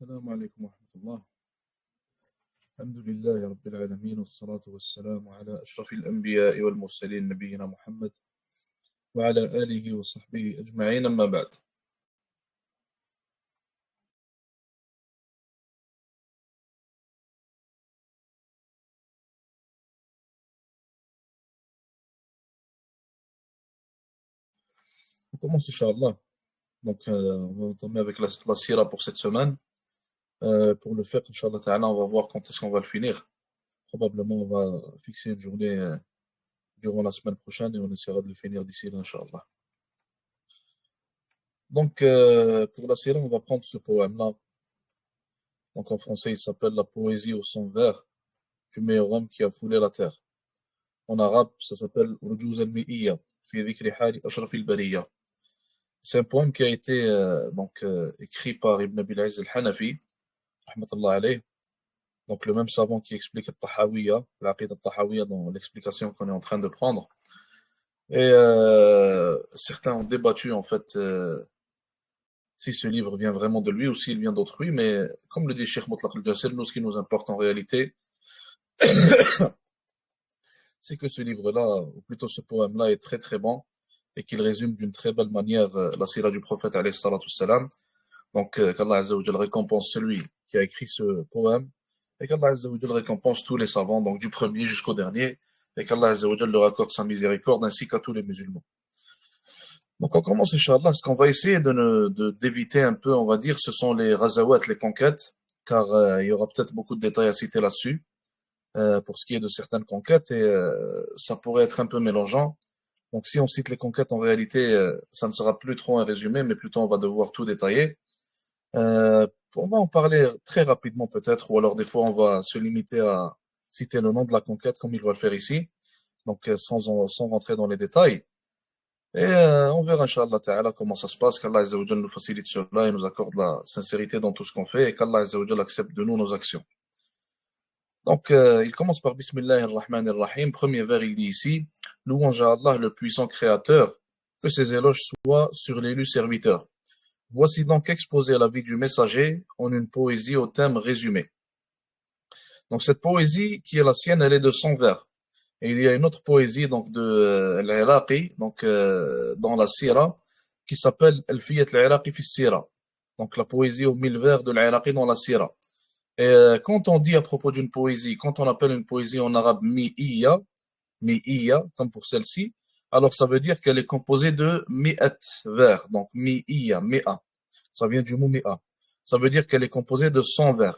السلام عليكم ورحمة الله. الحمد لله رب العالمين والصلاة والسلام على أشرف الأنبياء والمرسلين نبينا محمد وعلى آله وصحبه أجمعين أما بعد. On commence Inch'Allah. Donc on va entamer avec la sira pour cette semaine. Pour le faire, Inch'Allah Ta'ala, on va voir quand est-ce qu'on va le finir. Probablement on va fixer une journée durant la semaine prochaine et on essaiera de le finir d'ici là, Inch'Allah. Donc pour la sira, on va prendre ce poème-là. Donc en français, il s'appelle La poésie au son vert du meilleur homme qui a foulé la terre. En arabe, ça s'appelle Rujuz al-Mi'iyya fi dhikri hali ashraf al-bariyya. C'est un poème qui a été écrit par Ibn Abil Izz al-Hanafi, rahmatullah alayh. Donc le même savant qui explique al-Tahawiyya, l'aqid al-Tahawiyya dans l'explication qu'on est en train de prendre. Et certains ont débattu en fait si ce livre vient vraiment de lui ou s'il vient d'autrui, mais comme le dit Cheikh Mutlaq al-Jasir, nous ce qui nous importe en réalité, c'est que ce livre-là, ou plutôt ce poème-là, est très très bon et qu'il résume d'une très belle manière la sira du prophète alayhi salatu wassalam. Donc qu'Allah Azza wa Jal récompense celui qui a écrit ce poème et qu'Allah Azza wa Jal récompense tous les savants, donc du premier jusqu'au dernier, et qu'Allah Azza wa Jal leur accorde sa miséricorde ainsi qu'à tous les musulmans. Donc on commence Inch'Allah. Ce qu'on va essayer d'éviter un peu, on va dire, ce sont les razawat, les conquêtes, car il y aura peut-être beaucoup de détails à citer là-dessus. Pour ce qui est de certaines conquêtes, et ça pourrait être un peu mélangeant. Donc si on cite les conquêtes, en réalité, ça ne sera plus trop un résumé, mais plutôt on va devoir tout détailler. On va en parler très rapidement peut-être, ou alors des fois on va se limiter à citer le nom de la conquête comme il va le faire ici, donc sans rentrer dans les détails. Et on verra Inch'Allah Ta'ala comment ça se passe, qu'Allah Azza wa Jal nous facilite cela et nous accorde la sincérité dans tout ce qu'on fait, et qu'Allah Azza wa Jal accepte de nous nos actions. Donc, il commence par Bismillah ar-Rahman ar-Rahim. Premier vers, il dit ici, louange à Allah, le puissant créateur, que ses éloges soient sur l'élu serviteur. Voici donc exposé la vie du messager en une poésie au thème résumé. Donc, cette poésie qui est la sienne, elle est de 100 vers. Et il y a une autre poésie, donc, de l'Iraqi, donc, dans la Sira, qui s'appelle Al-Fiyat al-Iraqi fi Sira. Donc, la poésie aux 1000 vers de l'Iraqi dans la Sira. Et quand on dit à propos d'une poésie, quand on appelle une poésie en arabe mi'iyya, comme pour celle-ci, alors ça veut dire qu'elle est composée de mi'at vers, donc mi'iyya, mi'a, ça vient du mot mi'a. Ça veut dire qu'elle est composée de 100 vers.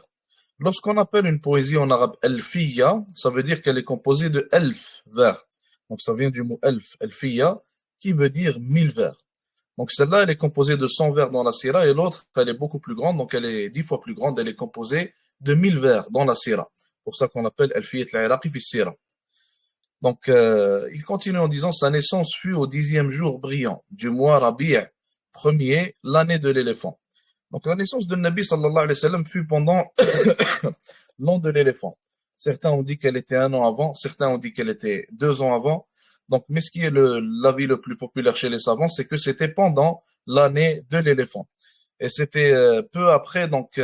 Lorsqu'on appelle une poésie en arabe elfiyya, ça veut dire qu'elle est composée de elf vers. Donc ça vient du mot elf, elfiyya, qui veut dire 1000 vers. Donc celle-là, elle est composée de 100 vers dans la sira, et l'autre, elle est beaucoup plus grande, donc elle est 10 fois plus grande, elle est composée de 1000 vers dans la sira. Pour ça qu'on appelle Al-Fiyat al-Iraqi fi sira. Donc il continue en disant, sa naissance fut au 10e jour brillant du mois Rabi' premier, l'année de l'éléphant. Donc la naissance de Nabi sallallahu alayhi wa sallam fut pendant l'an de l'éléphant. Certains ont dit qu'elle était 1 an avant, certains ont dit qu'elle était 2 ans avant. Donc, mais ce qui est l'avis le plus populaire chez les savants, c'est que c'était pendant l'année de l'éléphant. Et c'était peu après donc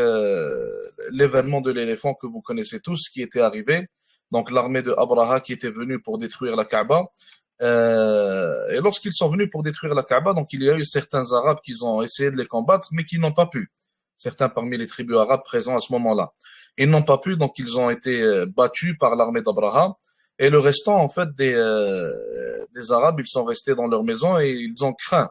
l'événement de l'éléphant que vous connaissez tous qui était arrivé. Donc l'armée de Abraha qui était venue pour détruire la Kaaba. Et lorsqu'ils sont venus pour détruire la Kaaba, donc il y a eu certains Arabes qui ont essayé de les combattre, mais qui n'ont pas pu. Certains parmi les tribus arabes présents à ce moment-là. Ils n'ont pas pu, donc ils ont été battus par l'armée d'Abraha. Et le restant, en fait, des Arabes, ils sont restés dans leur maison et ils ont craint.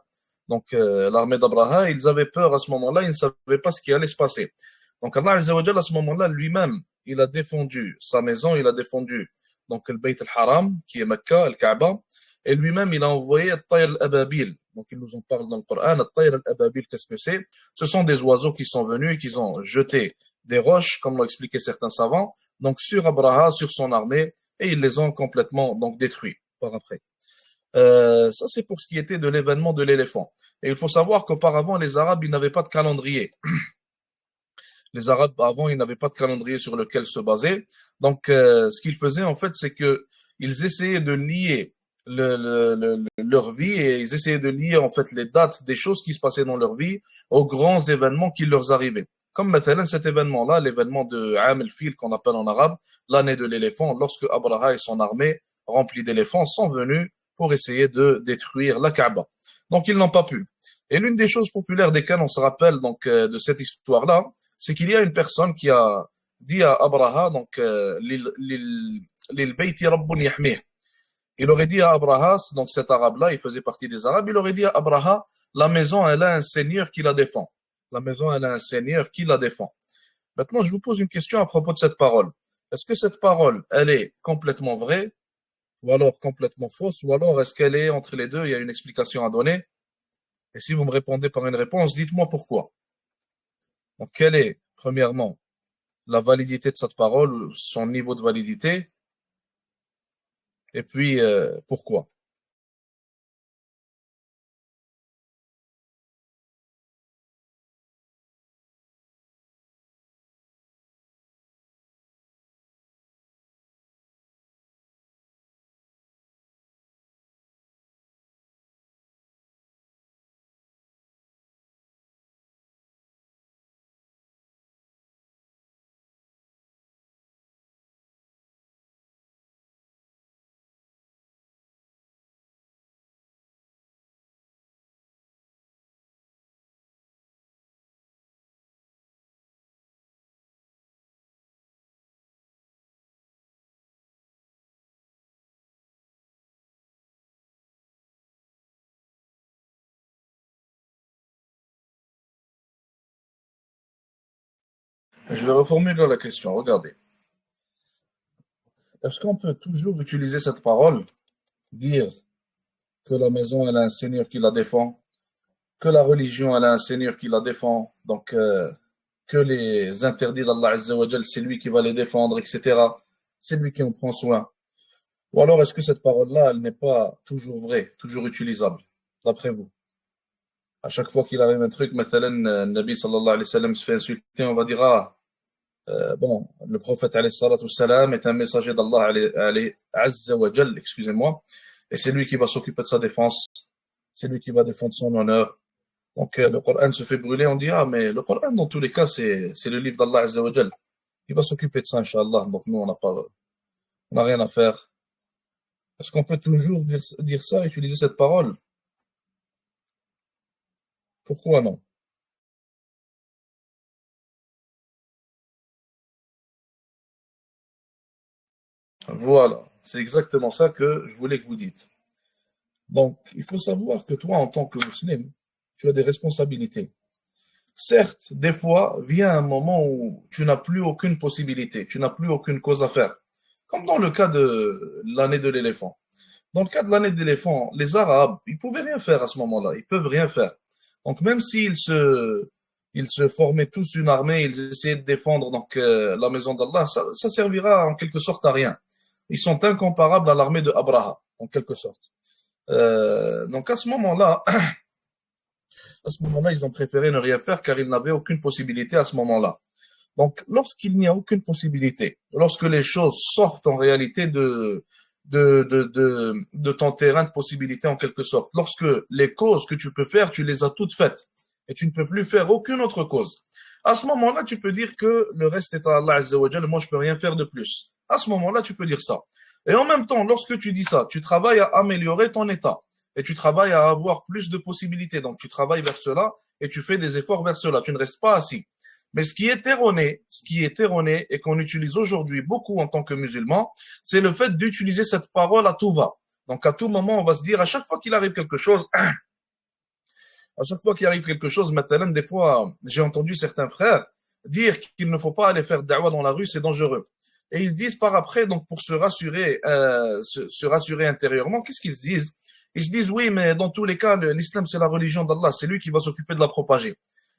Donc l'armée d'Abraha, ils avaient peur à ce moment-là, ils ne savaient pas ce qui allait se passer. Donc Allah Azza wa Jalla, à ce moment-là, lui-même, il a défendu sa maison, il a défendu donc le Bayt al-Haram, qui est Mecca, le Kaaba, et lui-même, il a envoyé At-Tayr al-Ababil. Donc il nous en parle dans le Coran. At-Tayr al-Ababil, qu'est-ce que c'est? Ce sont des oiseaux qui sont venus et qui ont jeté des roches, comme l'ont expliqué certains savants, donc sur Abraha, sur son armée, et ils les ont complètement donc détruits par après. Ça, c'est pour ce qui était de l'événement de l'éléphant. Et il faut savoir qu'auparavant, les Arabes, ils n'avaient pas de calendrier. Les Arabes, avant, ils n'avaient pas de calendrier sur lequel se baser. Donc, ce qu'ils faisaient, en fait, c'est qu'ils essayaient de lier leur vie et ils essayaient de lier, en fait, les dates des choses qui se passaient dans leur vie aux grands événements qui leur arrivaient. Comme مثلا cet événement-là, l'événement de Am el-Fil qu'on appelle en arabe, l'année de l'éléphant, lorsque Abraha et son armée remplie d'éléphants sont venus pour essayer de détruire la Kaaba. Donc ils n'ont pas pu. Et l'une des choses populaires desquelles on se rappelle donc de cette histoire-là, c'est qu'il y a une personne qui a dit à Abraha, donc Lil-Bayti Rabbun Yahmih. Il aurait dit à Abraha, donc cet arabe-là, il faisait partie des arabes, il aurait dit à Abraha, la maison, elle a un seigneur qui la défend. La maison, elle a un seigneur qui la défend. Maintenant, je vous pose une question à propos de cette parole. Est-ce que cette parole, elle est complètement vraie, ou alors complètement fausse, ou alors est-ce qu'elle est entre les deux, il y a une explication à donner? Et si vous me répondez par une réponse, dites-moi pourquoi. Donc, quelle est, premièrement, la validité de cette parole, ou son niveau de validité, et puis pourquoi? Je vais reformuler la question. Regardez. Est-ce qu'on peut toujours utiliser cette parole, dire que la maison, elle a un seigneur qui la défend, que la religion, elle a un seigneur qui la défend, donc que les interdits d'Allah Azza wa Jal, c'est lui qui va les défendre, etc. C'est lui qui en prend soin. Ou alors est-ce que cette parole-là, elle n'est pas toujours vraie, toujours utilisable, d'après vous? À chaque fois qu'il arrive un truc, مثلا, Nabi sallallahu alayhi wa sallam se fait insulter, on va dire, ah, bon, le prophète alayhi salatu salam est un messager d'Allah Azza wa Jal, excusez-moi, et c'est lui qui va s'occuper de sa défense, c'est lui qui va défendre son honneur. Donc le Coran se fait brûler, on dit, ah, mais le Coran, dans tous les cas, c'est le livre d'Allah Azza wa Jal. Il va s'occuper de ça, Inch'Allah. Donc nous, on n'a rien à faire. Est-ce qu'on peut toujours dire ça, utiliser cette parole? Pourquoi non? Voilà, c'est exactement ça que je voulais que vous dites. Donc, il faut savoir que toi, en tant que musulman, tu as des responsabilités. Certes, des fois, vient un moment où tu n'as plus aucune possibilité, tu n'as plus aucune cause à faire. Comme dans le cas de l'année de l'éléphant. Dans le cas de l'année de l'éléphant, les Arabes, ils pouvaient rien faire à ce moment-là. Ils peuvent rien faire. Donc, même ils se formaient tous une armée, ils essayaient de défendre donc, la maison d'Allah, ça servira en quelque sorte à rien. Ils sont incomparables à l'armée de Abraha, en quelque sorte. Donc, à ce moment-là, ils ont préféré ne rien faire car ils n'avaient aucune possibilité à ce moment-là. Donc, lorsqu'il n'y a aucune possibilité, lorsque les choses sortent en réalité de ton terrain de possibilité en quelque sorte, lorsque les causes que tu peux faire, tu les as toutes faites et tu ne peux plus faire aucune autre cause, à ce moment-là, tu peux dire que le reste est à Allah Azza wa Jalla, moi je peux rien faire de plus. À ce moment-là, tu peux dire ça. Et en même temps, lorsque tu dis ça, tu travailles à améliorer ton état et tu travailles à avoir plus de possibilités. Donc, tu travailles vers cela et tu fais des efforts vers cela. Tu ne restes pas assis. Mais ce qui est erroné et qu'on utilise aujourd'hui beaucoup en tant que musulmans, c'est le fait d'utiliser cette parole à tout va. Donc, à tout moment, on va se dire, à chaque fois qu'il arrive quelque chose, à chaque fois qu'il arrive quelque chose, maintenant, des fois, j'ai entendu certains frères dire qu'il ne faut pas aller faire da'wah dans la rue, c'est dangereux. Et ils disent par après, donc pour se rassurer intérieurement, qu'est-ce qu'ils se disent? Ils se disent, oui, mais dans tous les cas, l'islam, c'est la religion d'Allah, c'est lui qui va s'occuper de la propager.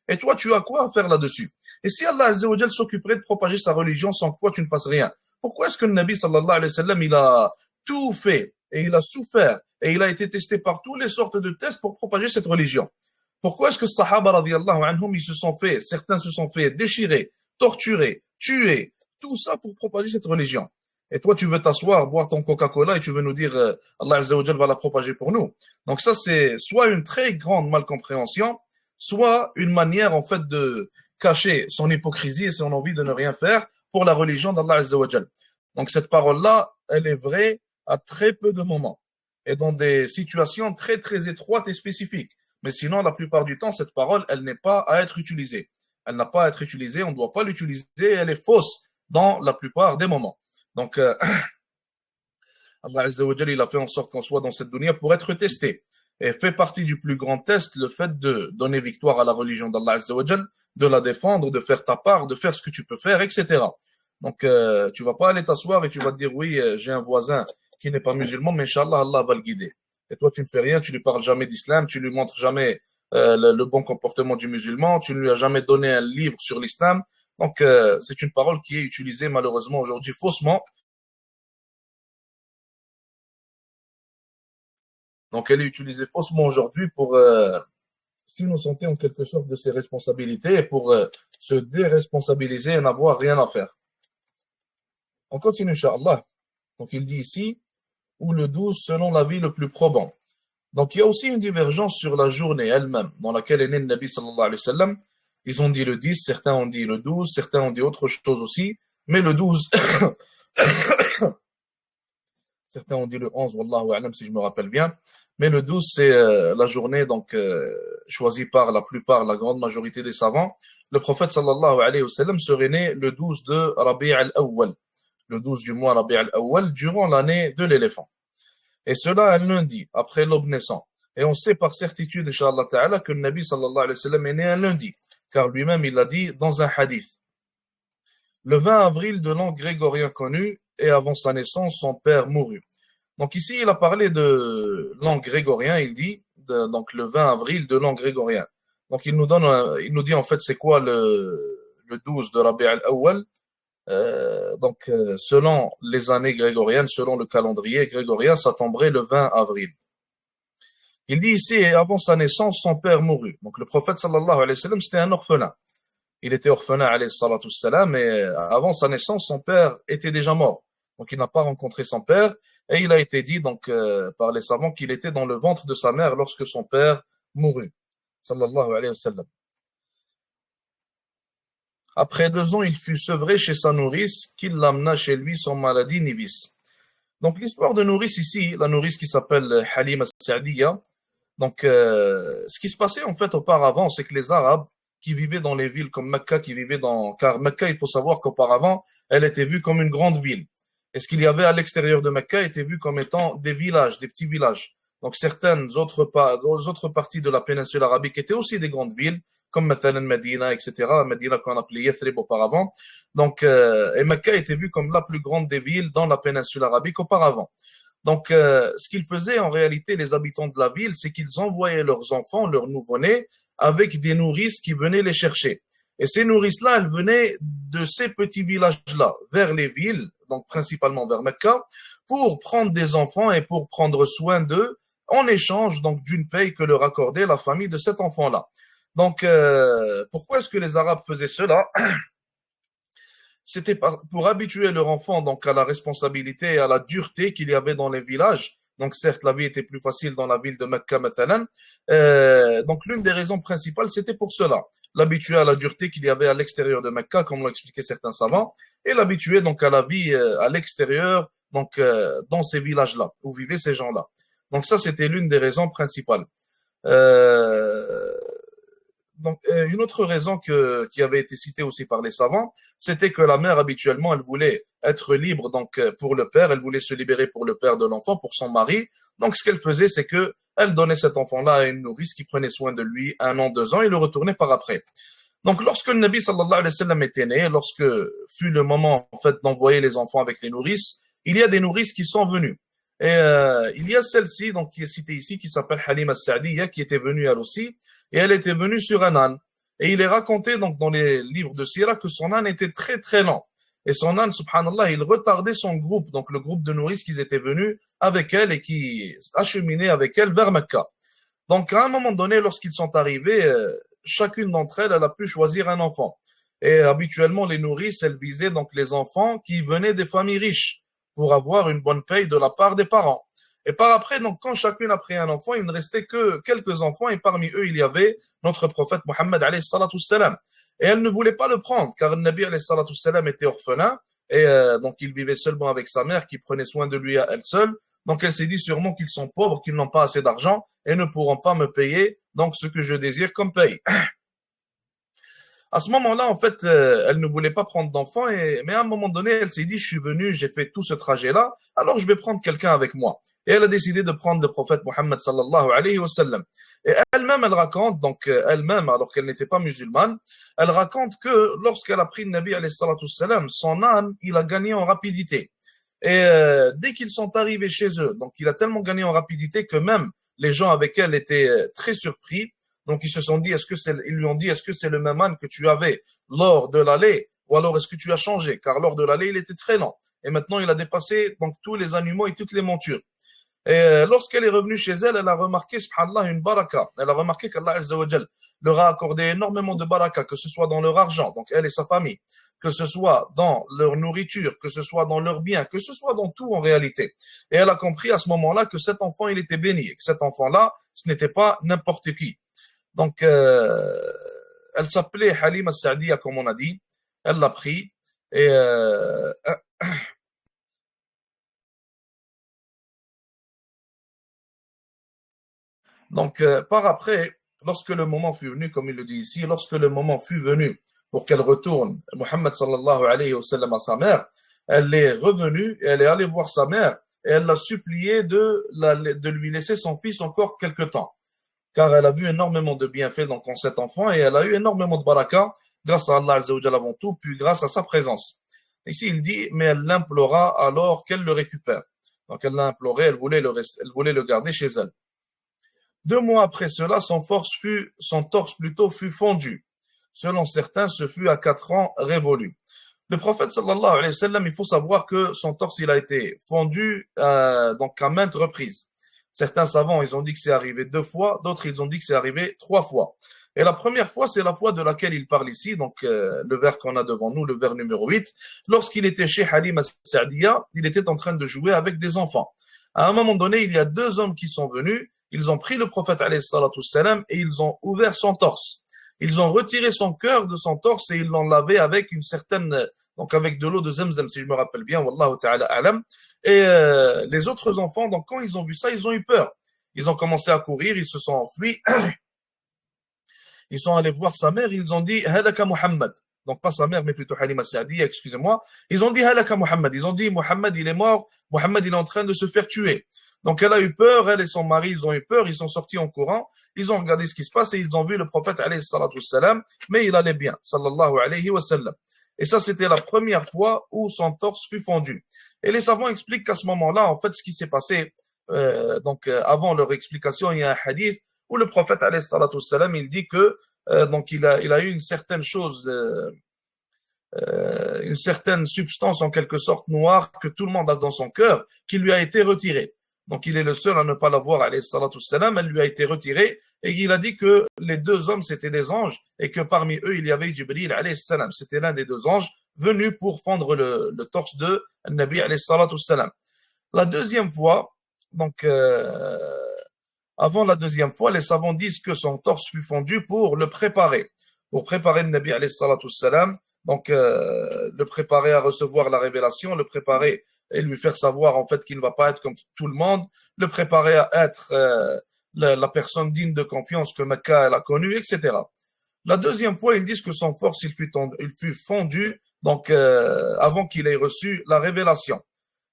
Et toi, tu as quoi à faire là-dessus? Et si Allah Azza wa Jal s'occuperait de propager sa religion sans quoi tu ne fasses rien, pourquoi est-ce que le Nabi sallallahu alayhi wa sallam, il a tout fait et il a souffert et il a été testé par toutes les sortes de tests pour propager cette religion? Pourquoi est-ce que les Sahaba radiallahu anhum, certains se sont fait déchirer, torturer, tuer, tout ça pour propager cette religion? Et toi, tu veux t'asseoir, boire ton Coca-Cola et tu veux nous dire Allah Azza wa Jal va la propager pour nous. Donc ça, c'est soit une très grande malcompréhension, soit une manière en fait de cacher son hypocrisie et son envie de ne rien faire pour la religion d'Allah Azza wa Jal. Donc cette parole-là, elle est vraie à très peu de moments et dans des situations très très étroites et spécifiques. Mais sinon, la plupart du temps, cette parole, elle n'est pas à être utilisée. Elle n'a pas à être utilisée, on ne doit pas l'utiliser, elle est fausse dans la plupart des moments. Donc, Allah Azza wa Jal, il a fait en sorte qu'on soit dans cette dunya pour être testé. Et fait partie du plus grand test le fait de donner victoire à la religion d'Allah Azza wa Jal, de la défendre, de faire ta part, de faire ce que tu peux faire, etc. Donc, tu vas pas aller t'asseoir et tu vas te dire, oui, j'ai un voisin qui n'est pas musulman, mais Inch'Allah, Allah va le guider. Et toi, tu ne fais rien, tu lui parles jamais d'islam, tu lui montres jamais le bon comportement du musulman, tu ne lui as jamais donné un livre sur l'islam. Donc, c'est une parole qui est utilisée malheureusement aujourd'hui faussement. Donc, elle est utilisée faussement aujourd'hui pour s'innocenter en quelque sorte de ses responsabilités et pour se déresponsabiliser et n'avoir rien à faire. On continue, Inch'Allah. Donc, il dit ici, ou le 12 selon l'avis le plus probant. Donc, il y a aussi une divergence sur la journée elle-même, dans laquelle est né le Nabi sallallahu alayhi wa sallam. Ils ont dit le 10, certains ont dit le 12, certains ont dit autre chose aussi, mais le 12, certains ont dit le 11, wallahu a'lam si je me rappelle bien, mais le 12, c'est la journée donc choisie par la plupart, la grande majorité des savants. Le prophète sallallahu alayhi wa sallam serait né le 12 de Rabi' al-Awwal, le 12 du mois Rabi' al-Awwal, durant l'année de l'éléphant. Et cela un lundi, après l'aube naissant. Et on sait par certitude, Inch'Allah Ta'ala, que le Nabi sallallahu alayhi wa sallam est né un lundi, car lui-même il l'a dit dans un hadith. Le 20 avril de l'an grégorien connu, et avant sa naissance, son père mourut. Donc ici, il a parlé de l'an grégorien, il dit, donc le 20 avril de l'an grégorien. Donc il nous dit en fait c'est quoi le 12 de Rabi' al-Awwal. Selon les années grégoriennes, selon le calendrier grégorien, ça tomberait le 20 avril. Il dit ici, et avant sa naissance, son père mourut. Donc le prophète sallallahu alayhi wa sallam, c'était un orphelin. Il était orphelin alayhi salatu salam, et avant sa naissance, son père était déjà mort. Donc il n'a pas rencontré son père, et il a été dit donc par les savants qu'il était dans le ventre de sa mère lorsque son père mourut. Sallallahu alayhi wa sallam. Après 2 ans, il fut sevré chez sa nourrice, qui l'amena chez lui sans maladie ni vice. Donc l'histoire de nourrice ici, la nourrice qui s'appelle Halima Sa'diya, donc ce qui se passait en fait auparavant, c'est que les Arabes qui vivaient dans les villes comme Mecca, car Mecca, il faut savoir qu'auparavant, elle était vue comme une grande ville. Et ce qu'il y avait à l'extérieur de Mecca était vu comme étant des villages, des petits villages. Donc certaines autres parties de la péninsule arabique étaient aussi des grandes villes, comme Mathalan Medina, etc. Medina qu'on appelait Yathrib auparavant. Donc, et Mecca était vue comme la plus grande des villes dans la péninsule arabique auparavant. Donc, ce qu'ils faisaient en réalité, les habitants de la ville, c'est qu'ils envoyaient leurs enfants, leurs nouveau-nés, avec des nourrices qui venaient les chercher. Et ces nourrices-là, elles venaient de ces petits villages-là, vers les villes, donc principalement vers Mecca, pour prendre des enfants et pour prendre soin d'eux, en échange donc d'une paye que leur accordait la famille de cet enfant-là. Donc, pourquoi est-ce que les Arabes faisaient cela? C'était pour habituer leur enfant donc à la responsabilité et à la dureté qu'il y avait dans les villages. Donc certes, la vie était plus facile dans la ville de Mecca, mathalan. Donc l'une des raisons principales, c'était pour cela. L'habituer à la dureté qu'il y avait à l'extérieur de Mecca, comme l'ont expliqué certains savants, et l'habituer donc à la vie à l'extérieur, donc dans ces villages-là, où vivaient ces gens-là. Donc ça, c'était l'une des raisons principales. Euh, donc, une autre raison qui avait été citée aussi par les savants, c'était que la mère, habituellement, elle voulait être libre donc pour le père, elle voulait se libérer pour le père de l'enfant, pour son mari. Donc, ce qu'elle faisait, c'est que elle donnait cet enfant-là à une nourrice qui prenait soin de lui 1 an, 2 ans, et le retournait par après. Donc, lorsque le Nabi sallallahu alayhi wa sallam était né, lorsque fut le moment en fait d'envoyer les enfants avec les nourrices, il y a des nourrices qui sont venues. Et il y a celle-ci donc qui est citée ici, qui s'appelle Halima Sa'diya, qui était venue elle aussi, et elle était venue sur un âne. Et il est raconté donc dans les livres de Sira que son âne était très très lent. Et son âne, subhanallah, il retardait son groupe, donc le groupe de nourrices qui étaient venus avec elle et qui acheminaient avec elle vers Mecca. Donc à un moment donné, lorsqu'ils sont arrivés, chacune d'entre elles, elle a pu choisir un enfant. Et habituellement, les nourrices, elles visaient donc les enfants qui venaient des familles riches pour avoir une bonne paye de la part des parents. Et par après, donc, quand chacune a pris un enfant, il ne restait que quelques enfants, et parmi eux, il y avait notre prophète Mohammed alayhi salatu salam. Et elle ne voulait pas le prendre, car le Nabi alayhi salatu salam était orphelin, et donc il vivait seulement avec sa mère qui prenait soin de lui à elle seule. Donc elle s'est dit sûrement qu'ils sont pauvres, qu'ils n'ont pas assez d'argent et ne pourront pas me payer donc ce que je désire comme paye. À ce moment-là, en fait, elle ne voulait pas prendre d'enfant, mais à un moment donné, elle s'est dit, je suis venue, j'ai fait tout ce trajet-là, alors je vais prendre quelqu'un avec moi. Et elle a décidé de prendre le prophète Mohammed sallallahu alayhi wa sallam. Et elle-même, elle raconte, donc elle-même, alors qu'elle n'était pas musulmane, elle raconte que lorsqu'elle a pris le Nabi alayhi salatu sallam, son âme, il a gagné en rapidité. Et dès qu'ils sont arrivés chez eux, donc il a tellement gagné en rapidité que même les gens avec elle étaient très surpris. Donc ils se sont dit, ils lui ont dit, est-ce que c'est le même âne que tu avais lors de l'aller, ou alors est-ce que tu as changé? Car lors de l'aller, il était très lent. Et maintenant, il a dépassé donc tous les animaux et toutes les montures. Et lorsqu'elle est revenue chez elle, elle a remarqué, subhanallah, une baraka. Elle a remarqué qu'Allah Azza wa Jal leur a accordé énormément de baraka, que ce soit dans leur argent, donc elle et sa famille, que ce soit dans leur nourriture, que ce soit dans leurs biens, que ce soit dans tout en réalité. Et elle a compris à ce moment-là que cet enfant, il était béni, et que cet enfant-là, ce n'était pas n'importe qui. Donc, elle s'appelait Halima Sa'diya, comme on a dit. Elle l'a pris. Et donc, par après, lorsque le moment fut venu, comme il le dit ici, lorsque le moment fut venu pour qu'elle retourne, Mohammed sallallahu alayhi wa sallam, à sa mère, elle est revenue, et elle est allée voir sa mère et elle l'a supplié de lui laisser son fils encore quelque temps. Car elle a vu énormément de bienfaits donc, en cet enfant et elle a eu énormément de baraka grâce à Allah Azza wa Jalla avant tout, puis grâce à sa présence. Ici, il dit, mais elle l'implora alors qu'elle le récupère. Donc elle l'a imploré, elle voulait le garder chez elle. 2 mois après cela, son torse plutôt fut fondu. Selon certains, ce fut à 4 ans révolu. Le prophète sallallahu alayhi wa sallam, il faut savoir que son torse, il a été fondu donc à maintes reprises. Certains savants, ils ont dit que c'est arrivé 2 fois, d'autres, ils ont dit que c'est arrivé 3 fois. Et la première fois, c'est la fois de laquelle il parle ici, donc le vers qu'on a devant nous, le vers numéro 8. Lorsqu'il était chez Halima Sa'diya, il était en train de jouer avec des enfants. À un moment donné, il y a 2 hommes qui sont venus, ils ont pris le prophète alayhi salatu salam et ils ont ouvert son torse. Ils ont retiré son cœur de son torse et ils l'ont lavé avec une certaine, donc avec de l'eau de Zemzem, si je me rappelle bien, wallahu ta'ala alam. Et les autres enfants, donc quand ils ont vu ça, ils ont eu peur. Ils ont commencé à courir, ils se sont enfuis. Ils sont allés voir sa mère, ils ont dit Halaka Muhammad. Donc pas sa mère, mais plutôt Halima Sa'di, excusez-moi. Ils ont dit Halaka Muhammad. Ils ont dit Muhammad, il est mort, Muhammad, il est en train de se faire tuer. Donc elle a eu peur, elle et son mari, ils ont eu peur, ils sont sortis en courant, ils ont regardé ce qui se passe et ils ont vu le prophète alayhi salatu salam, mais il allait bien, sallallahu alayhi wa sallam. Et ça, c'était la première fois où son torse fut fondu. Et les savants expliquent qu'à ce moment-là, en fait, ce qui s'est passé, avant leur explication, il y a un hadith où le prophète alayhi salatu salam, il dit que donc il a eu une certaine substance en quelque sorte noire que tout le monde a dans son cœur, qui lui a été retirée. Donc il est le seul à ne pas l'avoir, alayhi salatu salam, elle lui a été retirée, et il a dit que les 2 hommes c'était des anges, et que parmi eux il y avait Jibril, alayhi salam, c'était l'un des 2 anges, venu pour fendre le torse de Nabi, alayhi salatu salam. La deuxième fois, donc avant la deuxième fois, les savants disent que son torse fut fondu pour préparer le Nabi alayhi salatu salam, donc le préparer à recevoir la révélation, le préparer et lui faire savoir en fait qu'il ne va pas être comme tout le monde, le préparer à être la personne digne de confiance que Mecca elle a connue, etc. La deuxième fois, ils disent que son force il fut fondu donc avant qu'il ait reçu la révélation.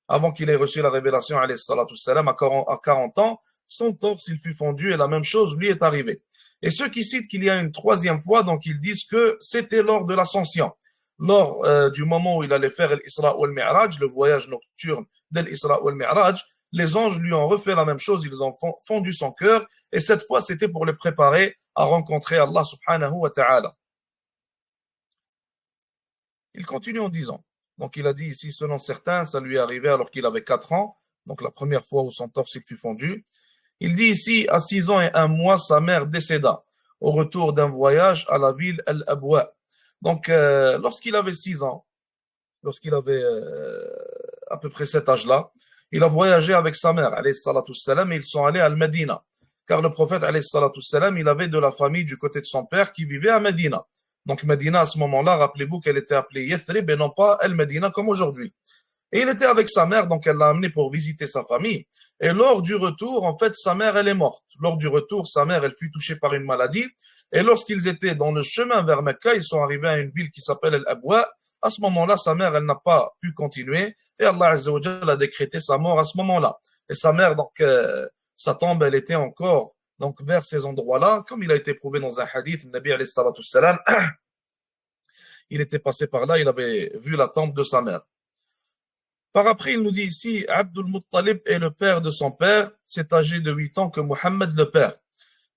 Avant qu'il ait reçu la révélation alayhi salatu salam à 40 ans, son torse il fut fondu et la même chose lui est arrivée. Et ceux qui citent qu'il y a une troisième fois, donc ils disent que c'était lors de l'ascension, lors du moment où il allait faire l'Isra ou al-Mi'raj, le voyage nocturne de l'Isra ou al-Mi'raj, les anges lui ont refait la même chose, ils ont fondu son cœur, et cette fois c'était pour le préparer à rencontrer Allah subhanahu wa ta'ala. Il continue en disant, donc il a dit ici, selon certains, ça lui est arrivé alors qu'il avait 4 ans, donc la première fois où son torse il fut fondu. Il dit ici, à 6 ans et 1 mois, sa mère décéda au retour d'un voyage à la ville Al-Abwa. Donc, lorsqu'il avait 6 ans, lorsqu'il avait à peu près cet âge-là, il a voyagé avec sa mère, alayhi salatu salam, et ils sont allés à Al-Medina. Car le prophète, alayhi salatu salam, il avait de la famille du côté de son père qui vivait à Medina. Donc Medina à ce moment-là, rappelez-vous qu'elle était appelée Yathrib et non pas El Medina comme aujourd'hui. Et il était avec sa mère, donc elle l'a amené pour visiter sa famille. Et lors du retour, en fait, sa mère, elle est morte. Lors du retour, sa mère, elle fut touchée par une maladie. Et lorsqu'ils étaient dans le chemin vers Mecca, ils sont arrivés à une ville qui s'appelle El-Abwa. À ce moment-là, sa mère, elle n'a pas pu continuer. Et Allah Azza wa Jalla a décrété sa mort à ce moment-là. Et sa mère, donc, sa tombe, elle était encore donc vers ces endroits-là. Comme il a été prouvé dans un hadith, le Nabi alayhi salatu wassalam, il était passé par là, il avait vu la tombe de sa mère. Par après, il nous dit ici, Abdul Muttalib est le père de son père, c'est âgé de 8 ans que Mohammed le père.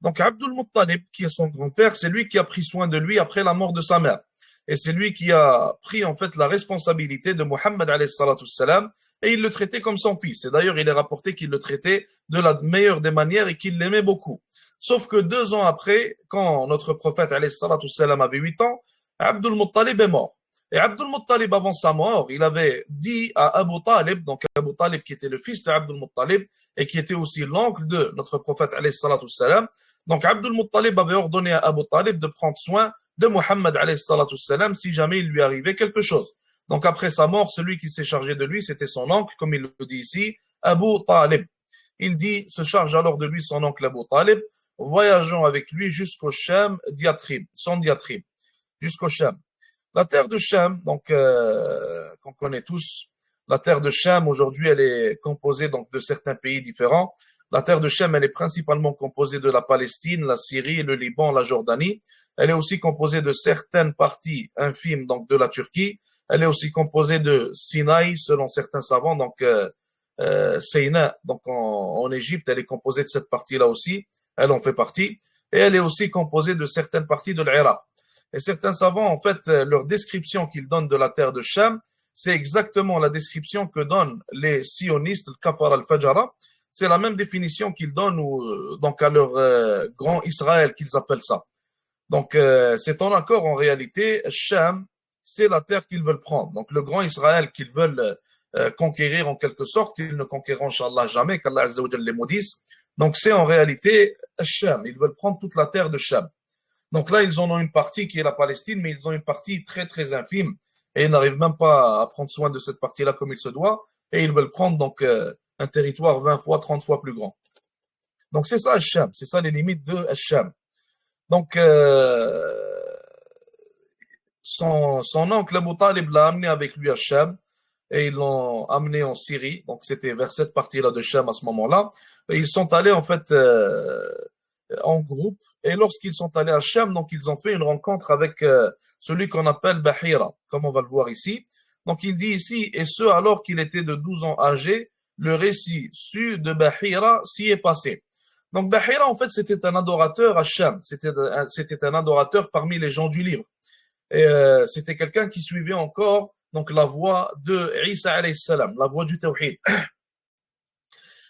Donc Abdul Muttalib, qui est son grand-père, c'est lui qui a pris soin de lui après la mort de sa mère. Et c'est lui qui a pris en fait la responsabilité de Mohammed alayhi salatu wassalam, et il le traitait comme son fils. Et d'ailleurs, il est rapporté qu'il le traitait de la meilleure des manières et qu'il l'aimait beaucoup. Sauf que 2 ans après, quand notre prophète alayhi salatu wassalam avait 8 ans, Abdul Muttalib est mort. Et Abdul Muttalib, avant sa mort, il avait dit à Abu Talib, donc Abu Talib qui était le fils de Abdul Muttalib et qui était aussi l'oncle de notre prophète alayhi salatu wassalam. Donc Abdul Muttalib avait ordonné à Abu Talib de prendre soin de Mohammed alayhi salatu wassalam si jamais il lui arrivait quelque chose. Donc après sa mort, celui qui s'est chargé de lui, c'était son oncle, comme il le dit ici, Abu Talib. Il dit, se charge alors de lui son oncle Abu Talib, voyageant avec lui jusqu'au Sham Diatrib, son Diatrib, jusqu'au Sham. La terre de Cham, donc qu'on connaît tous, la terre de Cham aujourd'hui, elle est composée donc de certains pays différents. La terre de Cham, elle est principalement composée de la Palestine, la Syrie, le Liban, la Jordanie. Elle est aussi composée de certaines parties infimes donc de la Turquie. Elle est aussi composée de Sinaï, selon certains savants. Donc Sinaï, donc en Égypte, elle est composée de cette partie-là aussi. Elle en fait partie. Et elle est aussi composée de certaines parties de l'Irak. Et certains savants, en fait, leur description qu'ils donnent de la terre de Cham, c'est exactement la description que donnent les sionistes, le Kafar al-Fajara. C'est la même définition qu'ils donnent donc à leur grand Israël, qu'ils appellent ça. Donc, c'est en accord en réalité. Cham, c'est la terre qu'ils veulent prendre. Donc, le grand Israël qu'ils veulent conquérir en quelque sorte, qu'ils ne conquéreront, Inch'Allah, jamais, qu'Allah Azza wa Jalla les maudisse. Donc, c'est en réalité Cham. Ils veulent prendre toute la terre de Cham. Donc là, ils en ont une partie qui est la Palestine, mais ils ont une partie très, très infime et ils n'arrivent même pas à prendre soin de cette partie-là comme il se doit et ils veulent prendre donc un territoire 20 fois, 30 fois plus grand. Donc c'est ça Hacham, c'est ça les limites de Hacham. Donc son oncle Abu Talib l'a amené avec lui à Cham et ils l'ont amené en Syrie. Donc c'était vers cette partie-là de Cham à ce moment-là. Et ils sont allés en fait en groupe. Et lorsqu'ils sont allés à Cham, donc ils ont fait une rencontre avec celui qu'on appelle Bahira, comme on va le voir ici. Donc il dit ici, et ce alors qu'il était de 12 ans âgé, le récit su de Bahira s'y est passé. Donc Bahira, en fait, c'était un adorateur à Cham. C'était un adorateur parmi les gens du livre. Et c'était quelqu'un qui suivait encore donc la voie de Isa alayhi salam, la voie du tawhid.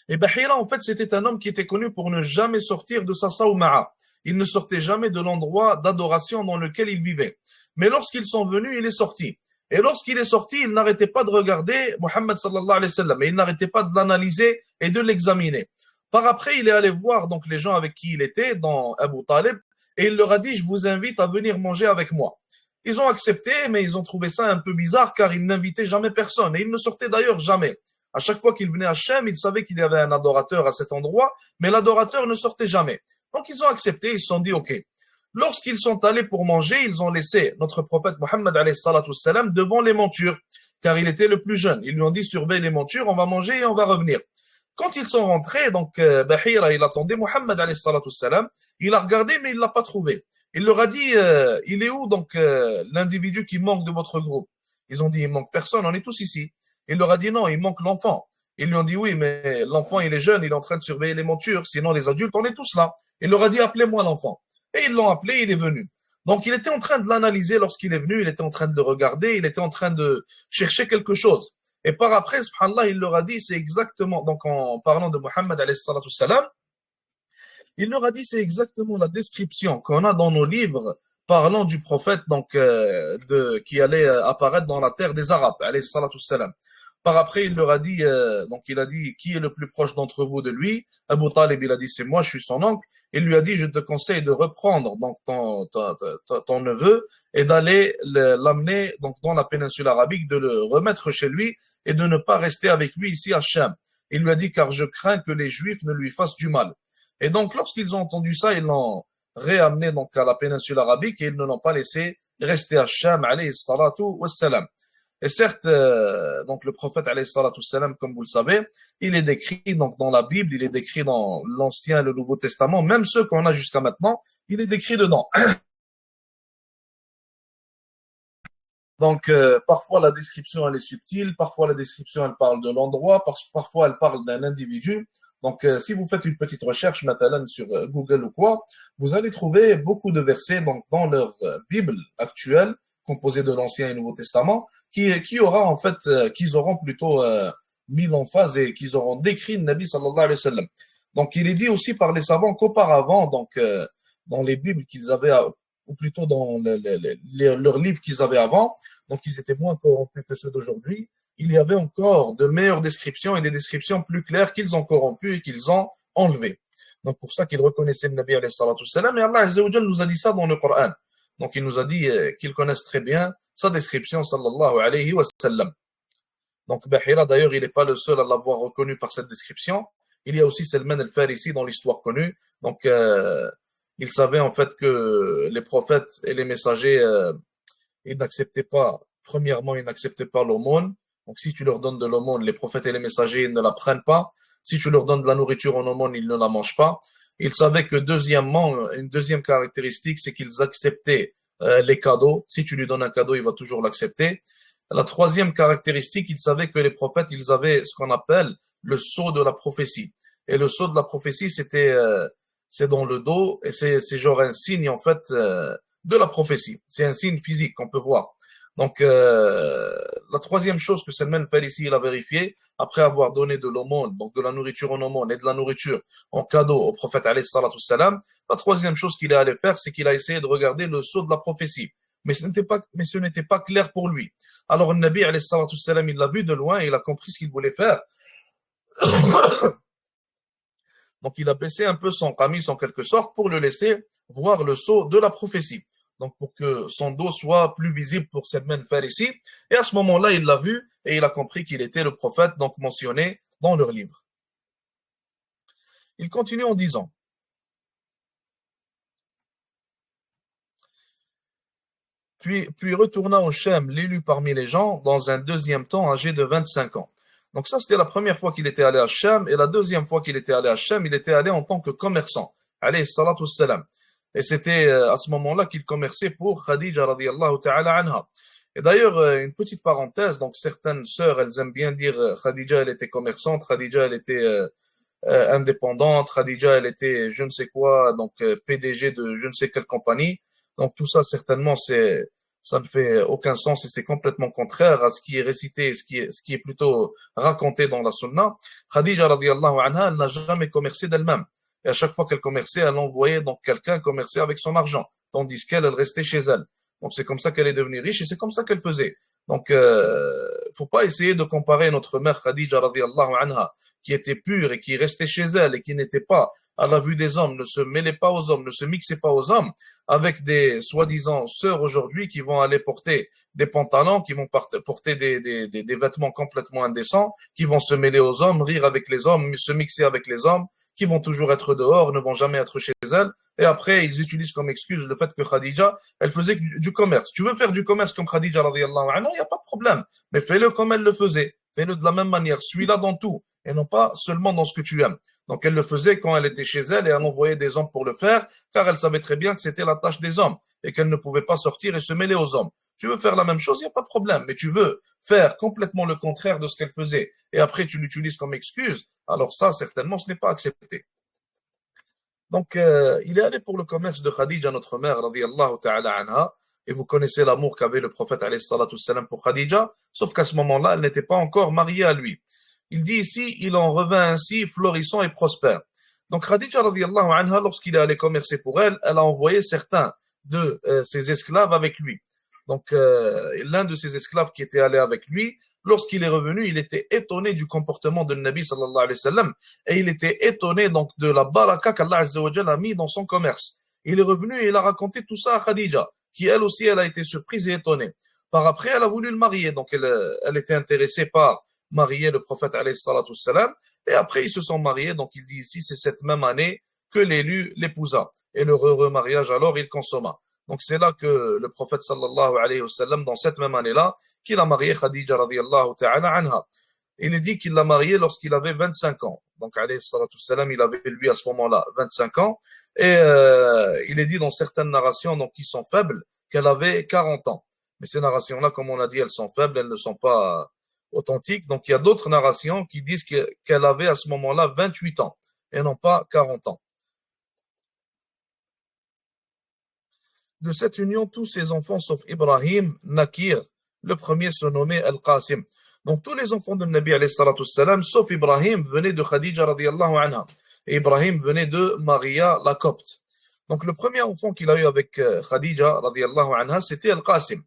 Et Bahira, en fait, c'était un homme qui était connu pour ne jamais sortir de sa sawma'a. Il ne sortait jamais de l'endroit d'adoration dans lequel il vivait. Mais lorsqu'ils sont venus, il est sorti. Et lorsqu'il est sorti, il n'arrêtait pas de regarder Mohammed sallallahu alayhi wa sallam. Et il n'arrêtait pas de l'analyser et de l'examiner. Par après, il est allé voir donc les gens avec qui il était, dans Abu Talib, et il leur a dit, je vous invite à venir manger avec moi. Ils ont accepté, mais ils ont trouvé ça un peu bizarre car ils n'invitaient jamais personne. Et ils ne sortaient d'ailleurs jamais. À chaque fois qu'il venait à Shem, il savait qu'il y avait un adorateur à cet endroit, mais l'adorateur ne sortait jamais. Donc ils ont accepté, ils se sont dit OK. Lorsqu'ils sont allés pour manger, ils ont laissé notre prophète Mohammed alayhi salatu wassalam devant les montures, car il était le plus jeune. Ils lui ont dit surveille les montures, on va manger et on va revenir. Quand ils sont rentrés, donc Bahira, il attendait Mohammed alayhi salatu wassalam, il a regardé mais il l'a pas trouvé. Il leur a dit il est où donc l'individu qui manque de votre groupe? Ils ont dit il manque personne, on est tous ici. Il leur a dit non, il manque l'enfant. Ils lui ont dit oui, mais l'enfant il est jeune, il est en train de surveiller les montures, sinon les adultes, on est tous là. Il leur a dit appelez-moi l'enfant. Et ils l'ont appelé, il est venu. Donc il était en train de l'analyser lorsqu'il est venu, il était en train de le regarder, il était en train de chercher quelque chose. Et par après, subhanallah, il leur a dit, c'est exactement, donc en parlant de Mohammed alayhi salatu salam, il leur a dit, c'est exactement la description qu'on a dans nos livres parlant du prophète donc qui allait apparaître dans la terre des Arabes, alayhi salatu salam. Par après, il leur a dit, donc il a dit, qui est le plus proche d'entre vous de lui? Abu Talib, il a dit, c'est moi, je suis son oncle. Il lui a dit, je te conseille de reprendre donc ton neveu et d'aller l'amener donc dans la péninsule arabique, de le remettre chez lui et de ne pas rester avec lui ici à Cham. Il lui a dit, car je crains que les Juifs ne lui fassent du mal. Et donc, lorsqu'ils ont entendu ça, ils l'ont réamené donc à la péninsule arabique et ils ne l'ont pas laissé rester à Cham, alayhi salatu wassalam. Et certes, donc le prophète, alayhi salatu wassalam, comme vous le savez, il est décrit donc dans la Bible, il est décrit dans l'Ancien et le Nouveau Testament, même ceux qu'on a jusqu'à maintenant, il est décrit dedans. Donc, parfois la description elle est subtile, parfois la description elle parle de l'endroit, parfois elle parle d'un individu. Donc, si vous faites une petite recherche, maintenant sur Google ou quoi, vous allez trouver beaucoup de versets donc, dans leur Bible actuelle, composée de l'Ancien et Nouveau Testament, qui aura en fait, qu'ils auront plutôt mis l'emphase et qu'ils auront décrit le Nabi sallallahu alayhi wa sallam. Donc, il est dit aussi par les savants qu'auparavant, donc, dans les Bibles qu'ils avaient, ou plutôt dans leurs livres qu'ils avaient avant, donc ils étaient moins corrompus que ceux d'aujourd'hui, il y avait encore de meilleures descriptions et des descriptions plus claires qu'ils ont corrompues et qu'ils ont enlevées. Donc pour ça qu'ils reconnaissaient le Nabi alayhi salatu wassalam, et Allah azza wa jalla nous a dit ça dans le Coran. Donc il nous a dit qu'ils connaissent très bien sa description sallallahu alayhi wa sallam. Donc Bahira d'ailleurs il n'est pas le seul à l'avoir reconnu par cette description. Il y a aussi Salman al-Farisi dans l'histoire connue. Donc il savait en fait que les prophètes et les messagers ils n'acceptaient pas, premièrement, ils n'acceptaient pas l'aumône. Donc, si tu leur donnes de l'aumône, les prophètes et les messagers, ils ne la prennent pas. Si tu leur donnes de la nourriture en aumône, ils ne la mangent pas. Ils savaient que, deuxièmement, une deuxième caractéristique, c'est qu'ils acceptaient les cadeaux. Si tu lui donnes un cadeau, il va toujours l'accepter. La troisième caractéristique, ils savaient que les prophètes, ils avaient ce qu'on appelle le sceau de la prophétie. Et le sceau de la prophétie, c'est dans le dos, et c'est genre un signe, en fait, de la prophétie. C'est un signe physique qu'on peut voir. Donc, la troisième chose que Salman Farisi il a vérifié, après avoir donné de l'aumône, donc de la nourriture en aumône et de la nourriture en cadeau au prophète alayhi salatu salam, la troisième chose qu'il est allé faire, c'est qu'il a essayé de regarder le sceau de la prophétie. Mais ce n'était pas clair pour lui. Alors, le Nabi alayhi salatu salam, il l'a vu de loin et il a compris ce qu'il voulait faire. Donc, il a baissé un peu son qamis en quelque sorte pour le laisser voir le sceau de la prophétie. Donc, pour que son dos soit plus visible pour Salman Farisi. Et à ce moment-là, il l'a vu et il a compris qu'il était le prophète, donc mentionné dans leur livre. Il continue en disant, puis retourna au Shem, l'élu parmi les gens, dans un deuxième temps, âgé de 25 ans. Donc ça, c'était la première fois qu'il était allé à Shem, et la deuxième fois qu'il était allé à Shem, il était allé en tant que commerçant. Alayhi salatu wassalam. Et c'était à ce moment-là qu'il commerçait pour Khadija radiyallahu ta'ala anha. Et d'ailleurs, une petite parenthèse, donc certaines sœurs, elles aiment bien dire Khadija, elle était commerçante, Khadija, elle était indépendante, Khadija, elle était je ne sais quoi, donc PDG de je ne sais quelle compagnie. Donc tout ça, certainement, ça ne fait aucun sens et c'est complètement contraire à ce qui est récité, ce qui est plutôt raconté dans la sunna. Khadija, radiyallahu anha, elle n'a jamais commercé d'elle-même. Et à chaque fois qu'elle commerçait, elle envoyait donc quelqu'un commercer avec son argent, tandis qu'elle, elle restait chez elle. Donc c'est comme ça qu'elle est devenue riche et c'est comme ça qu'elle faisait. Donc, faut pas essayer de comparer notre mère Khadija radiyallahu anha, qui était pure et qui restait chez elle et qui n'était pas à la vue des hommes, ne se mêlait pas aux hommes, ne se mixait pas aux hommes, avec des soi-disant sœurs aujourd'hui qui vont aller porter des pantalons, qui vont porter des vêtements complètement indécents, qui vont se mêler aux hommes, rire avec les hommes, se mixer avec les hommes, qui vont toujours être dehors, ne vont jamais être chez elles. Et après, ils utilisent comme excuse le fait que Khadija, elle faisait du commerce. Tu veux faire du commerce comme Khadija, radiyallahu anha, il n'y a pas de problème. Mais fais-le comme elle le faisait. Fais-le de la même manière. Suis-la dans tout. Et non pas seulement dans ce que tu aimes. Donc, elle le faisait quand elle était chez elle et elle envoyait des hommes pour le faire, car elle savait très bien que c'était la tâche des hommes et qu'elle ne pouvait pas sortir et se mêler aux hommes. Tu veux faire la même chose, il n'y a pas de problème. Mais tu veux faire complètement le contraire de ce qu'elle faisait et après tu l'utilises comme excuse, alors ça, certainement, ce n'est pas accepté. Donc, il est allé pour le commerce de Khadija, notre mère, radiyallahu ta'ala anha, et vous connaissez l'amour qu'avait le prophète, alayhi salatu salam, pour Khadija, sauf qu'à ce moment-là, elle n'était pas encore mariée à lui. Il dit ici, il en revint ainsi, florissant et prospère. Donc, Khadija, radiyallahu anha, lorsqu'il est allé commercer pour elle, elle a envoyé certains de ses esclaves avec lui. Donc, l'un de ses esclaves qui était allé avec lui lorsqu'il est revenu, il était étonné du comportement de Nabi sallallahu alayhi wa sallam et il était étonné donc de la baraka qu'Allah azza wa jalla a mis dans son commerce. Il est revenu et il a raconté tout ça à Khadija, qui elle aussi, elle a été surprise et étonnée. Par après, elle a voulu le marier, donc elle était intéressée par marier le prophète alayhi salatu salam, et après ils se sont mariés, donc il dit ici, c'est cette même année que l'élu l'épousa, et le heureux mariage alors il consomma. Donc c'est là que le prophète sallallahu alayhi wa sallam, dans cette même année-là, qu'il a marié Khadija radiyallahu ta'ala anha. Il est dit qu'il l'a mariée lorsqu'il avait 25 ans. Donc, alayhi salatu salam, il avait lui à ce moment-là 25 ans. Et il est dit dans certaines narrations donc, qui sont faibles qu'elle avait 40 ans. Mais ces narrations-là, comme on a dit, elles sont faibles, elles ne sont pas authentiques. Donc, il y a d'autres narrations qui disent qu'elle avait à ce moment-là 28 ans et non pas 40 ans. De cette union, tous ses enfants, sauf Ibrahim, naquirent. Le premier se nommait Al-Qasim. Donc tous les enfants de Nabi alayhi salatu salam, sauf Ibrahim, venaient de Khadija radiallahu anha. Et Ibrahim venait de Maria la Copte. Donc le premier enfant qu'il a eu avec Khadija radiallahu anha, c'était Al-Qasim.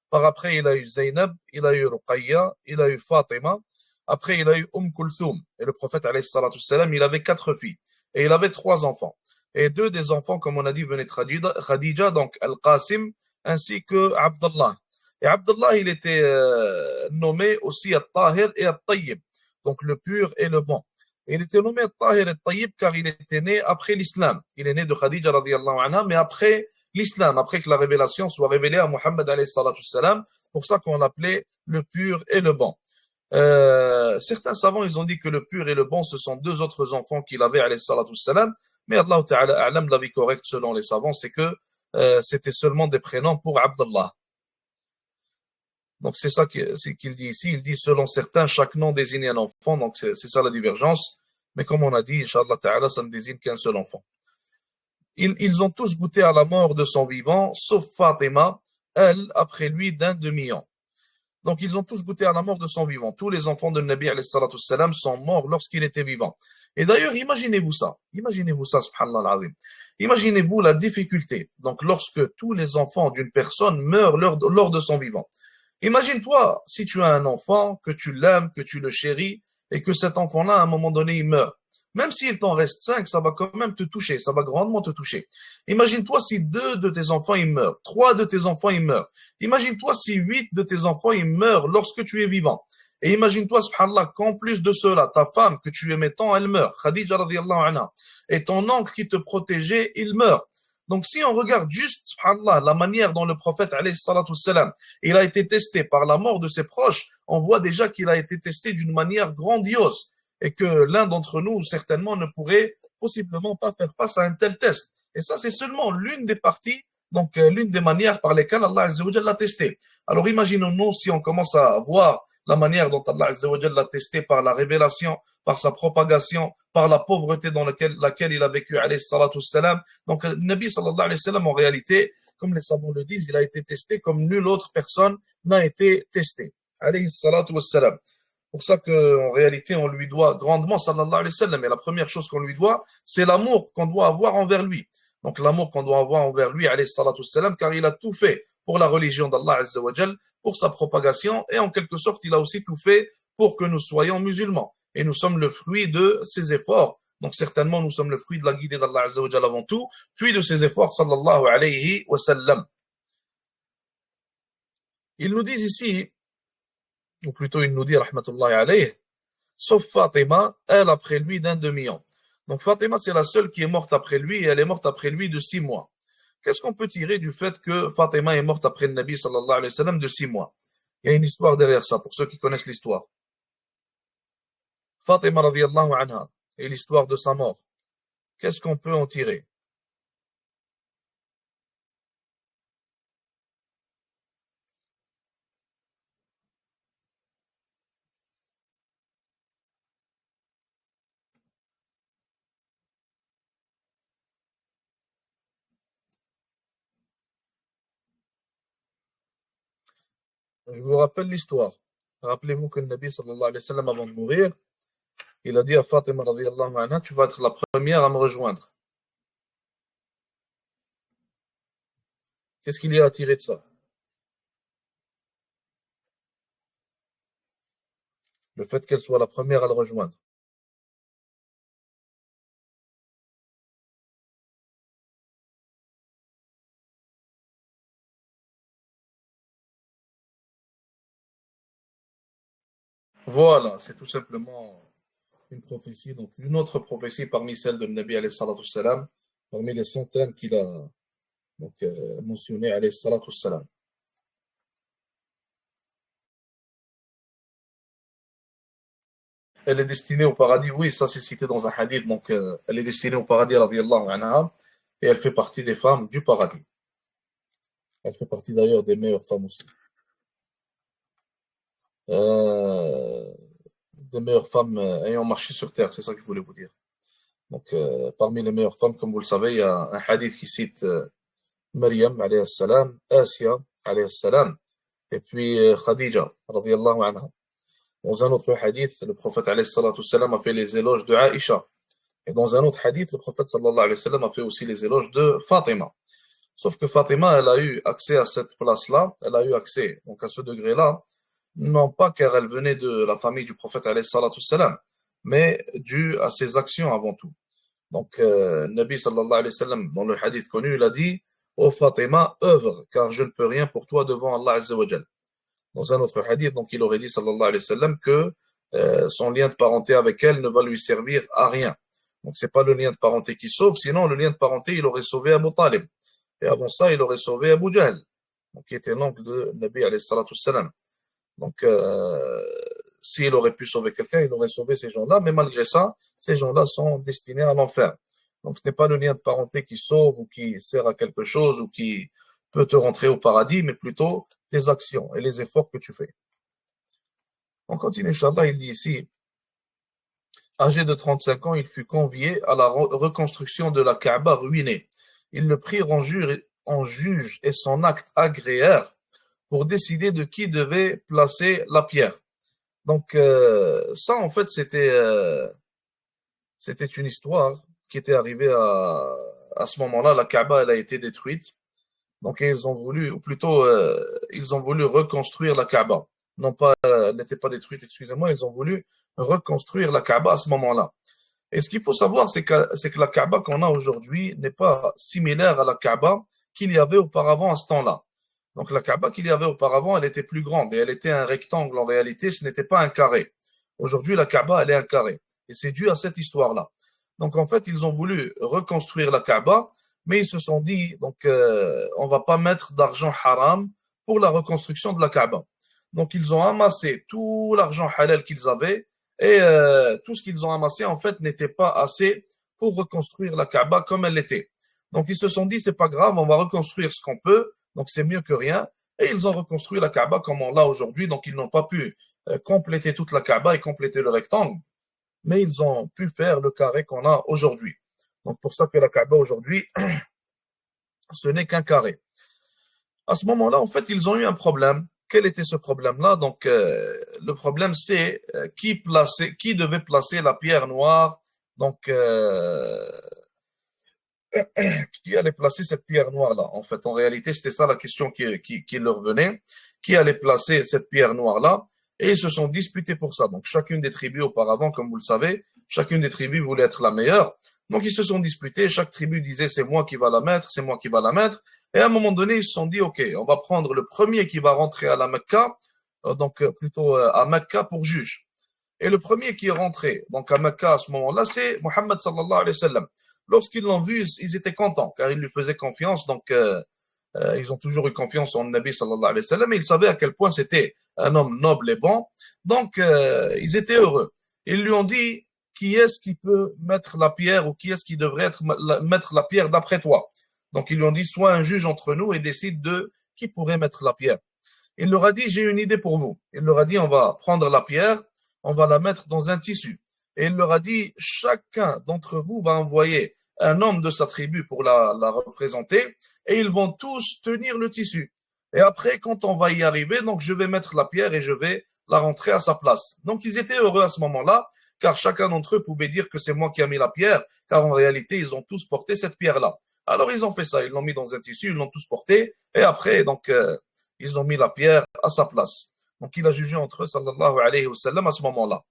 Par après, il a eu Zainab, il a eu Ruqayya, il a eu Fatima. Après, il a eu Kulthum. Et le prophète alayhi salatu salam, il avait 4 filles. Et il avait 3 enfants. Et 2 des enfants, comme on a dit, venaient de Khadija, donc Al-Qasim, ainsi que Abdullah. Et Abdullah, il était nommé aussi Al-Tahir et Al-Tayyib, donc le pur et le bon. Et il était nommé Al-Tahir et Al-Tayyib car il était né après l'islam. Il est né de Khadija radiallahu anha, mais après l'islam, après que la révélation soit révélée à Muhammad alayhi salatu salam, pour ça qu'on l'appelait le pur et le bon. Certains savants, ils ont dit que le pur et le bon, ce sont 2 autres enfants qu'il avait, alayhi salatu salam, mais Allah Ta'ala a'lam, l'avis correct selon les savants, c'est que c'était seulement des prénoms pour Abdullah. Donc c'est ça qu'il dit ici. Il dit selon certains, chaque nom désigne un enfant, donc c'est ça la divergence. Mais comme on a dit, Inch'Allah Ta'ala, ça ne désigne qu'un seul enfant. Ils ont tous goûté à la mort de son vivant, sauf Fatima, elle, après lui, d'un demi-an. Donc, ils ont tous goûté à la mort de son vivant. Tous les enfants de Nabi alayhi salatu salam sont morts lorsqu'il était vivant. Et d'ailleurs, imaginez-vous ça. Imaginez-vous ça, subhanallah al-azim. Imaginez-vous la difficulté. Donc, lorsque tous les enfants d'une personne meurent lors de son vivant. Imagine-toi si tu as un enfant, que tu l'aimes, que tu le chéris, et que cet enfant-là, à un moment donné, il meurt. Même s'il t'en reste 5, ça va quand même te toucher, ça va grandement te toucher. Imagine-toi si 2 de tes enfants, ils meurent, 3 de tes enfants, ils meurent. Imagine-toi si 8 de tes enfants, ils meurent lorsque tu es vivant. Et imagine-toi, subhanallah, qu'en plus de cela, ta femme que tu aimais tant, elle meurt. Khadija radiallahu anha. Et ton oncle qui te protégeait, il meurt. Donc si on regarde juste, subhanallah, la manière dont le prophète, alayhi salatu salam, il a été testé par la mort de ses proches, on voit déjà qu'il a été testé d'une manière grandiose et que l'un d'entre nous, certainement, ne pourrait possiblement pas faire face à un tel test. Et ça, c'est seulement l'une des parties, donc l'une des manières par lesquelles Allah Azza wa Jalla l'a testé. Alors imaginons-nous si on commence à voir la manière dont Allah Azza wa Jalla l'a testé par la révélation, par sa propagation, par la pauvreté dans laquelle il a vécu, alayhi salatu salam. Donc, le Nabi sallallahu alayhi wa sallam, en réalité, comme les savants le disent, il a été testé comme nulle autre personne n'a été testée. Alayhi salatu wassalam. Pour ça qu'en réalité, on lui doit grandement, sallallahu alayhi wa sallam. Et la première chose qu'on lui doit, c'est l'amour qu'on doit avoir envers lui. Donc, l'amour qu'on doit avoir envers lui, alayhi salatu wassalam, car il a tout fait pour la religion d'Allah azza wa jal, pour sa propagation, et en quelque sorte, il a aussi tout fait pour que nous soyons musulmans. Et nous sommes le fruit de ses efforts. Donc, certainement, nous sommes le fruit de la guidée d'Allah azza wa jal avant tout, puis de ses efforts, sallallahu alayhi wa sallam. Ils nous disent ici, ou plutôt il nous dit, rahmatullahi alayhi, sauf Fatima, elle après lui d'un demi-an. Donc Fatima, c'est la seule qui est morte après lui et elle est morte après lui de 6 mois. Qu'est-ce qu'on peut tirer du fait que Fatima est morte après le Nabi sallallahu alayhi wa sallam de 6 mois? Il y a une histoire derrière ça, pour ceux qui connaissent l'histoire. Fatima radiallahu anha et l'histoire de sa mort. Qu'est-ce qu'on peut en tirer? Je vous rappelle l'histoire. Rappelez-vous que le Nabi sallallahu alayhi wa sallam, avant de mourir, il a dit à Fatima radiallahu anha, tu vas être la première à me rejoindre. Qu'est-ce qu'il y a à tirer de ça? Le fait qu'elle soit la première à le rejoindre. Voilà, c'est tout simplement une prophétie, donc une autre prophétie parmi celles de Nabi alayhi salatu salam, parmi les centaines qu'il a donc, mentionnées alayhi salatu salam. Elle est destinée au paradis, oui, ça c'est cité dans un hadith, donc elle est destinée au paradis radiyallahu anha, et elle fait partie des femmes du paradis. Elle fait partie d'ailleurs des meilleures femmes aussi. Euh, des meilleures femmes ayant marché sur terre, c'est ça que je voulais vous dire. Donc, parmi les meilleures femmes, comme vous le savez, il y a un hadith qui cite Maryam, alayhi salam, Asia, alayhi salam, et puis Khadija, radiyallahu anha. Dans un autre hadith, le prophète alayhi salatu salam a fait les éloges de Aïcha. Et dans un autre hadith, le prophète sallallahu alayhi wa sallam a fait aussi les éloges de Fatima. Sauf que Fatima, elle a eu accès à cette place-là, elle a eu accès donc à ce degré-là, non pas car elle venait de la famille du prophète alayhi salatu salam, mais dû à ses actions avant tout. Donc, Nabi sallallahu alayhi wa sallam, dans le hadith connu, il a dit: Ô Fatima, œuvre, car je ne peux rien pour toi devant Allah azza wa jal. Dans un autre hadith, donc il aurait dit sallallahu alayhi wa sallam que son lien de parenté avec elle ne va lui servir à rien. Donc, c'est pas le lien de parenté qui sauve, sinon le lien de parenté, il aurait sauvé Abu Talib. Et avant ça, il aurait sauvé Abu Jahl, donc, qui était l'oncle de Nabi alayhi salatu salam. Donc, s'il aurait pu sauver quelqu'un, il aurait sauvé ces gens-là, mais malgré ça, ces gens-là sont destinés à l'enfer. Donc, ce n'est pas le lien de parenté qui sauve ou qui sert à quelque chose ou qui peut te rentrer au paradis, mais plutôt tes actions et les efforts que tu fais. On continue, Inch'Allah, il dit ici, âgé de 35 ans, il fut convié à la reconstruction de la Kaaba ruinée. Ils le prirent en juge et son acte agréèrent pour décider de qui devait placer la pierre. Donc, ça, en fait, c'était une histoire qui était arrivée à ce moment-là. La Kaaba, elle a été détruite. Donc, ils ont voulu, ou plutôt, ils ont voulu reconstruire la Kaaba. Non pas, elle n'était pas détruite, excusez-moi, ils ont voulu reconstruire la Kaaba à ce moment-là. Et ce qu'il faut savoir, c'est que la Kaaba qu'on a aujourd'hui n'est pas similaire à la Kaaba qu'il y avait auparavant à ce temps-là. Donc la Kaaba qu'il y avait auparavant, elle était plus grande et elle était un rectangle en réalité, ce n'était pas un carré. Aujourd'hui, la Kaaba, elle est un carré. Et c'est dû à cette histoire-là. Donc en fait, ils ont voulu reconstruire la Kaaba, mais ils se sont dit, donc on va pas mettre d'argent haram pour la reconstruction de la Kaaba. Donc ils ont amassé tout l'argent halal qu'ils avaient et tout ce qu'ils ont amassé en fait n'était pas assez pour reconstruire la Kaaba comme elle l'était. Donc ils se sont dit, c'est pas grave, on va reconstruire ce qu'on peut, donc c'est mieux que rien. Et ils ont reconstruit la Kaaba comme on l'a aujourd'hui, donc ils n'ont pas pu compléter toute la Kaaba et compléter le rectangle, mais ils ont pu faire le carré qu'on a aujourd'hui. Donc pour ça que la Kaaba aujourd'hui, ce n'est qu'un carré. À ce moment-là, en fait, ils ont eu un problème. Quel était ce problème-là? Donc le problème, c'est qui devait placer la pierre noire. Donc qui allait placer cette pierre noire-là? En fait, en réalité, c'était ça la question qui leur venait. Qui allait placer cette pierre noire-là? Et ils se sont disputés pour ça. Donc, chacune des tribus auparavant, comme vous le savez, chacune des tribus voulait être la meilleure. Donc, ils se sont disputés. Chaque tribu disait, c'est moi qui va la mettre, c'est moi qui va la mettre. Et à un moment donné, ils se sont dit, OK, on va prendre le premier qui va rentrer à la Mecca, plutôt à Mecca pour juge. Et le premier qui est rentré, donc à Mecca à ce moment-là, c'est Mohammed sallallahu alayhi wa sallam. Lorsqu'ils l'ont vu, ils étaient contents, car ils lui faisaient confiance, donc ils ont toujours eu confiance en Nabi sallallahu alayhi wa sallam, et ils savaient à quel point c'était un homme noble et bon, donc ils étaient heureux. Ils lui ont dit, qui est-ce qui peut mettre la pierre, ou qui est-ce qui devrait mettre la pierre d'après toi? Donc ils lui ont dit, sois un juge entre nous et décide de qui pourrait mettre la pierre. Il leur a dit, j'ai une idée pour vous. Il leur a dit, on va prendre la pierre, on va la mettre dans un tissu. Et il leur a dit, chacun d'entre vous va envoyer un homme de sa tribu pour la représenter, et ils vont tous tenir le tissu. Et après, quand on va y arriver, donc je vais mettre la pierre et je vais la rentrer à sa place. Donc ils étaient heureux à ce moment-là, car chacun d'entre eux pouvait dire que c'est moi qui ai mis la pierre, car en réalité, ils ont tous porté cette pierre-là. Alors ils ont fait ça, ils l'ont mis dans un tissu, ils l'ont tous porté, et après, donc ils ont mis la pierre à sa place. Donc il a jugé entre eux, sallallahu alayhi wa sallam, à ce moment-là.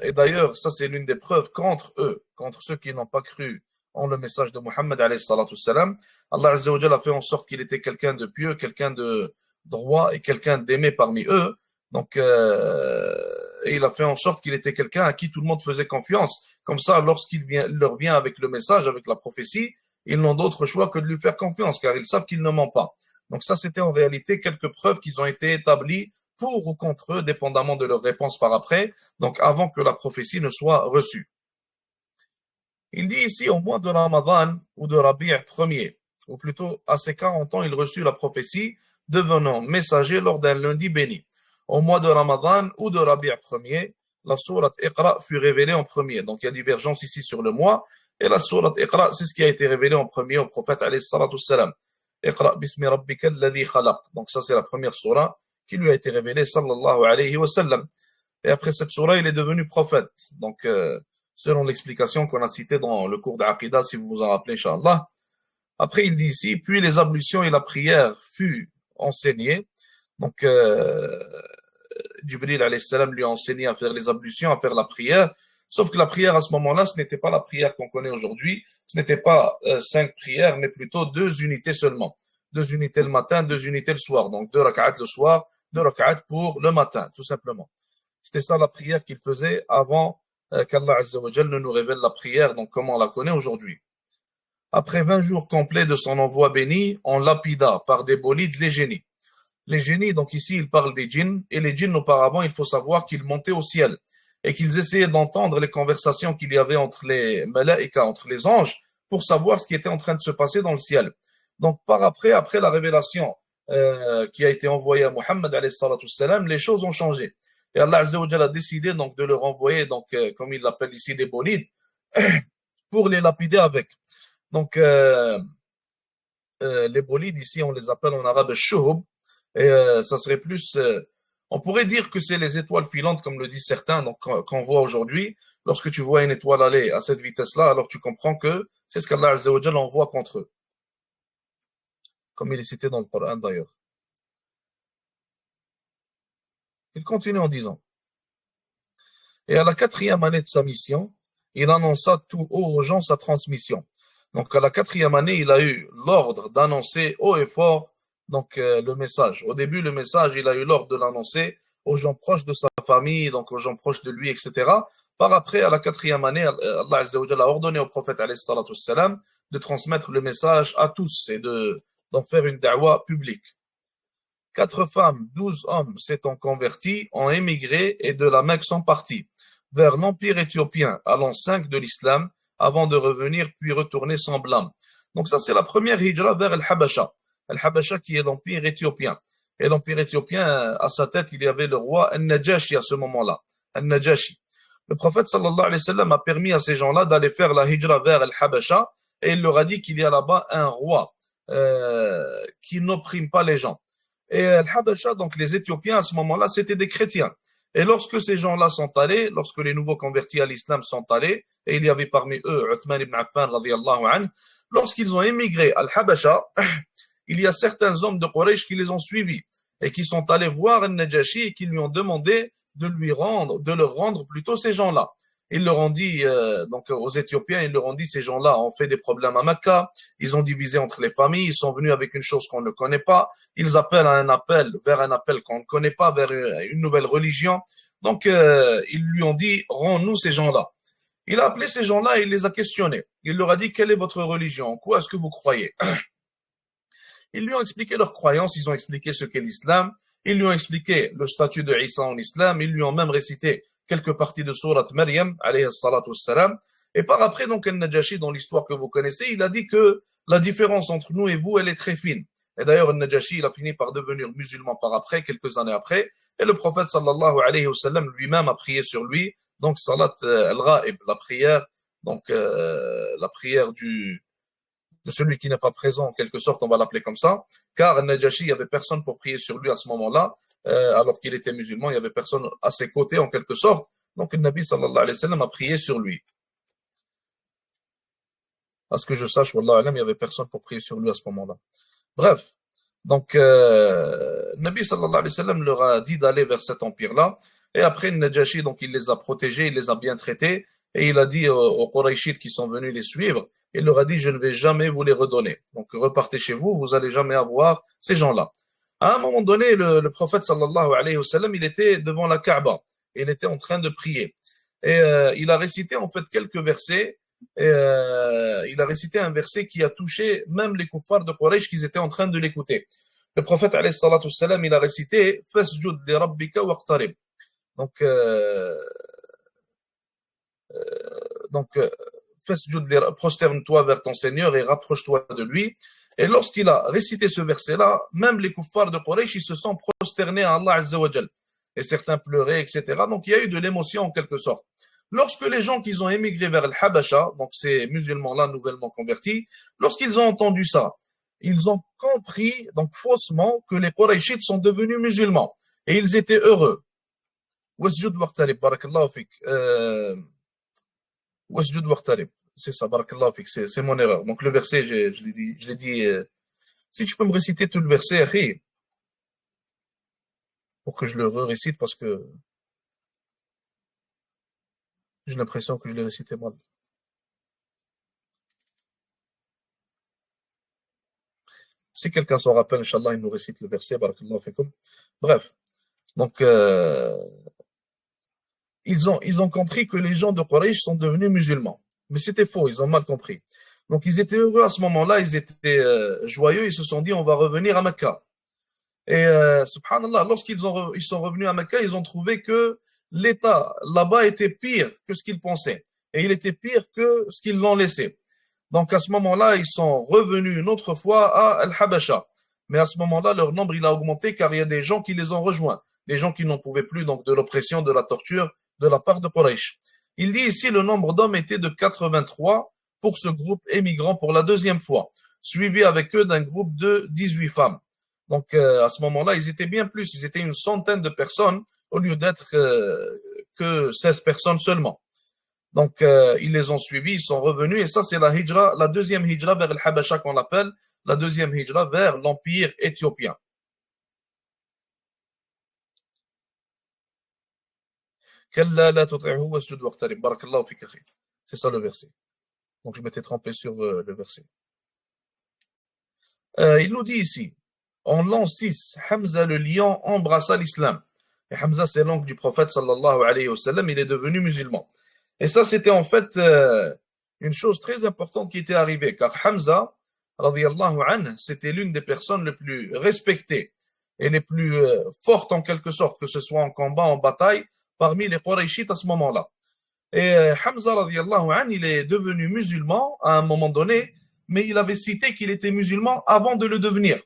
Et d'ailleurs, ça c'est l'une des preuves contre eux, contre ceux qui n'ont pas cru en le message de Muhammad alayhi salatu salam. Allah Azza wa Jalla a fait en sorte qu'il était quelqu'un de pieux, quelqu'un de droit et quelqu'un d'aimé parmi eux. Donc, et il a fait en sorte qu'il était quelqu'un à qui tout le monde faisait confiance. Comme ça, leur vient avec le message, avec la prophétie, ils n'ont d'autre choix que de lui faire confiance, car ils savent qu'il ne ment pas. Donc ça, c'était en réalité quelques preuves qui ont été établies pour ou contre eux, dépendamment de leur réponse par après, donc avant que la prophétie ne soit reçue. Il dit ici au mois de Ramadan ou de Rabi' premier, ou plutôt à ses 40 ans, il reçut la prophétie, devenant messager lors d'un lundi béni. Au mois de Ramadan ou de Rabi' premier, la sourate Iqra fut révélée en premier. Donc il y a divergence ici sur le mois, et la sourate Iqra, c'est ce qui a été révélé en premier au prophète alayhi salatu salam. Iqra bismi rabbika alladhi khalaq. Donc ça c'est la première sourate qui lui a été révélée sallallahu alayhi wa sallam. Et après cette sourate, il est devenu prophète. Donc selon l'explication qu'on a citée dans le cours d'Aqidah, si vous vous en rappelez, Inch'Allah. Après, il dit ici, puis les ablutions et la prière furent enseignées. Donc, Jibril alayhi salam lui a enseigné à faire les ablutions, à faire la prière. Sauf que la prière à ce moment-là, ce n'était pas la prière qu'on connaît aujourd'hui. Ce n'était pas 5 prières, mais plutôt 2 unités seulement. 2 unités le matin, 2 unités le soir. Donc 2 rak'at le soir, 2 rak'at pour le matin, tout simplement. C'était ça la prière qu'il faisait avant qu'Allah Azza wa Jal ne nous révèle la prière, donc comme on la connaît aujourd'hui. Après 20 jours complets de son envoi béni, on lapida par des bolides les génies. Les génies, donc ici, il parle des djinns, et les djinns, auparavant, il faut savoir qu'ils montaient au ciel, et qu'ils essayaient d'entendre les conversations qu'il y avait entre les malaïkas, entre les anges, pour savoir ce qui était en train de se passer dans le ciel. Donc, après la révélation qui a été envoyée à Muhammad, les choses ont changé. Et Allah Azza wa Jalla a décidé donc de leur envoyer, donc, comme il l'appelle ici, des bolides, pour les lapider avec. Donc, les bolides, ici, on les appelle en arabe shuhub, et ça serait plus, on pourrait dire que c'est les étoiles filantes, comme le disent certains, donc qu'on voit aujourd'hui. Lorsque tu vois une étoile aller à cette vitesse-là, alors tu comprends que c'est ce qu'Allah Azza wa Jalla envoie contre eux, comme il est cité dans le Coran d'ailleurs. Il continue en disant, et à la 4e année de sa mission, il annonça tout haut aux gens sa transmission. Donc à la 4e année, il a eu l'ordre d'annoncer haut et fort donc le message. Au début, le message, il a eu l'ordre de l'annoncer aux gens proches de sa famille, donc aux gens proches de lui, etc. Par après, à la 4e année, Allah Azza wa Jalla a ordonné au prophète alayhi salatu wassalam, de transmettre le message à tous et d'en faire une da'wa publique. 4 femmes, 12 hommes s'étant convertis, ont émigré et de la Mecque sont partis vers l'empire éthiopien, à l'an 5 de l'islam, avant de revenir puis retourner sans blâme. Donc ça, c'est la première hijra vers Al-Habasha. Al-Habasha qui est l'empire éthiopien. Et l'empire éthiopien, à sa tête, il y avait le roi Al-Najashi à ce moment-là. Al-Najashi. Le prophète sallallahu alayhi wa sallam a permis à ces gens-là d'aller faire la hijra vers Al-Habasha et il leur a dit qu'il y a là-bas un roi qui n'opprime pas les gens. Et Al-Habasha, donc les Éthiopiens à ce moment-là, c'était des chrétiens. Et lorsque ces gens-là sont allés, lorsque les nouveaux convertis à l'islam sont allés, et il y avait parmi eux Uthman ibn Affan radiyallahu anhu, lorsqu'ils ont émigré à Al-Habasha, il y a certains hommes de Quraysh qui les ont suivis et qui sont allés voir Al-Najashi et qui lui ont demandé de leur rendre plutôt ces gens-là. Ils leur ont dit, donc aux Éthiopiens, ils leur ont dit, ces gens-là ont fait des problèmes à Mecca, ils ont divisé entre les familles, ils sont venus avec une chose qu'on ne connaît pas, ils appellent à un appel, vers un appel qu'on ne connaît pas, vers une nouvelle religion. Donc, ils lui ont dit, rends-nous ces gens-là. Il a appelé ces gens-là et il les a questionnés. Il leur a dit, quelle est votre religion? Quoi est-ce que vous croyez? Ils lui ont expliqué leurs croyances, ils ont expliqué ce qu'est l'islam, ils lui ont expliqué le statut de Isa en islam, ils lui ont même récité quelques parties de Surat Maryam, alayhi salatu wassalam. Et par après, donc, Al-Najashi, dans l'histoire que vous connaissez, il a dit que la différence entre nous et vous, elle est très fine. Et d'ailleurs, Al-Najashi, il a fini par devenir musulman par après, quelques années après. Et le prophète, sallallahu alayhi wa sallam, lui-même a prié sur lui. Donc, salat al-ghaib, la prière, donc, la prière de celui qui n'est pas présent, en quelque sorte, on va l'appeler comme ça, car Najashi, il n'y avait personne pour prier sur lui à ce moment-là, alors qu'il était musulman, il n'y avait personne à ses côtés, en quelque sorte. Donc, le Nabi sallallahu alayhi wa sallam a prié sur lui. À ce que je sache, wallah alam, il n'y avait personne pour prier sur lui à ce moment-là. Bref, Donc, Nabi sallallahu alayhi wa sallam leur a dit d'aller vers cet empire-là. Et après, Najashi, donc, il les a protégés, il les a bien traités. Et il a dit aux Qurayshites qui sont venus les suivre, il leur a dit, je ne vais jamais vous les redonner. Donc, repartez chez vous, vous allez jamais avoir ces gens-là. À un moment donné, le prophète sallallahu alayhi wa sallam, il était devant la Kaaba. Il était en train de prier. Et il a récité en fait quelques versets. Et, il a récité un verset qui a touché même les kuffars de Quraysh qui étaient en train de l'écouter. Le prophète alayhi salatu salam, il a récité Fasjud li rabbika waqtarib. Donc, donc prosterne-toi vers ton Seigneur et rapproche-toi de lui. Et lorsqu'il a récité ce verset-là, même les kuffars de Quraysh, ils se sont prosternés à Allah Azza wa Jal. Et certains pleuraient, etc. Donc il y a eu de l'émotion en quelque sorte. Lorsque les gens qui ont émigré vers le Habasha, donc ces musulmans-là nouvellement convertis, lorsqu'ils ont entendu ça, ils ont compris donc faussement que les Qurayshites sont devenus musulmans. Et ils étaient heureux. Wasjud waqtarib, barakallahu fik. Wasjud waqtarib. C'est ça, barakallahu fik. C'est mon erreur. Donc le verset, je l'ai dit. Si tu peux me réciter tout le verset, akhi, pour que je le récite parce que j'ai l'impression que je l'ai récité mal. Si quelqu'un s'en rappelle, Inch'Allah, il nous récite le verset, barakallahu fikum. Bref. Donc, ils ont compris que les gens de Quraysh sont devenus musulmans. Mais c'était faux, ils ont mal compris. Donc, ils étaient heureux à ce moment-là, ils étaient joyeux, ils se sont dit, on va revenir à Mecca. Et subhanallah, ils sont revenus à Mecca, ils ont trouvé que l'État là-bas était pire que ce qu'ils pensaient. Et il était pire que ce qu'ils l'ont laissé. Donc à ce moment-là, ils sont revenus une autre fois à Al-Habasha. Mais à ce moment-là, leur nombre il a augmenté car il y a des gens qui les ont rejoints. Des gens qui n'en pouvaient plus donc de l'oppression, de la torture de la part de Quraysh. Il dit ici le nombre d'hommes était de 83 pour ce groupe émigrant pour la deuxième fois, suivi avec eux d'un groupe de 18 femmes. Donc à ce moment-là, ils étaient bien plus, ils étaient une centaine de personnes au lieu d'être que 16 personnes seulement. Donc ils les ont suivis, ils sont revenus et ça c'est la hijra, la deuxième hijra vers le Habasha qu'on l'appelle, la deuxième hijra vers l'empire éthiopien. C'est ça le verset. Donc je m'étais trompé sur le verset. Il nous dit ici, en l'an 6, Hamza le lion embrassa l'islam. Et Hamza, c'est l'oncle du prophète sallallahu alayhi wa sallam, il est devenu musulman. Et ça, c'était en fait une chose très importante qui était arrivée, car Hamza, radiyallahu anhu, c'était l'une des personnes les plus respectées et les plus fortes en quelque sorte, que ce soit en combat, en bataille, parmi les Qurayshites à ce moment-là. Et Hamza, radiyallahu anhu, il est devenu musulman à un moment donné, mais il avait cité qu'il était musulman avant de le devenir.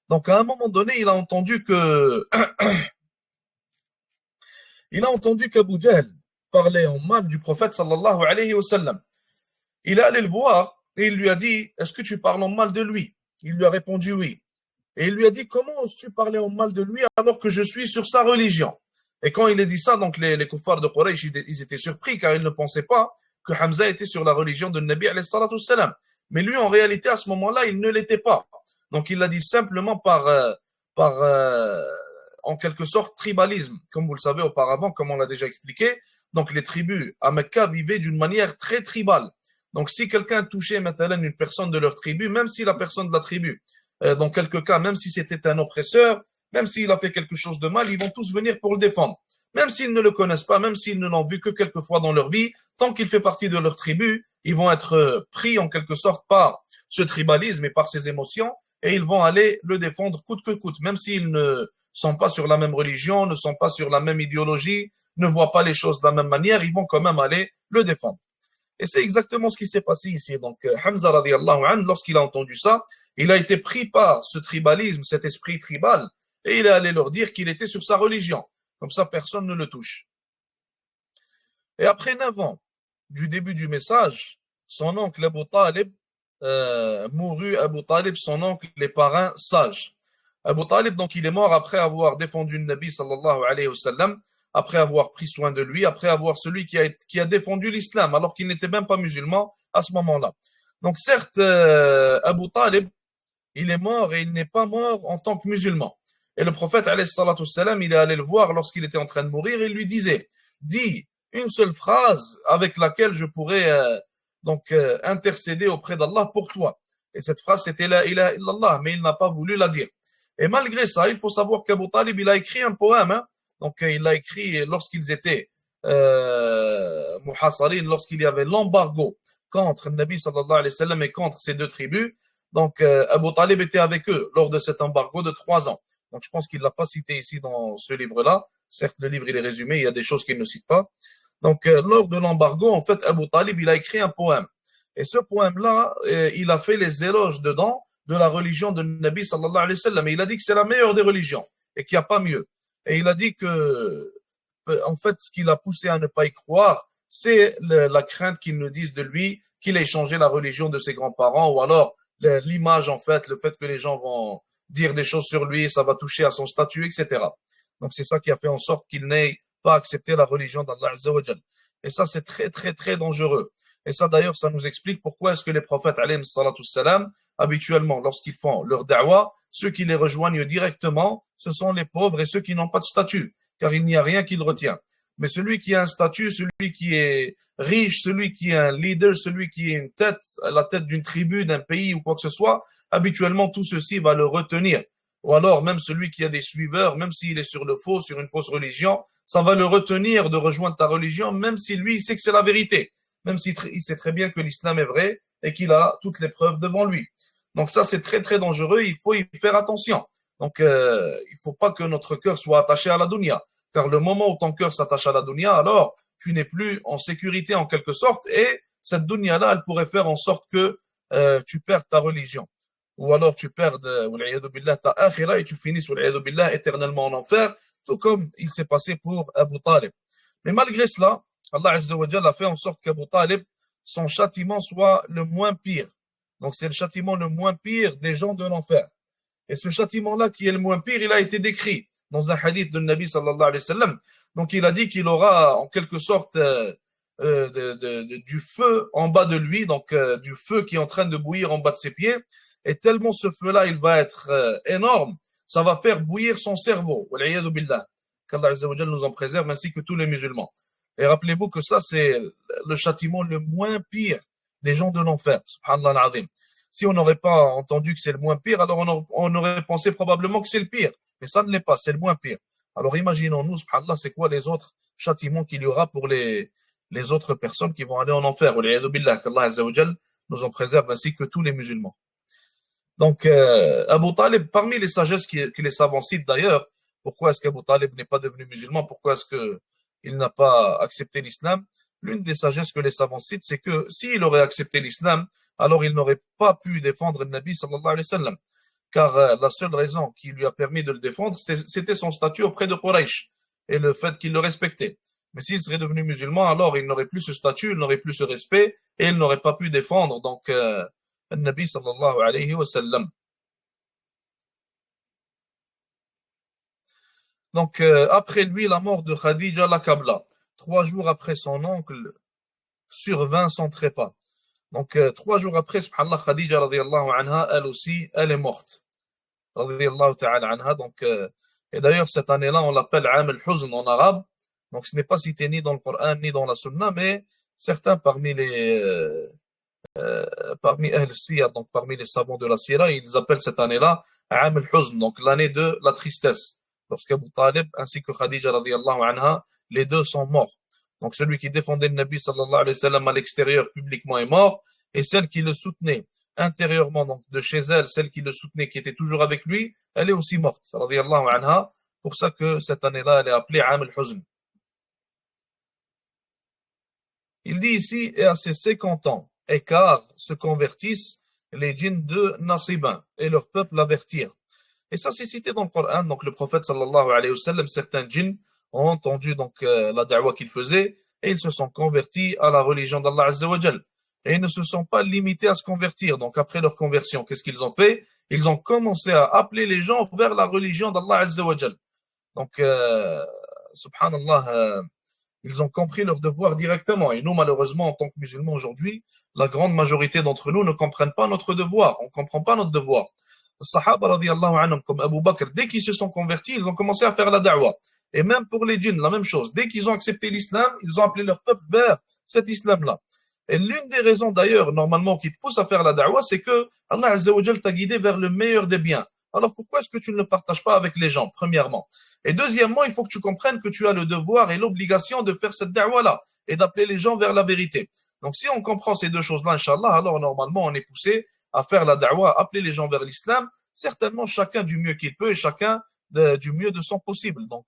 Donc à un moment donné, il a entendu que il a entendu qu'Abu Jahl parlait en mal du prophète sallallahu alayhi wa sallam. Il est allé le voir et il lui a dit, est-ce que tu parles en mal de lui? Il lui a répondu oui. Et il lui a dit, comment oses-tu parler en mal de lui alors que je suis sur sa religion? Et quand il a dit ça, donc les kuffars de Quraysh, ils étaient surpris car ils ne pensaient pas que Hamza était sur la religion de Nabi alayhi salatu salam. Mais lui, en réalité, à ce moment-là, il ne l'était pas. Donc il l'a dit simplement par en quelque sorte tribalisme, comme vous le savez auparavant, comme on l'a déjà expliqué. Donc les tribus à Mecca vivaient d'une manière très tribale. Donc si quelqu'un touchait maintenant une personne de leur tribu, même si la personne de la tribu, dans quelques cas, même si c'était un oppresseur, même s'il a fait quelque chose de mal, ils vont tous venir pour le défendre. Même s'ils ne le connaissent pas, même s'ils ne l'ont vu que quelques fois dans leur vie, tant qu'il fait partie de leur tribu, ils vont être pris en quelque sorte par ce tribalisme et par ces émotions, et ils vont aller le défendre coûte que coûte, même s'ils ne sont pas sur la même religion, ne sont pas sur la même idéologie, ne voient pas les choses de la même manière, ils vont quand même aller le défendre. Et c'est exactement ce qui s'est passé ici. Donc Hamza radiallahu anhu, lorsqu'il a entendu ça, il a été pris par ce tribalisme, cet esprit tribal, et il est allé leur dire qu'il était sur sa religion. Comme ça, personne ne le touche. Et après 9 ans du début du message, son oncle Abu Talib mourut. Abu Talib, son oncle, les parrains sages. Abu Talib, donc, il est mort après avoir défendu le Nabi sallallahu alayhi wa sallam, après avoir pris soin de lui, après avoir celui qui a défendu l'islam, alors qu'il n'était même pas musulman à ce moment-là. Donc, certes, Abu Talib, il est mort et il n'est pas mort en tant que musulman. Et le prophète, alayhi salatu wassalam, il est allé le voir lorsqu'il était en train de mourir et il lui disait, dis une seule phrase avec laquelle je pourrais intercéder auprès d'Allah pour toi. Et cette phrase, c'était la ilaha illallah, mais il n'a pas voulu la dire. Et malgré ça, il faut savoir qu'Abu Talib, il a écrit un poème. Hein. Donc, il l'a écrit lorsqu'ils étaient muhasarin, lorsqu'il y avait l'embargo contre le Nabi sallallahu alayhi wa sallam et contre ces deux tribus. Donc, Abu Talib était avec eux lors de cet embargo de 3 ans. Donc, je pense qu'il ne l'a pas cité ici dans ce livre-là. Certes, le livre, il est résumé, il y a des choses qu'il ne cite pas. Donc, lors de l'embargo, en fait, Abu Talib, il a écrit un poème. Et ce poème-là, il a fait les éloges dedans de la religion de Nabi sallallahu alayhi wa sallam. Et il a dit que c'est la meilleure des religions et qu'il n'y a pas mieux. Et il a dit que, en fait, ce qui l'a poussé à ne pas y croire, c'est la crainte qu'ils nous disent de lui qu'il ait changé la religion de ses grands-parents ou alors l'image, en fait, le fait que les gens vont dire des choses sur lui, ça va toucher à son statut, etc. Donc, c'est ça qui a fait en sorte qu'il n'ait pas accepté la religion d'Allah Azza wa Jal. Et ça, c'est très, très, très dangereux. Et ça, d'ailleurs, ça nous explique pourquoi est-ce que les prophètes, alayhi salatu salam, habituellement, lorsqu'ils font leur da'wah, ceux qui les rejoignent directement, ce sont les pauvres et ceux qui n'ont pas de statut, car il n'y a rien qui le retient. Mais celui qui a un statut, celui qui est riche, celui qui est un leader, celui qui est une tête, à la tête d'une tribu, d'un pays ou quoi que ce soit, habituellement, tout ceci va le retenir. Ou alors, même celui qui a des suiveurs, même s'il est sur le faux, sur une fausse religion, ça va le retenir de rejoindre ta religion, même si lui, il sait que c'est la vérité. Même s'il sait très bien que l'islam est vrai et qu'il a toutes les preuves devant lui. Donc ça, c'est très, très dangereux. Il faut y faire attention. Donc, il ne faut pas que notre cœur soit attaché à la dunya. Car le moment où ton cœur s'attache à la dunya, alors tu n'es plus en sécurité en quelque sorte. Et cette dunya-là, elle pourrait faire en sorte que tu perdes ta religion. Ou alors tu perdes ta akhira et tu finis éternellement en enfer, tout comme il s'est passé pour Abu Talib. Mais malgré cela, Allah Azza wa Jalla a fait en sorte qu'Abu Talib, son châtiment soit le moins pire. Donc c'est le châtiment le moins pire des gens de l'enfer. Et ce châtiment-là qui est le moins pire, il a été décrit dans un hadith de Nabi sallallahu alayhi wa sallam. Donc il a dit qu'il aura en quelque sorte du feu en bas de lui, donc du feu qui est en train de bouillir en bas de ses pieds. Et tellement ce feu-là, il va être énorme, ça va faire bouillir son cerveau. Qu'Allah Azza wa Jalla nous en préserve, ainsi que tous les musulmans. Et rappelez-vous que ça, c'est le châtiment le moins pire des gens de l'enfer. Subhanallah al-Azim. Si on n'aurait pas entendu que c'est le moins pire, alors on aurait pensé probablement que c'est le pire. Mais ça ne l'est pas, c'est le moins pire. Alors imaginons-nous, subhanallah, c'est quoi les autres châtiments qu'il y aura pour les autres personnes qui vont aller en enfer. Qu'Allah Azza wa Jalla nous en préserve, ainsi que tous les musulmans. Donc, Abu Talib, parmi les sagesses que les savants citent d'ailleurs, pourquoi est-ce qu'Abu Talib n'est pas devenu musulman? Pourquoi est-ce qu'il n'a pas accepté l'islam? L'une des sagesses que les savants citent, c'est que s'il aurait accepté l'islam, alors il n'aurait pas pu défendre le Nabi sallallahu alayhi wa sallam. Car la seule raison qui lui a permis de le défendre, c'était son statut auprès de Quraysh et le fait qu'il le respectait. Mais s'il serait devenu musulman, alors il n'aurait plus ce statut, il n'aurait plus ce respect et il n'aurait pas pu défendre donc le Nabi sallallahu alayhi wa sallam. Donc, après lui, la mort de Khadija l'accabla. 3 jours après, son oncle survint son trépas. Donc, 3 jours après, subhanallah, Khadija, radiyallahu anha, elle aussi, elle est morte. Radiyallahu ta'ala anha. Donc, et d'ailleurs, cette année-là, on l'appelle Am al-Huzn en arabe. Donc, ce n'est pas cité ni dans le Coran, ni dans la Sunna, mais certains parmi Ahl Siyar, donc parmi les savants de la Sira, ils appellent cette année-là Am al-Huzn, donc l'année de la tristesse. Lorsqu'Abu Talib ainsi que Khadija radiyallahu anha, les deux sont morts. Donc celui qui défendait le Nabi sallallahu alayhi wa sallam à l'extérieur publiquement est mort, et celle qui le soutenait intérieurement, donc de chez elle, celle qui le soutenait, qui était toujours avec lui, elle est aussi morte, radiyallahu anha. Pour ça que cette année-là, elle est appelée Am al-Huzn. Il dit ici, et à ses 50 ans, écart se convertissent les djinns de Nasiban, et leur peuple l'avertirent. Et ça, c'est cité dans le Coran. Donc, le prophète, sallallahu alayhi wa sallam, certains djinns ont entendu donc la da'wah qu'il faisait et ils se sont convertis à la religion d'Allah Azza wa Jal. Et ils ne se sont pas limités à se convertir. Donc, après leur conversion, qu'est-ce qu'ils ont fait? Ils ont commencé à appeler les gens vers la religion d'Allah Azza wa Jal. Donc, subhanallah, ils ont compris leur devoir directement. Et nous, malheureusement, en tant que musulmans aujourd'hui, la grande majorité d'entre nous ne comprennent pas notre devoir. On ne comprend pas notre devoir. Sahaba radiallahu anhum, comme Abu Bakr, dès qu'ils se sont convertis, ils ont commencé à faire la da'wah. Et même pour les djinns, la même chose. Dès qu'ils ont accepté l'islam, ils ont appelé leur peuple vers cet islam-là. Et l'une des raisons d'ailleurs, normalement, qui te pousse à faire la da'wah, c'est que Allah Azza wa Jal t'a guidé vers le meilleur des biens. Alors pourquoi est-ce que tu ne le partages pas avec les gens, premièrement? Et deuxièmement, il faut que tu comprennes que tu as le devoir et l'obligation de faire cette da'wah-là et d'appeler les gens vers la vérité. Donc si on comprend ces deux choses-là, Inch'Allah, alors normalement on est poussé à faire la da'wah, appeler les gens vers l'islam, certainement chacun du mieux qu'il peut et chacun du mieux de son possible. Donc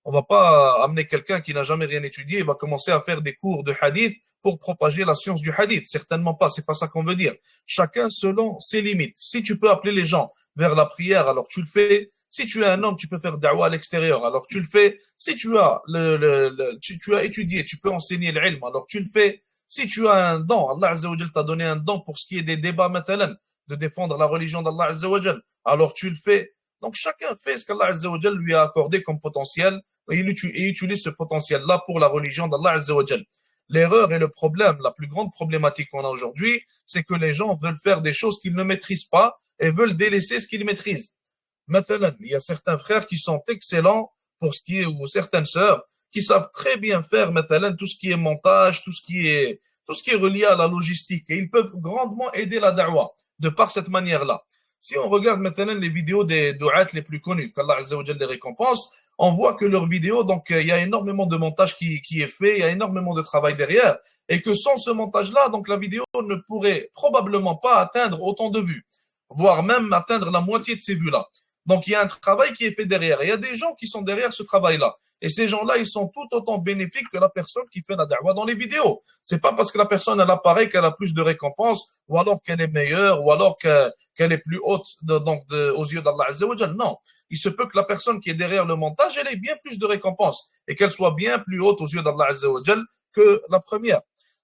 on va pas amener quelqu'un qui n'a jamais rien étudié et va commencer à faire des cours de hadith pour propager la science du hadith. Certainement pas, c'est pas ça qu'on veut dire. Chacun selon ses limites. Si tu peux appeler les gens vers la prière, alors tu le fais. Si tu es un homme, tu peux faire da'wah à l'extérieur, alors tu le fais. Si tu as tu as étudié, tu peux enseigner l'ilm, alors tu le fais. Si tu as un don, Allah Azza wa Jal t'a donné un don pour ce qui est des débats matalan, de défendre la religion d'Allah Azza wa Jal, alors tu le fais. Donc chacun fait ce qu'Allah Azza wa Jal lui a accordé comme potentiel et utilise ce potentiel-là pour la religion d'Allah Azza wa Jal. L'erreur et le problème, la plus grande problématique qu'on a aujourd'hui, c'est que les gens veulent faire des choses qu'ils ne maîtrisent pas et veulent délaisser ce qu'ils maîtrisent. Maintenant, il y a certains frères qui sont excellents pour ce qui est, ou certaines sœurs, qui savent très bien faire, maintenant, tout ce qui est montage, tout ce qui est relié à la logistique. Et ils peuvent grandement aider la da'wah de par cette manière-là. Si on regarde maintenant les vidéos des du'at les plus connus, qu'Allah Azza wa Jalla les récompense, on voit que leurs vidéos, donc, il y a énormément de montage qui est fait, il y a énormément de travail derrière, et que sans ce montage-là, donc, la vidéo ne pourrait probablement pas atteindre autant de vues, voire même atteindre la moitié de ces vues-là. Donc, il y a un travail qui est fait derrière. Et il y a des gens qui sont derrière ce travail-là. Et ces gens-là, ils sont tout autant bénéfiques que la personne qui fait la da'wah dans les vidéos. C'est pas parce que la personne, elle apparaît qu'elle a plus de récompenses, ou alors qu'elle est meilleure, ou alors qu'elle est plus haute aux yeux d'Allah Azza wa Jal. Non. Il se peut que la personne qui est derrière le montage, elle ait bien plus de récompenses et qu'elle soit bien plus haute aux yeux d'Allah Azza wa Jal que la première.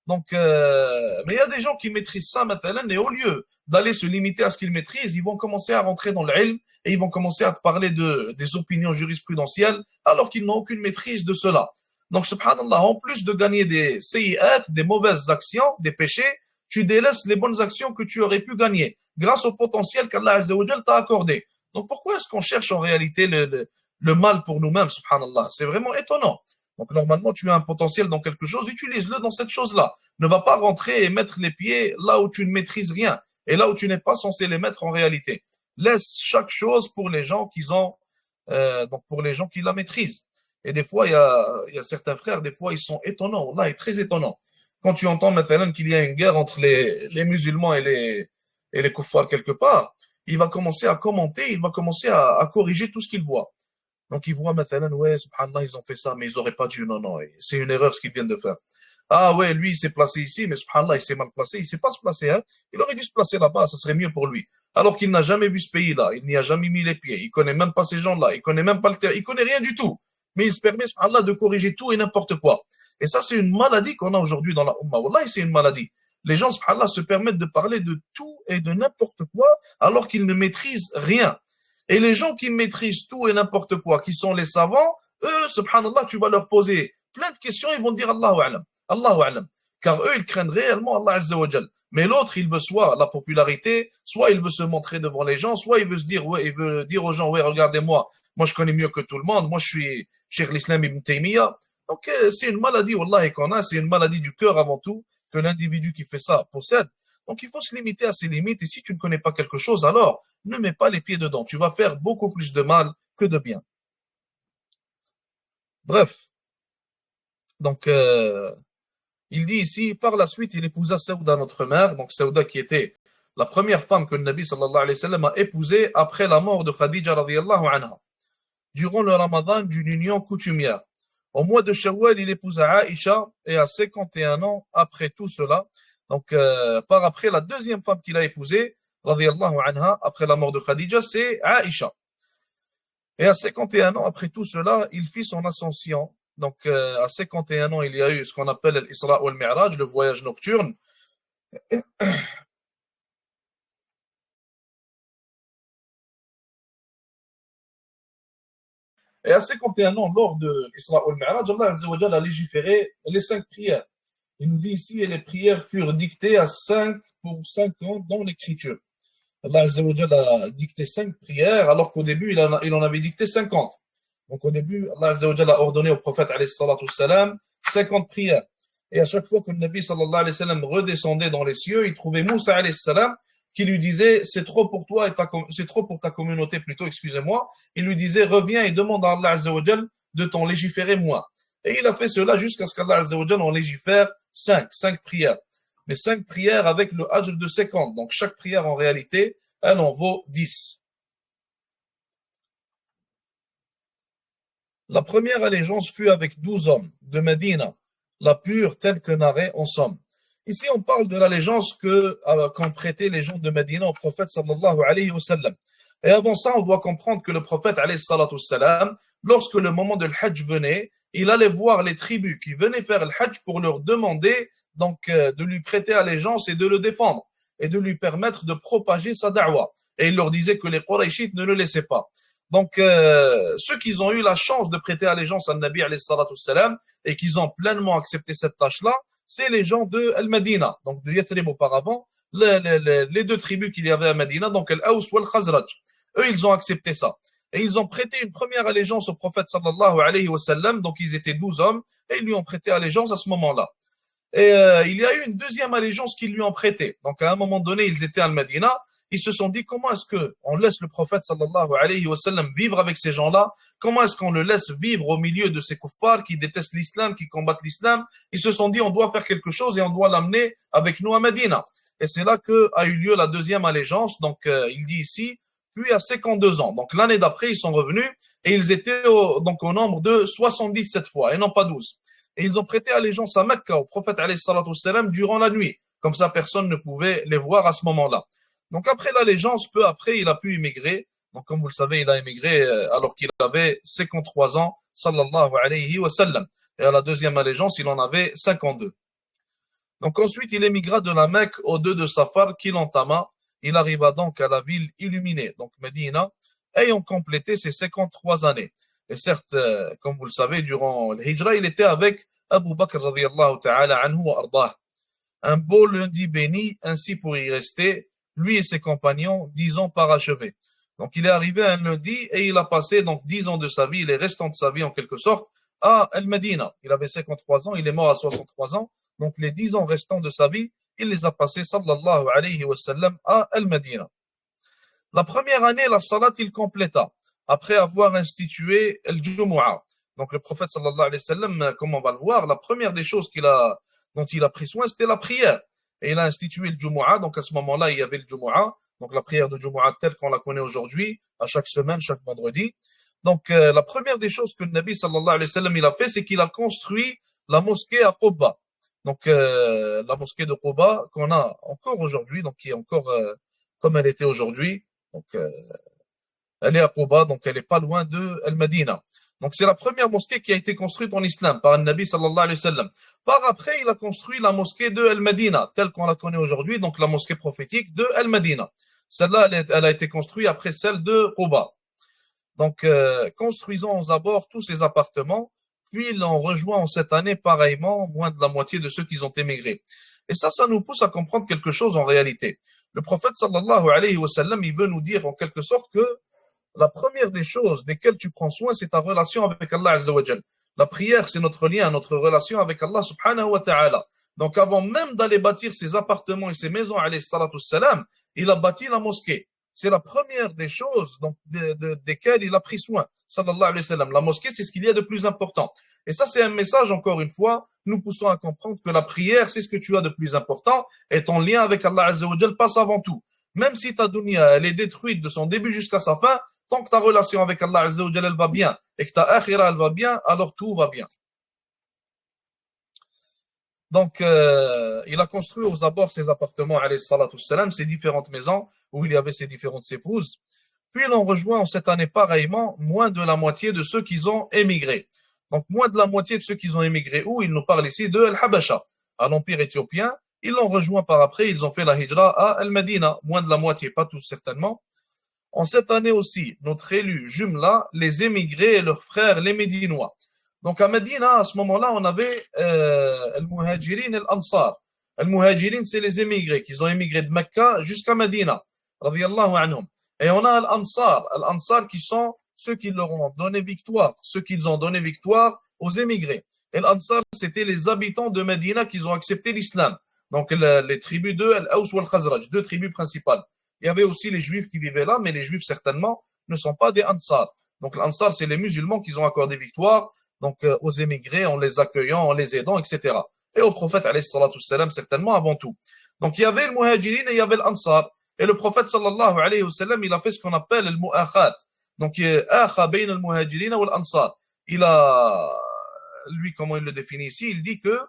Donc, mais il y a des gens qui maîtrisent ça maintenant, et au lieu d'aller se limiter à ce qu'ils maîtrisent, ils vont commencer à rentrer dans l'ilm et ils vont commencer à te parler des opinions jurisprudentielles alors qu'ils n'ont aucune maîtrise de cela. Donc, subhanallah, en plus de gagner des sayyi'at, des mauvaises actions, des péchés, tu délaisses les bonnes actions que tu aurais pu gagner grâce au potentiel qu'Allah Azza wa Jal t'a accordé. Donc, pourquoi est-ce qu'on cherche en réalité le mal pour nous-mêmes, subhanallah? C'est vraiment étonnant. Donc, normalement, tu as un potentiel dans quelque chose, utilise-le dans cette chose-là. Ne va pas rentrer et mettre les pieds là où tu ne maîtrises rien et là où tu n'es pas censé les mettre en réalité. Laisse chaque chose pour les gens donc pour les gens qui la maîtrisent. Et des fois, il y a certains frères, des fois, ils sont étonnants. Là, est très étonnant. Quand tu entends maintenant qu'il y a une guerre entre les musulmans et les kuffars quelque part, il va commencer à commenter, il va commencer à corriger tout ce qu'il voit. Donc, ils voient maintenant, ouais, subhanallah, ils ont fait ça, mais ils auraient pas dû, non, non, c'est une erreur ce qu'ils viennent de faire. Ah ouais, lui, il s'est placé ici, mais subhanallah, il s'est mal placé, il sait pas se placer, hein. Il aurait dû se placer là-bas, ça serait mieux pour lui. Alors qu'il n'a jamais vu ce pays-là, il n'y a jamais mis les pieds, il connaît même pas ces gens-là, il connaît même pas le terrain, il connaît rien du tout. Mais il se permet, subhanallah, de corriger tout et n'importe quoi. Et ça, c'est une maladie qu'on a aujourd'hui dans la Ummah. Wallah, c'est une maladie. Les gens, subhanallah, se permettent de parler de tout et de n'importe quoi alors qu'ils ne maîtrisent rien. Et les gens qui maîtrisent tout et n'importe quoi, qui sont les savants, eux, subhanallah, tu vas leur poser plein de questions, ils vont dire Allahu a'lam. Allahu a'lam. Car eux, ils craignent réellement Allah Azza wa Jal. Mais l'autre, il veut soit la popularité, soit il veut se montrer devant les gens, soit il veut se dire, ouais, il veut dire aux gens, ouais, regardez-moi, moi je connais mieux que tout le monde, moi je suis Cheikh l'Islam ibn Taymiyyah. Donc c'est une maladie, wallah, qu'on a, c'est une maladie du cœur avant tout, que l'individu qui fait ça possède. Donc il faut se limiter à ses limites, et si tu ne connais pas quelque chose, alors ne mets pas les pieds dedans. Tu vas faire beaucoup plus de mal que de bien. Bref, donc il dit ici, par la suite, il épousa Saouda, notre mère, donc Saouda qui était la première femme que le Nabi sallallahu alayhi wa sallam a épousée après la mort de Khadija radiyallahu anha, durant le Ramadan d'une union coutumière. Au mois de Shawwal, il épousa Aïcha et à 51 ans après tout cela, donc par après la deuxième femme qu'il a épousée, radiyallahu anha, après la mort de Khadija, c'est Aïcha. Et à 51 ans après tout cela, il fit son ascension. Donc à 51 ans, il y a eu ce qu'on appelle l'Isra ou le Mi'raj, le voyage nocturne. Et à 51 ans, lors de l'Isra ou le Mi'raj, Allah Azza wa Jalla a légiféré les 5 prières. Il nous dit ici, et les prières furent dictées à 5 pour 5 ans dans l'écriture. Allah Azza wa Jalla a dicté 5 prières, alors qu'au début, il en avait dicté 50. Donc au début, Allah Azza wa Jalla a ordonné au prophète alayhi salatu wassalam 50 prières. Et à chaque fois que le Nabi sallallahu alayhi wa sallam redescendait dans les cieux, il trouvait Moussa alayhi salam qui lui disait c'est trop pour toi et c'est trop pour ta communauté plutôt, excusez-moi. Il lui disait reviens et demande à Allah Azza wa Jalla de t'en légiférer moi. Et il a fait cela jusqu'à ce qu'Allah Azza wa Jalla en légifère 5 prières. Mais 5 prières avec le ajr de 50. Donc chaque prière en réalité, elle en vaut 10. La première allégeance fut avec 12 hommes de Médina, la pure telle que narrée en somme. Ici, on parle de l'allégeance qu'ont prêté les gens de Médina au prophète sallallahu alayhi wa sallam. Et avant ça, on doit comprendre que le prophète alayhi salatu sallam, lorsque le moment de l'Hajj venait, il allait voir les tribus qui venaient faire le Hajj pour leur demander donc de lui prêter allégeance et de le défendre et de lui permettre de propager sa da'wa. Et il leur disait que les Qurayshites ne le laissaient pas. Donc, ceux qui ont eu la chance de prêter allégeance à Nabi alayhi salatu salam et qui ont pleinement accepté cette tâche-là, c'est les gens de Al-Madina, donc de Yathrib auparavant, les deux tribus qu'il y avait à Medina, donc Al-Aws ou Al-Khazraj. Eux, ils ont accepté ça. Et ils ont prêté une première allégeance au prophète sallallahu alayhi wa sallam, donc ils étaient 12 hommes, et ils lui ont prêté allégeance à ce moment-là. Et il y a eu une deuxième allégeance qu'ils lui ont prêtée. Donc à un moment donné, ils étaient à Medina, ils se sont dit comment est-ce qu'on laisse le prophète sallallahu alayhi wa sallam vivre avec ces gens-là, comment est-ce qu'on le laisse vivre au milieu de ces kuffars qui détestent l'islam, qui combattent l'islam. Ils se sont dit on doit faire quelque chose et on doit l'amener avec nous à Medina. Et c'est là qu'a eu lieu la deuxième allégeance. Donc il dit ici, puis à 52 ans. Donc l'année d'après, ils sont revenus et ils étaient donc au nombre de 70 cette fois et non pas 12. Et ils ont prêté allégeance à Mecca au prophète alayhi salatu salam durant la nuit. Comme ça, personne ne pouvait les voir à ce moment-là. Donc après l'allégeance, peu après, il a pu immigrer. Donc comme vous le savez, il a immigré alors qu'il avait 53 ans, sallallahu alayhi wa sallam. Et à la deuxième allégeance, il en avait 52. Donc ensuite, il émigra de la Mecque au 2 de Safar qu'il entama. Il arriva donc à la ville illuminée, donc Médina, ayant complété ses 53 années. Et certes, comme vous le savez, durant le Hijra, il était avec Abu Bakr radiyallahu ta'ala anhu wa ardah. Un beau lundi béni, ainsi pour y rester, lui et ses compagnons, 10 ans parachevés. Donc il est arrivé un lundi et il a passé donc 10 ans de sa vie, les restants de sa vie en quelque sorte, à Al-Madina. Il avait 53 ans, il est mort à 63 ans. Donc les 10 ans restants de sa vie, il les a passés sallallahu alayhi wa sallam à Al-Madina. La première année, la salat, il compléta, après avoir institué le Jumu'ah. Donc le prophète sallallahu alayhi wa sallam, comme on va le voir, la première des choses dont il a pris soin, c'était la prière. Et il a institué le Jumu'ah, donc à ce moment-là, il y avait le Jumu'ah, donc la prière de Jumu'ah telle qu'on la connaît aujourd'hui, à chaque semaine, chaque vendredi. Donc la première des choses que le Nabi sallallahu alayhi wa sallam, il a fait, c'est qu'il a construit la mosquée à Quba. Donc la mosquée de Quba qu'on a encore aujourd'hui, donc qui est encore comme elle était aujourd'hui. Donc, elle est à Quba, donc elle n'est pas loin de Al-Madina. Donc, c'est la première mosquée qui a été construite en islam par le Nabi sallallahu alayhi wa sallam. Par après, il a construit la mosquée de Al-Madina, telle qu'on la connaît aujourd'hui, donc la mosquée prophétique de Al-Madina. Celle-là, elle a été construite après celle de Quba. Donc, construisant aux abords tous ces appartements, puis ils l'ont rejoint en cette année pareillement, moins de la moitié de ceux qui ont émigré. Et ça nous pousse à comprendre quelque chose en réalité. Le prophète sallallahu alayhi wa sallam, il veut nous dire en quelque sorte que la première des choses desquelles tu prends soin, c'est ta relation avec Allah azza wa jal. La prière, c'est notre lien, notre relation avec Allah subhanahu wa ta'ala. Donc avant même d'aller bâtir ses appartements et ses maisons, alayhi salatu salam, il a bâti la mosquée. C'est la première des choses donc, desquelles il a pris soin, sallallahu alayhi wa sallam. La mosquée, c'est ce qu'il y a de plus important. Et ça, c'est un message, encore une fois, nous poussons à comprendre que la prière, c'est ce que tu as de plus important et ton lien avec Allah azza wa jal passe avant tout. Même si ta dunya, elle est détruite de son début jusqu'à sa fin, tant que ta relation avec Allah azza wa jal, elle va bien et que ta akhira, elle va bien, alors tout va bien. Donc, il a construit aux abords ses appartements, alayhi salatu salam, ses différentes maisons où il y avait ses différentes épouses. Puis il en rejoint en cette année pareillement moins de la moitié de ceux qui ont émigré. Donc, moins de la moitié de ceux qui ont émigré, où il nous parle ici de Al-Habasha, à l'Empire éthiopien. Ils l'ont rejoint par après, ils ont fait la hijra à Al-Madina, moins de la moitié, pas tous certainement. En cette année aussi, notre élu Jumla, les émigrés et leurs frères, les Médinois. Donc à Medina, à ce moment-là, on avait Al-Muhajirin et Al-Ansar. Al-Muhajirin, c'est les émigrés qui ont émigré de Mecca jusqu'à Medina. radiyallahu anhum. Et on a Al-Ansar qui sont ceux qui leur ont donné victoire, ceux qui ont donné victoire aux émigrés. Et l'Ansar, c'était les habitants de Medina qui ont accepté l'islam. Donc les tribus de Al-Aws ou Al-Khazraj, deux tribus principales. Il y avait aussi les juifs qui vivaient là, mais les juifs certainement ne sont pas des Ansar. Donc l'Ansar, c'est les musulmans qui ont accordé victoire donc, aux émigrés en les accueillant, en les aidant, etc. Et au prophète, alayhi salatu salam, certainement avant tout. Donc il y avait le Muhajirin et il y avait l'Ansar. Et le prophète, sallallahu alayhi wa sallam, il a fait ce qu'on appelle le Mu'akhat. Donc, akha bayna al-Muhajirin wal Ansar. Il a, lui, comment il le définit ici, il dit que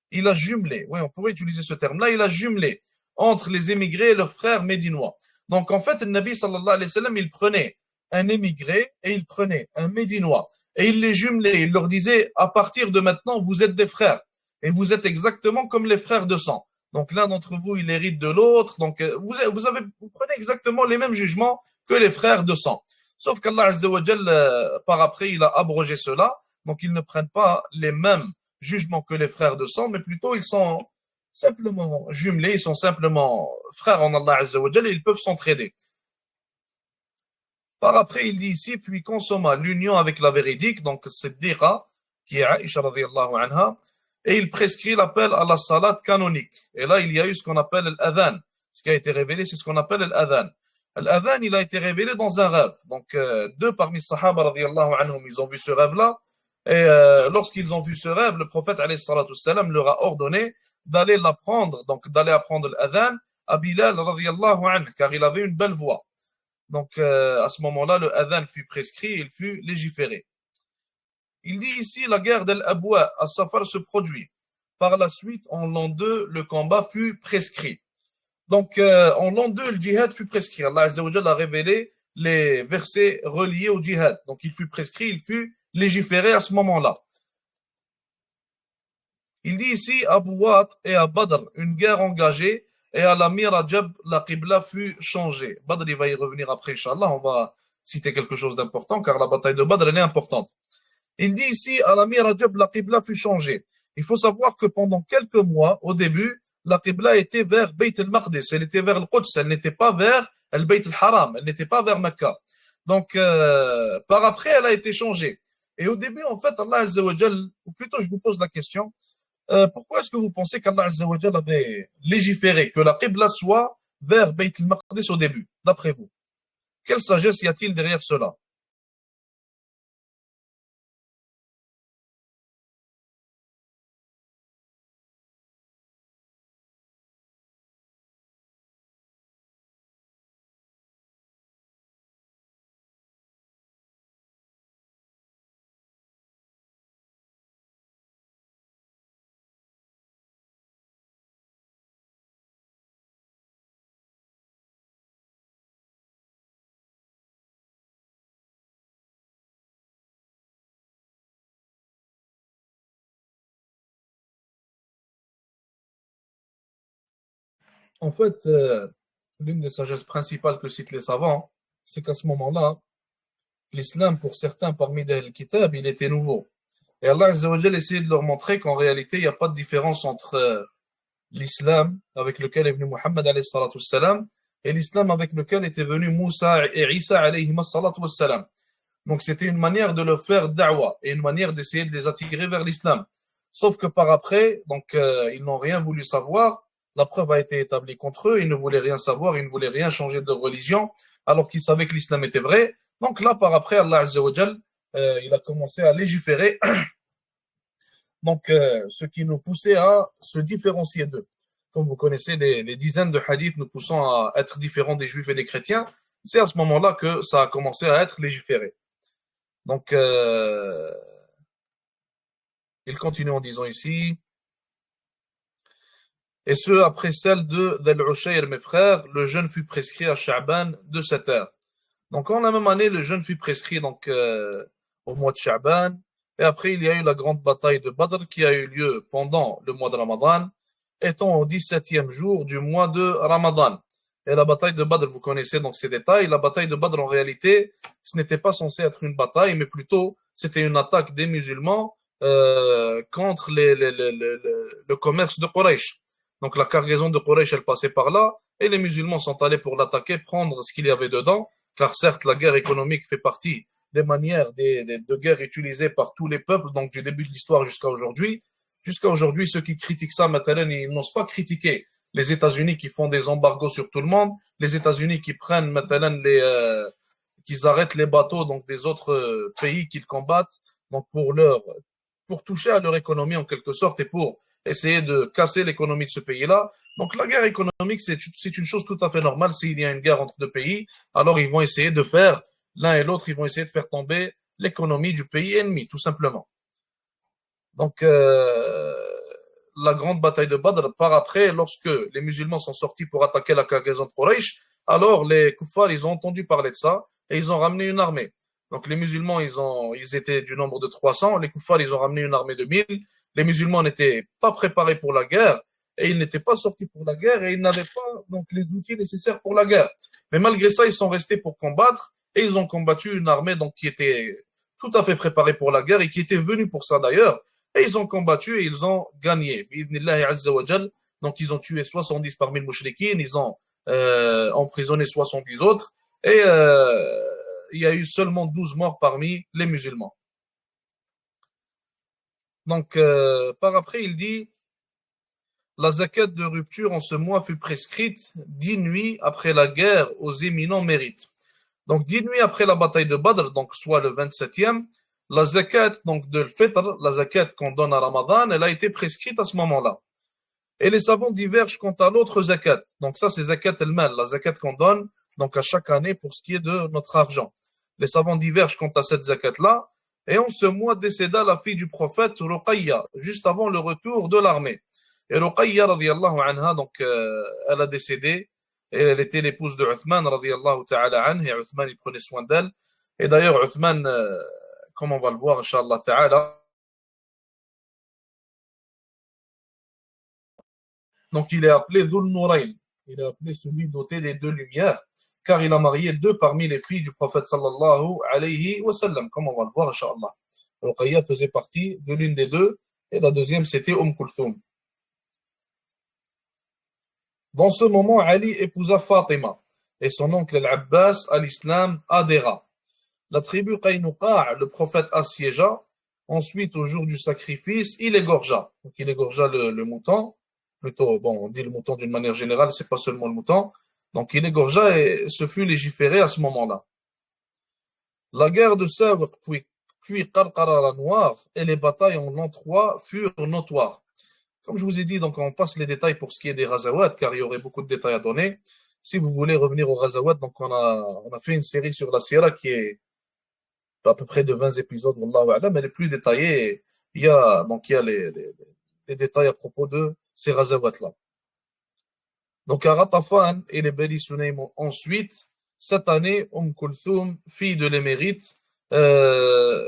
il a jumelé, oui, on pourrait utiliser ce terme-là, il a jumelé entre les émigrés et leurs frères médinois. Donc, en fait, le Nabi sallallahu alayhi wa sallam, il prenait un émigré et il prenait un médinois et il les jumelait. Il leur disait, à partir de maintenant, vous êtes des frères et vous êtes exactement comme les frères de sang. Donc, l'un d'entre vous, il hérite de l'autre. Donc, vous prenez exactement les mêmes jugements que les frères de sang. Sauf qu'Allah Azza wa Jal, par après, il a abrogé cela. Donc, ils ne prennent pas les mêmes jugements que les frères de sang, mais plutôt ils sont simplement jumelés, ils sont simplement frères en Allah Azza wa Jal et ils peuvent s'entraider. Par après, il dit ici, puis consomma l'union avec la véridique, donc Siddiqa, qui est Aïcha radiyallahu anha, et il prescrit l'appel à la salat canonique. Et là, il y a eu ce qu'on appelle l'adhan. Ce qui a été révélé, c'est ce qu'on appelle l'adhan. L'adhan, il a été révélé dans un rêve. Donc, deux parmi les sahaba radiyallahu anhum, ils ont vu ce rêve-là. Et lorsqu'ils ont vu ce rêve, le prophète alayhi salatu salam leur a ordonné d'aller l'apprendre, donc d'aller apprendre l'adhan à Bilal radiyallahu anhu, car il avait une belle voix. Donc, à ce moment-là, le adhan fut prescrit, il fut légiféré. Il dit ici, la guerre d'Al-Abwa à Safar se produit. Par la suite, en l'an 2, le combat fut prescrit. Donc, en l'an 2, le djihad fut prescrit. Allah Azza wa Jalla a révélé les versets reliés au djihad. Donc, il fut prescrit, il fut légiféré à ce moment-là. Il dit ici, à Bouat et à Badr, une guerre engagée, et à la Mirajab, la Qibla fut changée. Badr, il va y revenir après, Inch'Allah. On va citer quelque chose d'important, car la bataille de Badr, elle est importante. Il dit ici, à la Mirajab, la Qibla fut changée. Il faut savoir que pendant quelques mois, au début, la Qibla était vers Bayt al-Maqdis, elle était vers le Quds, elle n'était pas vers le Bayt al-Haram, elle n'était pas vers Mecca. Donc, par après, elle a été changée. Et au début, en fait, Allah Azza wa Jal, ou plutôt, je vous pose la question, pourquoi est-ce que vous pensez qu'Allah Azza wa Jal avait légiféré que la Qibla soit vers Bayt al-Maqdis au début, d'après vous? Quelle sagesse y a-t-il derrière cela? En fait, l'une des sagesses principales que citent les savants, c'est qu'à ce moment-là, l'islam, pour certains parmi les kitab, il était nouveau. Et Allah Azza wa Jal essayait de leur montrer qu'en réalité, il n'y a pas de différence entre l'islam avec lequel est venu Muhammad alayhi salatu wassalam, et l'islam avec lequel était venu Moussa et Isa alayhi salatu wassalam. Donc c'était une manière de leur faire da'wa et une manière d'essayer de les attirer vers l'islam. Sauf que par après, donc ils n'ont rien voulu savoir. La preuve a été établie contre eux. Ils ne voulaient rien savoir, ils ne voulaient rien changer de religion, alors qu'ils savaient que l'islam était vrai. Donc là, par après, Allah Azza wa Jal, il a commencé à légiférer. Donc, ce qui nous poussait à se différencier d'eux. Comme vous connaissez les dizaines de hadiths nous poussant à être différents des juifs et des chrétiens, c'est à ce moment-là que ça a commencé à être légiféré. Donc, il continue en disant ici, et ce, après celle de Dhal-Ushayr, mes frères, le jeûne fut prescrit à Sha'ban de 7 heures. Donc, en la même année, le jeûne fut prescrit donc, au mois de Sha'ban. Et après, il y a eu la grande bataille de Badr qui a eu lieu pendant le mois de Ramadan, étant au 17e jour du mois de Ramadan. Et la bataille de Badr, vous connaissez donc ces détails. La bataille de Badr, en réalité, ce n'était pas censé être une bataille, mais plutôt, c'était une attaque des musulmans contre le commerce de Quraysh. Donc, la cargaison de Quraysh, elle passait par là. et les musulmans sont allés pour l'attaquer, prendre ce qu'il y avait dedans, car certes, la guerre économique fait partie des manières de guerre utilisées par tous les peuples, donc du début de l'histoire jusqu'à aujourd'hui. Jusqu'à aujourd'hui, ceux qui critiquent ça, maintenant, ils n'osent pas critiquer les États-Unis qui font des embargos sur tout le monde, les États-Unis qui prennent maintenant qu'ils arrêtent les bateaux donc des autres pays qu'ils combattent, donc pour toucher à leur économie en quelque sorte et pour essayer de casser l'économie de ce pays-là. Donc la guerre économique, c'est une chose tout à fait normale. S'il y a une guerre entre deux pays, alors ils vont essayer de faire, l'un et l'autre, ils vont essayer de faire tomber l'économie du pays ennemi, tout simplement. Donc la grande bataille de Badr par après, lorsque les musulmans sont sortis pour attaquer la cargaison de Quraysh, alors les kuffars, ils ont entendu parler de ça et ils ont ramené une armée. Donc les musulmans, ils étaient du nombre de 300, les kuffars, ils ont ramené une armée de 1000. Les musulmans n'étaient pas préparés pour la guerre et ils n'étaient pas sortis pour la guerre et ils n'avaient pas donc les outils nécessaires pour la guerre. Mais malgré ça, ils sont restés pour combattre et ils ont combattu une armée donc qui était tout à fait préparée pour la guerre et qui était venue pour ça d'ailleurs. Et ils ont combattu et ils ont gagné. Donc ils ont tué 70 parmi les mouchriquines, ils ont emprisonné 70 autres et il y a eu seulement 12 morts parmi les musulmans. Donc par après il dit la zakat de rupture en ce mois fut prescrite 10 nuits après la guerre aux éminents mérites. Donc 10 nuits après la bataille de Badr, donc soit le 27e, la zakat donc de l'fitr, la zakat qu'on donne à Ramadan, elle a été prescrite à ce moment-là. Et les savants divergent quant à l'autre zakat. Donc ça c'est zakat el-mal, la zakat qu'on donne donc à chaque année pour ce qui est de notre argent. Les savants divergent quant à cette zakat-là. Et en ce mois décéda la fille du prophète Ruqayya, juste avant le retour de l'armée. Et Ruqayya radiyallahu anha, donc elle a décédé. Et elle était l'épouse de Uthman radiyallahu ta'ala anhu, et Uthman il prenait soin d'elle. Et d'ailleurs Uthman, comme on va le voir, Inch'Allah ta'ala, donc il est appelé Dhul Nurayn. Il est appelé celui doté des deux lumières, car il a marié deux parmi les filles du prophète sallallahu alayhi wa sallam, comme on va le voir, Inch'Allah. Ruqayya faisait partie de l'une des deux, et la deuxième c'était Kulthum. Dans ce moment, Ali épousa Fatima, et son oncle Al-Abbas à l'islam adhéra. La tribu Qaynuqa', le prophète assiégea. Ensuite, au jour du sacrifice, il égorgea. Donc, il égorgea le mouton. Plutôt, bon, on dit le mouton d'une manière générale, c'est pas seulement le mouton. Donc, il égorgea et ce fut légiféré à ce moment-là. La guerre de Sawq, puis Qarqara la Noire et les batailles en l'an 3 furent notoires. Comme je vous ai dit, donc on passe les détails pour ce qui est des Ghazawat, car il y aurait beaucoup de détails à donner. Si vous voulez revenir aux Ghazawat, donc on a fait une série sur la Sira qui est à peu près de 20 épisodes, Wallahu a'lam, elle est plus détaillée. Il y a les détails à propos de ces Ghazawat-là. Donc à Ratafan et les Beni Sunaym ensuite, cette année, Kulthum, fille de l'émérite,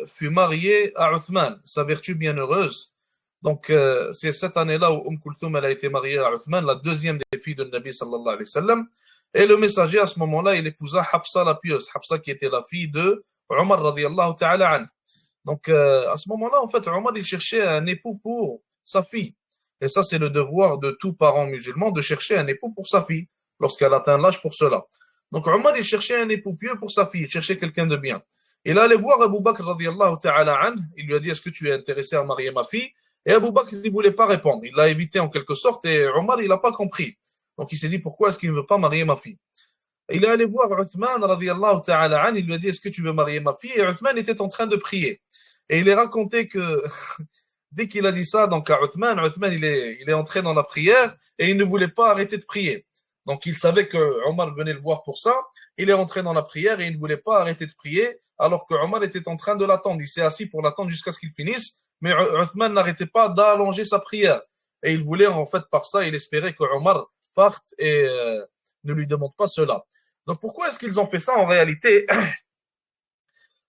fut mariée à Uthman, sa vertu bienheureuse. Donc c'est cette année-là où Kulthum elle a été mariée à Uthman, la deuxième des filles de Nabi sallallahu alayhi wa sallam. Et le messager à ce moment-là, il épousa Hafsa la pieuse, Hafsa qui était la fille de Omar radiyallahu ta'ala an. Donc à ce moment-là, en fait, Omar il cherchait un époux pour sa fille. Et ça, c'est le devoir de tout parent musulman de chercher un époux pour sa fille, lorsqu'elle atteint l'âge pour cela. Donc Omar, il cherchait un époux pieux pour sa fille, il cherchait quelqu'un de bien. Il allait voir Abu Bakr radiyallahu ta'ala an, il lui a dit, est-ce que tu es intéressé à marier ma fille? Et Abu Bakr, il ne voulait pas répondre. Il l'a évité en quelque sorte et Omar, il n'a pas compris. Donc il s'est dit, pourquoi est-ce qu'il ne veut pas marier ma fille? Et il est allé voir Uthman radiyallahu ta'ala an, il lui a dit, est-ce que tu veux marier ma fille? Et Uthman était en train de prier. Et il est raconté que dès qu'il a dit ça, donc à Uthman, il est entré dans la prière et il ne voulait pas arrêter de prier. Donc il savait que Omar venait le voir pour ça. Il est entré dans la prière et il ne voulait pas arrêter de prier alors que Omar était en train de l'attendre. Il s'est assis pour l'attendre jusqu'à ce qu'il finisse. Mais Uthman n'arrêtait pas d'allonger sa prière. Et il voulait en fait par ça, il espérait que Omar parte et ne lui demande pas cela. Donc pourquoi est-ce qu'ils ont fait ça en réalité?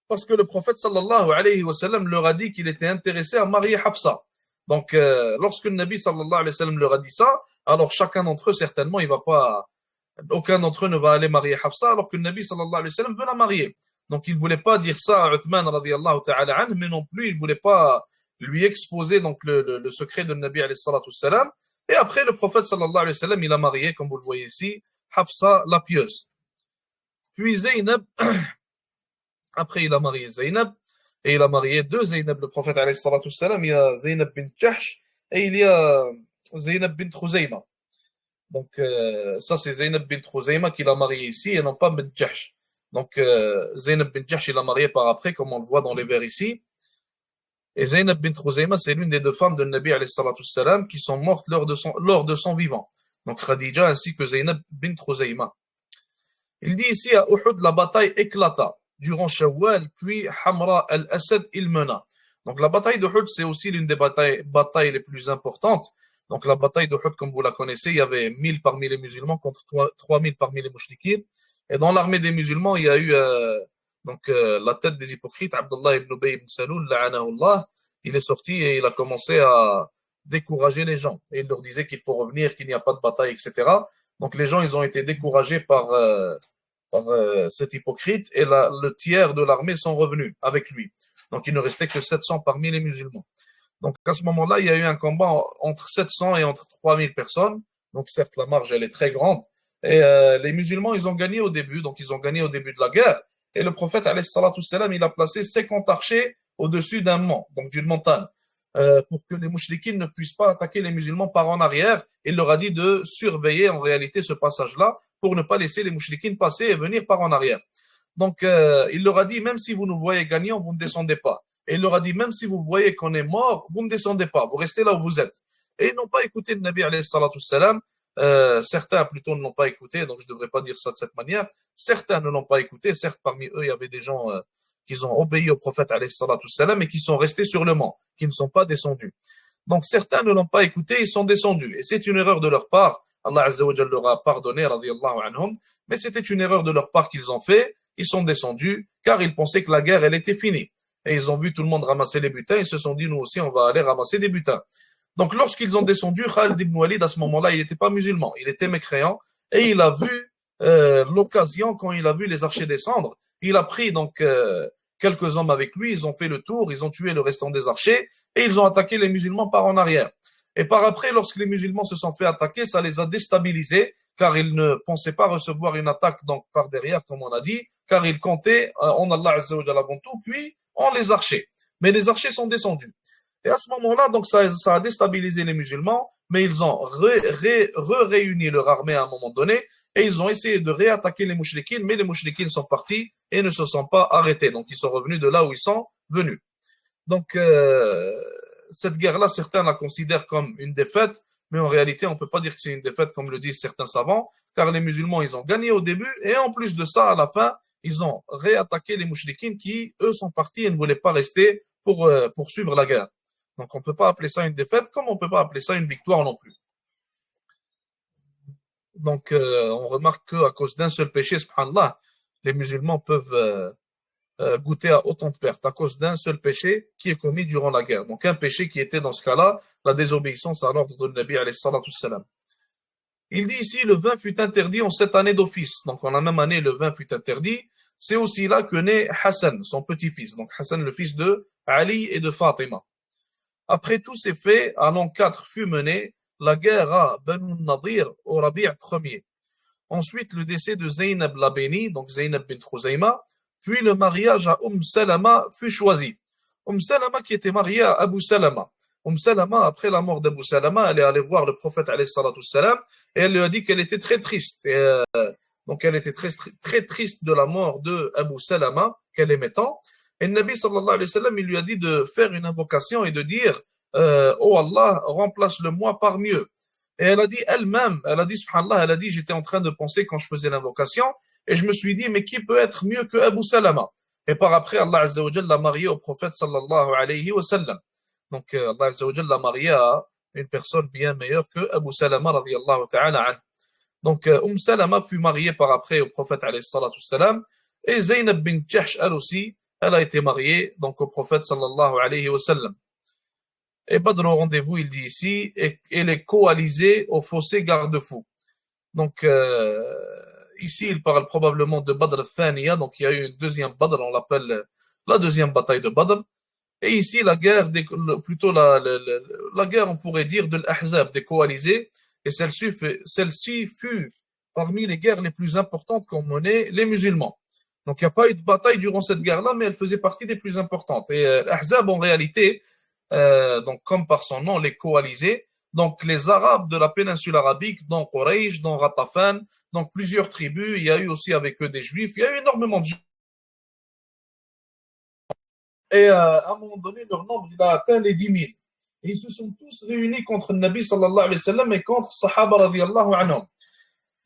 Parce que le prophète sallallahu alayhi wa sallam leur a dit qu'il était intéressé à marier Hafsa. Donc, lorsque le Nabi sallallahu alayhi wa sallam leur a dit ça, alors chacun d'entre eux, certainement, aucun d'entre eux ne va aller marier Hafsa, alors que le Nabi sallallahu alayhi wa sallam veut la marier. Donc, il ne voulait pas dire ça à Uthman radiyallahu ta'ala anhu, mais non plus, il ne voulait pas lui exposer donc le secret de Nabi alayhi salatu salam. Et après, le prophète sallallahu alayhi wa sallam, il a marié, comme vous le voyez ici, Hafsa la pieuse. Puis Zaynab, après il a marié Zaynab, et il a marié deux Zaynab, le prophète alayhi salatu salam, il y a Zaynab bint Jahsh, et il y a Zaynab bint Khuzayma. Donc ça c'est Zaynab bint Khuzayma qu'il a marié ici, et non pas bint Jahsh. Donc Zaynab bint Jahsh, il a marié par après, comme on le voit dans les vers ici. Et Zaynab bint Khuzayma, c'est l'une des deux femmes de Nabi alayhi salatu salam qui sont mortes lors de son vivant. Donc Khadija ainsi que Zaynab bint Khuzayma. Il dit ici à Uhud, la bataille éclata durant Shawwal, puis Hamra al-Asad il mena. Donc la bataille d'Uhud, c'est aussi l'une des batailles les plus importantes. Donc la bataille d'Uhud, comme vous la connaissez, il y avait 1000 parmi les musulmans contre 3000 parmi les mouchriquins. Et dans l'armée des musulmans, il y a eu la tête des hypocrites, Abdullah ibn Ubay ibn Salul, la'anahullah. Il est sorti et il a commencé à décourager les gens. Et il leur disait qu'il faut revenir, qu'il n'y a pas de bataille, etc. Donc les gens, ils ont été découragés par cet hypocrite et le tiers de l'armée sont revenus avec lui. Donc il ne restait que 700 parmi les musulmans. Donc à ce moment-là, il y a eu un combat entre 700 et entre 3000 personnes. Donc certes, la marge, elle est très grande. Et les musulmans, ils ont gagné au début. Donc ils ont gagné au début de la guerre. Et le prophète, alayhi salatu salam, il a placé 50 archers au-dessus d'un mont, donc d'une montagne, pour que les mouchriquines ne puissent pas attaquer les musulmans par en arrière. Il leur a dit de surveiller en réalité ce passage-là pour ne pas laisser les mouchriquines passer et venir par en arrière. Donc, il leur a dit, même si vous nous voyez gagnants, vous ne descendez pas. Et il leur a dit, même si vous voyez qu'on est mort, vous ne descendez pas, vous restez là où vous êtes. Et ils n'ont pas écouté le Nabi alayhi salatu salam. Certains plutôt ne l'ont pas écouté, donc je ne devrais pas dire ça de cette manière. Certains ne l'ont pas écouté, certes parmi eux il y avait des gens qui ont obéi au prophète alayhi salatu salam et qui sont restés sur le mont, qui ne sont pas descendus. Donc certains ne l'ont pas écouté, ils sont descendus. Et c'est une erreur de leur part. Allah Azza wa Jalla leur a pardonné, radiyallahu anhum, mais c'était une erreur de leur part qu'ils ont fait. Ils sont descendus car ils pensaient que la guerre, elle était finie. Et ils ont vu tout le monde ramasser les butins, ils se sont dit, nous aussi, on va aller ramasser des butins. Donc lorsqu'ils ont descendu, Khalid ibn Walid, à ce moment-là, il n'était pas musulman, il était mécréant, et il a vu l'occasion, quand il a vu les archers descendre, il a pris donc quelques hommes avec lui, ils ont fait le tour, ils ont tué le restant des archers, et ils ont attaqué les musulmans par en arrière. Et par après, lorsque les musulmans se sont fait attaquer, ça les a déstabilisés, car ils ne pensaient pas recevoir une attaque donc par derrière, comme on a dit, car ils comptaient en Allah Azza wa Jalla avant tout, puis en les archers. Mais les archers sont descendus. Et à ce moment-là, donc ça a déstabilisé les musulmans, mais ils ont réuni leur armée à un moment donné, et ils ont essayé de réattaquer les mouchriquines, mais les mouchriquines sont partis et ne se sont pas arrêtés. Donc ils sont revenus de là où ils sont venus. Donc cette guerre-là, certains la considèrent comme une défaite, mais en réalité, on ne peut pas dire que c'est une défaite comme le disent certains savants, car les musulmans, ils ont gagné au début, et en plus de ça, à la fin, ils ont réattaqué les mouchriquines qui, eux, sont partis et ne voulaient pas rester pour poursuivre la guerre. Donc on ne peut pas appeler ça une défaite, comme on ne peut pas appeler ça une victoire non plus. Donc on remarque qu'à cause d'un seul péché, subhanallah, les musulmans peuvent goûter à autant de pertes à cause d'un seul péché qui est commis durant la guerre. Donc un péché qui était dans ce cas-là la désobéissance à l'ordre de Nabi alayhi salatu salam. Il dit ici le vin fut interdit en 7 années d'office. Donc en la même année le vin fut interdit. C'est aussi là que naît Hassan, son petit-fils. Donc Hassan le fils de Ali et de Fatima. Après tous ces faits, à l'an 4 fut menée la guerre à Banu Nadir au Rabi' Ier. Ensuite, le décès de Zaynab la bénie, donc Zaynab bint Khuzayma, puis le mariage à Salama fut choisi. Salama qui était mariée à Abu Salama. Salama, après la mort d'Abu Salama, elle est allée voir le prophète alayhi salatu salam et elle lui a dit qu'elle était très triste. Et, donc elle était très, très triste de la mort de Abu Salama, qu'elle aimait tant. Et le Nabi sallallahu alayhi wa sallam, il lui a dit de faire une invocation et de dire oh Allah, remplace-le-moi par mieux. Et elle a dit elle-même, elle a dit subhanallah, elle a dit j'étais en train de penser quand je faisais l'invocation et je me suis dit mais qui peut être mieux que Abu Salama? Et par après Allah Azza wa Jalla l'a marié au prophète sallallahu alayhi wa sallam. Donc Allah Azza wa Jalla l'a marié à une personne bien meilleure que Abu Salama radiyallahu ta'ala anhu. Donc Salama fut mariée par après au prophète alayhi salatu salam et Zaynab bint Jahsh elle aussi, elle a été mariée donc au prophète sallallahu alayhi wa sallam. Et Badr au rendez-vous, il dit ici, et les coalisés au fossé garde-fou. Donc, ici, il parle probablement de Badr al-Thaniya, donc il y a eu une deuxième Badr, on l'appelle la deuxième bataille de Badr. Et ici, la guerre, plutôt la guerre, on pourrait dire, de l'Ahzab, des coalisés, et celle-ci fut parmi les guerres les plus importantes qu'ont menées les musulmans. Donc il n'y a pas eu de bataille durant cette guerre-là, mais elle faisait partie des plus importantes. Et l'Ahzab, en réalité, donc comme par son nom, les coalisés, donc les Arabes de la péninsule arabique, dont Quraysh, dont Ghatafan, donc plusieurs tribus, il y a eu aussi avec eux des Juifs, il y a eu énormément de Juifs. Et à un moment donné, leur nombre il a atteint les 10 000. Et ils se sont tous réunis contre le Nabi sallallahu alayhi wa sallam et contre Sahaba radiallahu anhum.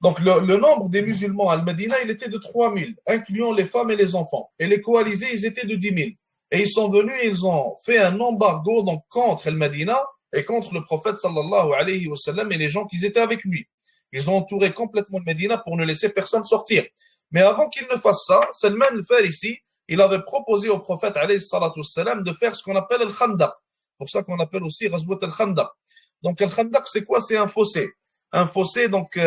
Donc le nombre des musulmans à Al-Madina, il était de 3 000, incluant les femmes et les enfants. Et les coalisés, ils étaient de 10 000. Et ils sont venus et ils ont fait un embargo donc, contre Al-Madina et contre le prophète sallallahu alayhi wa sallam et les gens qui étaient avec lui. Ils ont entouré complètement le Médina pour ne laisser personne sortir. Mais avant qu'ils ne fassent ça, Salman al-Farisi, il avait proposé au prophète alayhi salatu wassalam de faire ce qu'on appelle al-Khandaq. Pour ça qu'on appelle aussi Ghazwat al-Khandaq. Donc al-Khandaq, c'est quoi? C'est un fossé. Un fossé, donc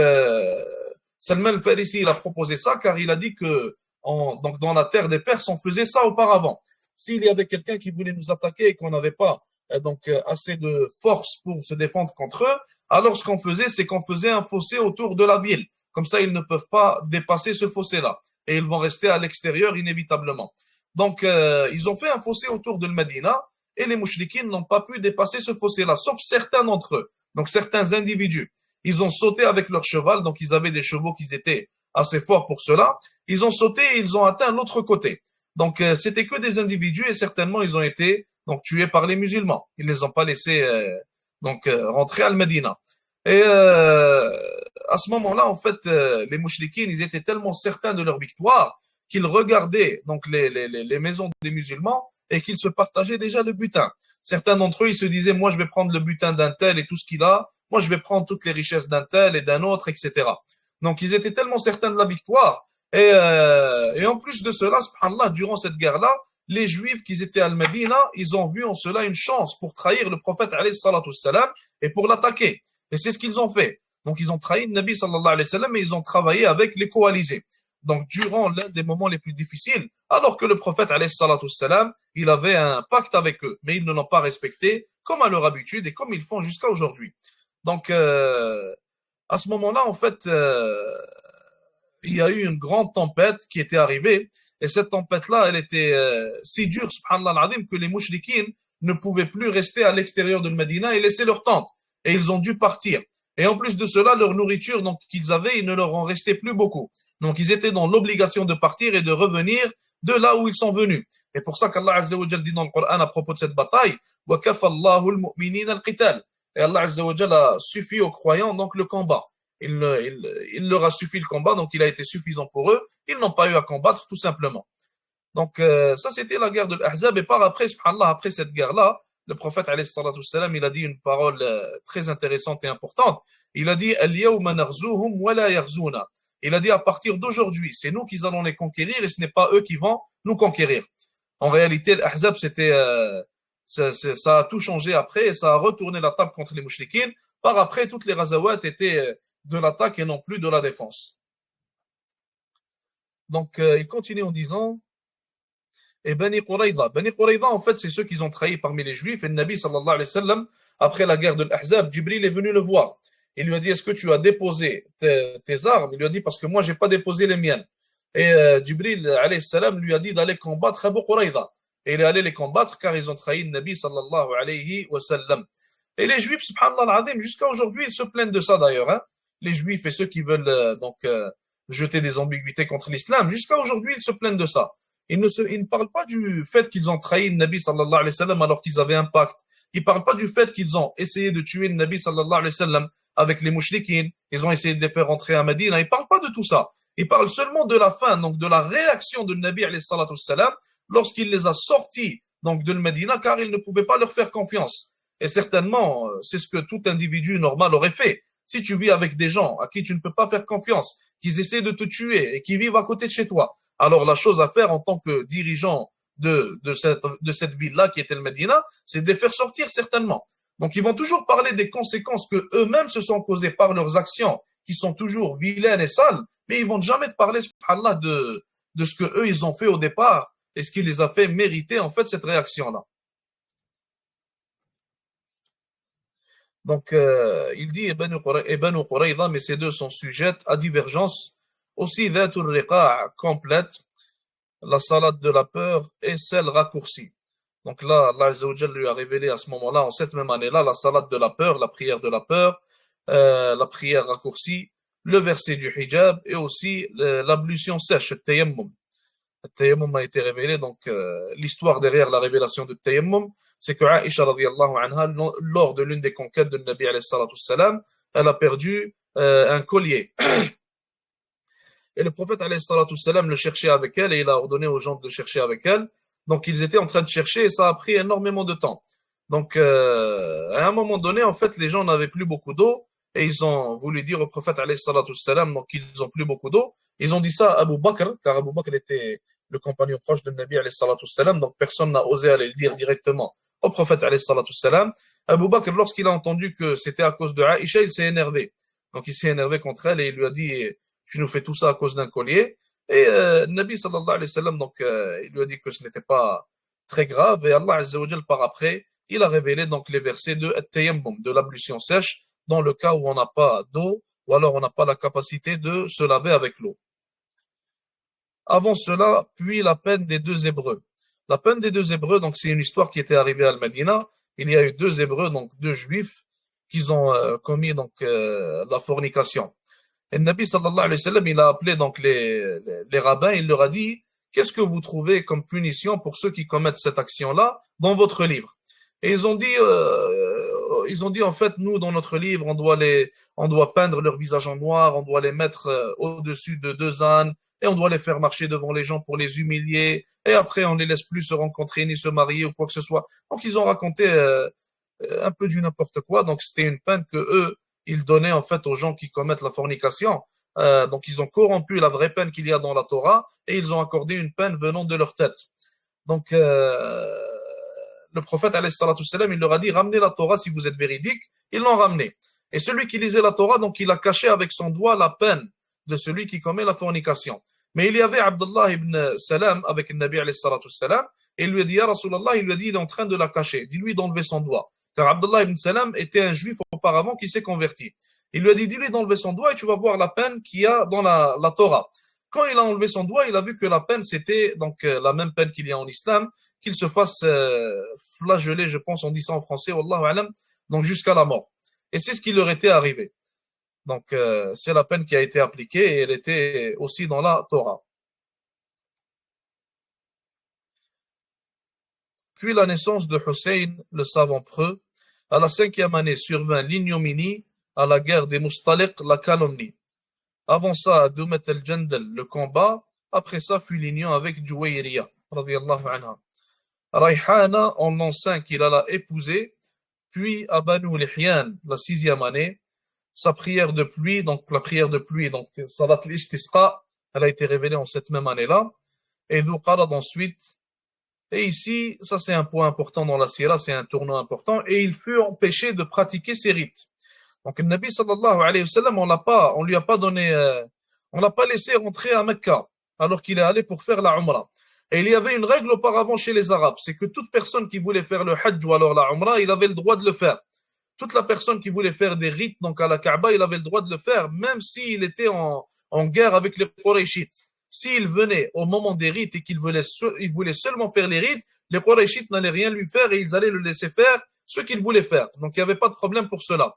Salman al-Farisi, il a proposé ça car il a dit que donc dans la terre des Perses, on faisait ça auparavant. S'il y avait quelqu'un qui voulait nous attaquer et qu'on n'avait pas assez de force pour se défendre contre eux, alors ce qu'on faisait, c'est qu'on faisait un fossé autour de la ville. Comme ça, ils ne peuvent pas dépasser ce fossé-là. Et ils vont rester à l'extérieur inévitablement. Donc, ils ont fait un fossé autour de Medina et les mouchriquines n'ont pas pu dépasser ce fossé-là, sauf certains d'entre eux, donc certains individus. Ils ont sauté avec leur cheval, donc ils avaient des chevaux qui étaient assez forts pour cela. Ils ont sauté et ils ont atteint l'autre côté. Donc, c'était que des individus et certainement ils ont été donc tués par les musulmans. Ils ne les ont pas laissés rentrer à Al-Medina. Et à ce moment-là, en fait, les mouchriquines, ils étaient tellement certains de leur victoire qu'ils regardaient donc les maisons des musulmans et qu'ils se partageaient déjà le butin. Certains d'entre eux, ils se disaient, moi, je vais prendre le butin d'un tel et tout ce qu'il a. Moi, je vais prendre toutes les richesses d'un tel et d'un autre, etc. Donc, ils étaient tellement certains de la victoire. Et en plus de cela, subhanallah, durant cette guerre-là, les Juifs qui étaient à Al-Madina, ils ont vu en cela une chance pour trahir le prophète alayhi salatu wassalam et pour l'attaquer. Et c'est ce qu'ils ont fait. Donc, ils ont trahi le Nabi sallallahu alayhi wa sallam et ils ont travaillé avec les coalisés. Donc, durant l'un des moments les plus difficiles, alors que le prophète alayhi salatu wassalam, il avait un pacte avec eux, mais ils ne l'ont pas respecté, comme à leur habitude et comme ils font jusqu'à aujourd'hui. Donc, à ce moment-là, en fait, il y a eu une grande tempête qui était arrivée. Et cette tempête-là, elle était si dure, subhanallah al-azim, que les mouchriquines ne pouvaient plus rester à l'extérieur de Medina et laisser leur tente. Et ils ont dû partir. Et en plus de cela, leur nourriture donc, qu'ils avaient, il ne leur en restait plus beaucoup. Donc, ils étaient dans l'obligation de partir et de revenir de là où ils sont venus. Et pour ça qu'Allah Azza wa Jal dit dans le Coran à propos de cette bataille, وَكَفَ اللَّهُ الْمُؤْمِنِينَ الْقِتَالِ. Et Allah Azza wa Jal a suffi aux croyants donc le combat. Il leur a suffi le combat, donc il a été suffisant pour eux. Ils n'ont pas eu à combattre, tout simplement. Donc, ça, c'était la guerre de l'Ahzab. Et par après, subhanallah, après cette guerre-là, le prophète, alayhi salatu wassalam, il a dit une parole très intéressante et importante. Il a dit, Al-yawma narzuhum wa la yarzuna. Il a dit, à partir d'aujourd'hui, c'est nous qui allons les conquérir et ce n'est pas eux qui vont nous conquérir. En réalité, l'Ahzab, c'était, ça a tout changé après et ça a retourné la table contre les mouchriquines. Par après, toutes les razawat étaient de l'attaque et non plus de la défense. Donc, il continue en disant, et Bani Quraïda. Bani Quraïda, en fait, c'est ceux qui ont trahi parmi les Juifs. Et le Nabi, sallallahu alayhi wa sallam, après la guerre de l'Ahzab, Jibril est venu le voir. Il lui a dit, est-ce que tu as déposé tes armes? Il lui a dit, parce que moi, j'ai pas déposé les miennes. Et Jibril, alayhi salam, lui a dit d'aller combattre Abu Quraïda. Et il est allé les combattre car ils ont trahi le Nabi, sallallahu alayhi wa sallam. Et les Juifs, subhanallah al-azim, jusqu'à aujourd'hui, ils se plaignent de ça d'ailleurs. Hein. Les Juifs et ceux qui veulent jeter des ambiguïtés contre l'islam, jusqu'à aujourd'hui, ils se plaignent de ça. Ils ne parlent pas du fait qu'ils ont trahi le Nabi sallallahu alayhi wa sallam alors qu'ils avaient un pacte. Ils ne parlent pas du fait qu'ils ont essayé de tuer le Nabi sallallahu alayhi wa sallam avec les mouchriquines. Ils ont essayé de les faire rentrer à Médine. Ils ne parlent pas de tout ça. Ils parlent seulement de la fin, donc de la réaction de Nabi alayhi salatu wa sallam lorsqu'il les a sortis donc de Médina car il ne pouvait pas leur faire confiance. Et certainement, c'est ce que tout individu normal aurait fait. Si tu vis avec des gens à qui tu ne peux pas faire confiance, qui essaient de te tuer et qui vivent à côté de chez toi, alors la chose à faire en tant que dirigeant de cette ville-là qui était le Médina, c'est de les faire sortir certainement. Donc ils vont toujours parler des conséquences que eux-mêmes se sont causées par leurs actions, qui sont toujours vilaines et sales, mais ils vont jamais te parler, subhanallah, de ce que eux ils ont fait au départ et ce qui les a fait mériter en fait cette réaction-là. Donc, il dit Ibn Qurayza, mais ces deux sont sujettes à divergence. Aussi, Dhatul Riqa' complète, la salade de la peur et celle raccourcie. Donc là, Allah Azza wa Jalla lui a révélé à ce moment-là, en cette même année-là, la salade de la peur, la prière de la peur, la prière raccourcie, le verset du hijab et aussi l'ablution sèche, le tayammum. Le tayammum a été révélé, donc l'histoire derrière la révélation du tayammum, c'est que Aïcha radiallahu anha, lors de l'une des conquêtes de Nabi alayhi salatu salam, elle a perdu un collier. Et le prophète alayhi salatu salam le cherchait avec elle et il a ordonné aux gens de le chercher avec elle. Donc ils étaient en train de chercher et ça a pris énormément de temps. Donc à un moment donné, en fait, les gens n'avaient plus beaucoup d'eau et ils ont voulu dire au prophète alayhi salatu salam donc ils n'ont plus beaucoup d'eau. Ils ont dit ça à Abu Bakr, car Abu Bakr était le compagnon proche de Nabi alayhi salatu salam, donc personne n'a osé aller le dire directement au prophète alayhi salatu salam. Abu Bakr, lorsqu'il a entendu que c'était à cause de Aïcha, il s'est énervé. Donc il s'est énervé contre elle et il lui a dit tu nous fais tout ça à cause d'un collier. Et Nabi sallallahu alayhi wa sallam, donc, il lui a dit que ce n'était pas très grave. Et Allah Azza wa Jal, par après, il a révélé donc les versets de At-Tayammum, de l'ablution sèche, dans le cas où on n'a pas d'eau, ou alors on n'a pas la capacité de se laver avec l'eau. Avant cela, puis la peine des deux Hébreux. La peine des deux Hébreux, donc c'est une histoire qui était arrivée à Al-Madina. Il y a eu deux Hébreux, donc deux Juifs, qui ont commis donc la fornication. Et le Nabi sallallahu alayhi wa sallam, il a appelé donc les rabbins, il leur a dit, qu'est-ce que vous trouvez comme punition pour ceux qui commettent cette action-là dans votre livre? Et ils ont dit en fait, nous dans notre livre, on doit peindre leur visage en noir, on doit les mettre au-dessus de deux ânes, et on doit les faire marcher devant les gens pour les humilier, et après on les laisse plus se rencontrer ni se marier ou quoi que ce soit. Donc ils ont raconté un peu du n'importe quoi. Donc c'était une peine que eux ils donnaient en fait aux gens qui commettent la fornication. Donc ils ont corrompu la vraie peine qu'il y a dans la Torah et ils ont accordé une peine venant de leur tête. Donc le prophète alayhi salatu salam, il leur a dit ramenez la Torah si vous êtes véridique. Ils l'ont ramené. Et celui qui lisait la Torah, donc il a caché avec son doigt la peine de celui qui commet la fornication. Mais il y avait Abdullah ibn Salam avec le Nabi alayhi salatu salam et il lui a dit ya Rasulallah, il lui a dit il est en train de la cacher, dis-lui d'enlever son doigt. Car Abdullah ibn Salam était un juif auparavant qui s'est converti. Il lui a dit, dis-lui d'enlever son doigt et tu vas voir la peine qu'il y a dans la Torah. Quand il a enlevé son doigt, il a vu que la peine, c'était donc la même peine qu'il y a en islam, qu'il se fasse flageller, je pense, on dit ça en français, wallahu alam, donc jusqu'à la mort. Et c'est ce qui leur était arrivé. Donc c'est la peine qui a été appliquée et elle était aussi dans la Torah. Puis la naissance de Hussein, le savant preux, à la 5e année survint l'ignominie, à la guerre des Mustaliq, la calomnie. Avant ça, à Dumet el-Jandal, le combat. Après ça, fut l'union avec Juwayriya, radiyallahu anha. Rayhana, en l'an 5, il alla épouser. Puis à Banu Lihyan, la 6e année, sa prière de pluie, donc la prière de pluie, donc Salat al-Istisqa, elle a été révélée en cette même année-là. Et Dhuqarad ensuite. Et ici, ça c'est un point important dans la sira, c'est un tournant important, et il fut empêché de pratiquer ces rites. Donc le Nabi sallallahu alayhi wa sallam, on lui a pas donné, on l'a pas laissé rentrer à Mecca, alors qu'il est allé pour faire la Umrah. Et il y avait une règle auparavant chez les Arabes, c'est que toute personne qui voulait faire le Hajj ou alors la Umrah, il avait le droit de le faire. Toute la personne qui voulait faire des rites donc à la Kaaba, il avait le droit de le faire, même s'il était en guerre avec les Qurayshites. S'il venait au moment des rites et qu'il voulait seulement faire les rites, les Qurayshites n'allaient rien lui faire et ils allaient le laisser faire ce qu'il voulait faire. Donc il n'y avait pas de problème pour cela.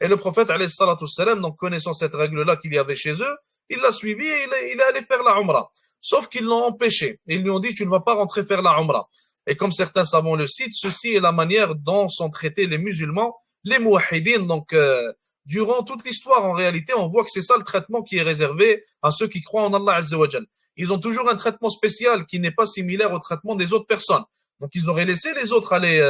Et le prophète, alayhi salatu salam, donc connaissant cette règle-là qu'il y avait chez eux, il l'a suivi et il est allé faire la Umrah. Sauf qu'ils l'ont empêché. Ils lui ont dit, tu ne vas pas rentrer faire la Umrah. Et comme certains savants le citent, ceci est la manière dont sont traités les musulmans, les muwahhidines. Donc, durant toute l'histoire, en réalité, on voit que c'est ça le traitement qui est réservé à ceux qui croient en Allah Azza wa Jal. Ils ont toujours un traitement spécial qui n'est pas similaire au traitement des autres personnes. Donc, ils auraient laissé les autres aller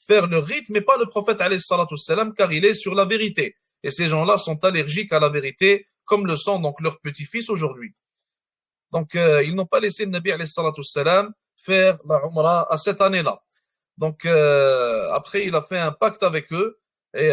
faire le rite, mais pas le prophète alayhi salatu salam, car il est sur la vérité. Et ces gens-là sont allergiques à la vérité, comme le sont donc leurs petits-fils aujourd'hui. Donc, ils n'ont pas laissé le Nabi alayhi salatu salam faire la Umrah à cette année-là. Donc, après, il a fait un pacte avec eux, et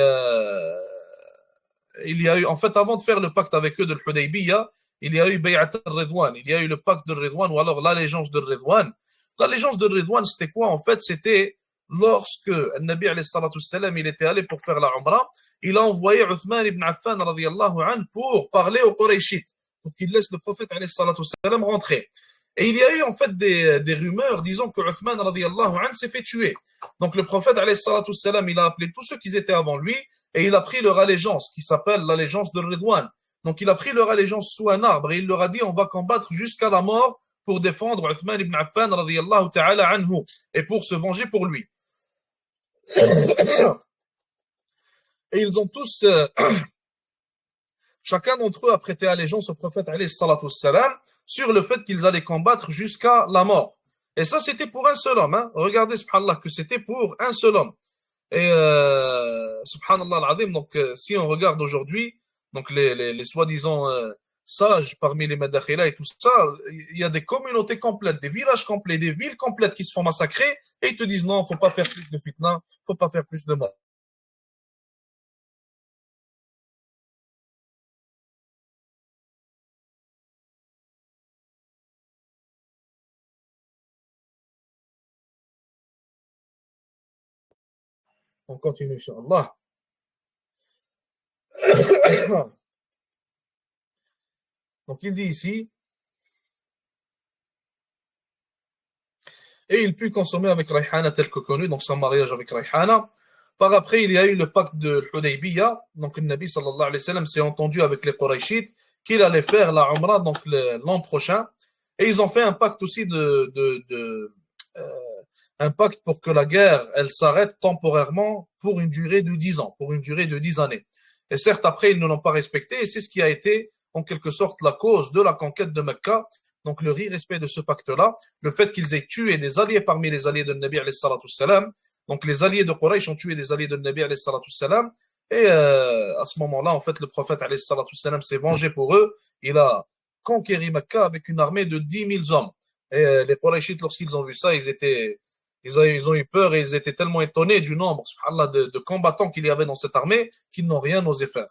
il y a eu, en fait, avant de faire le pacte avec eux de l'Hudaybiyah, il y a eu Bay'at al-Ridwan, il y a eu le pacte de Ridwan, ou alors l'allégeance de Ridwan. L'allégeance de Ridwan, c'était quoi? En fait, c'était lorsque le Nabi alayhi salatu salam, il était allé pour faire la Umrah, il a envoyé Uthman ibn Affan radiyallahu anhu pour parler aux Qurayshites, pour qu'il laisse le prophète alayhi salatu salam rentrer. Et il y a eu en fait des rumeurs disant que Uthman radiyallahu anhu s'est fait tuer. Donc le prophète alayhi salatu salam, il a appelé tous ceux qui étaient avant lui et il a pris leur allégeance, qui s'appelle l'allégeance de Ridwan. Donc il a pris leur allégeance sous un arbre et il leur a dit on va combattre jusqu'à la mort pour défendre Uthman ibn Affan radiyallahu ta'ala anhu et pour se venger pour lui. Et ils ont tous, chacun d'entre eux a prêté allégeance au prophète alayhi salatu salam sur le fait qu'ils allaient combattre jusqu'à la mort. Et ça, c'était pour un seul homme. Hein. Regardez, subhanallah, que c'était pour un seul homme. Et subhanallah al-azim, donc si on regarde aujourd'hui, donc les soi-disant sages parmi les madakhila et tout ça, il y a des communautés complètes, des villages complets, des villes complètes qui se font massacrer et ils te disent non, faut pas faire plus de fitna, faut pas faire plus de morts. On continue, Inch'Allah. Donc il dit ici, et il put consommer avec Rayhana tel que connu, donc son mariage avec Rayhana. Par après, il y a eu le pacte de Hudaybiyah, donc le Nabi sallallahu alayhi wa sallam s'est entendu avec les Qurayshites qu'il allait faire la Umrah donc l'an prochain, et ils ont fait un pacte aussi un pacte pour que la guerre elle s'arrête temporairement pour une durée de 10 ans, pour une durée de 10 années. Et certes, après, ils ne l'ont pas respecté, et c'est ce qui a été en quelque sorte la cause de la conquête de Mecca. Donc le irrespect de ce pacte-là, le fait qu'ils aient tué des alliés parmi les alliés de Nabi alayhi salatu salam, donc les alliés de Quraysh ont tué des alliés de Nabi alayhi salatu salam, et à ce moment-là, en fait, le prophète alayhi salatu salam s'est vengé pour eux, il a conquéri Mecca avec une armée de 10 000 hommes. Et les Qurayshites, lorsqu'ils ont vu ça, ils ont eu peur et ils étaient tellement étonnés du nombre de combattants qu'il y avait dans cette armée qu'ils n'ont rien osé faire.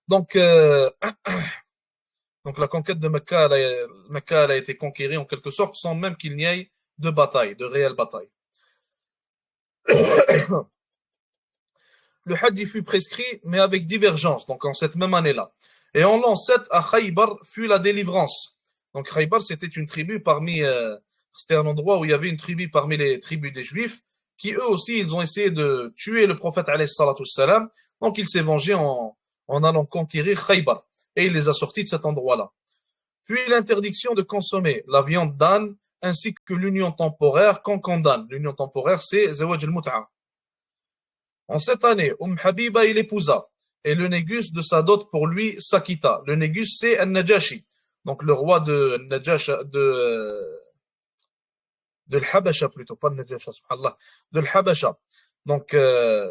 Donc, donc la conquête de Mecca, elle a été conquérie en quelque sorte sans même qu'il n'y ait de bataille, de réelle bataille. Le Hajj fut prescrit, mais avec divergence, donc en cette même année-là. Et en l'an 7, à Khaybar fut la délivrance. Donc Khaybar, c'était une tribu parmi, c'était un endroit où il y avait une tribu parmi les tribus des Juifs, qui eux aussi, ils ont essayé de tuer le prophète alayhi salatu salam. Donc il s'est vengé en allant conquérir Khaybar. Et il les a sortis de cet endroit-là. Puis l'interdiction de consommer la viande d'âne, ainsi que l'union temporaire qu'on condamne. L'union temporaire, c'est Zawaj al-Mut'a. En cette année, Habiba il épousa, et le négus de sa dot pour lui s'acquitta. Le négus, c'est Al-Najashi, donc le roi de l'Habasha plutôt, pas le Najasha, subhanallah, de l'Habasha. Donc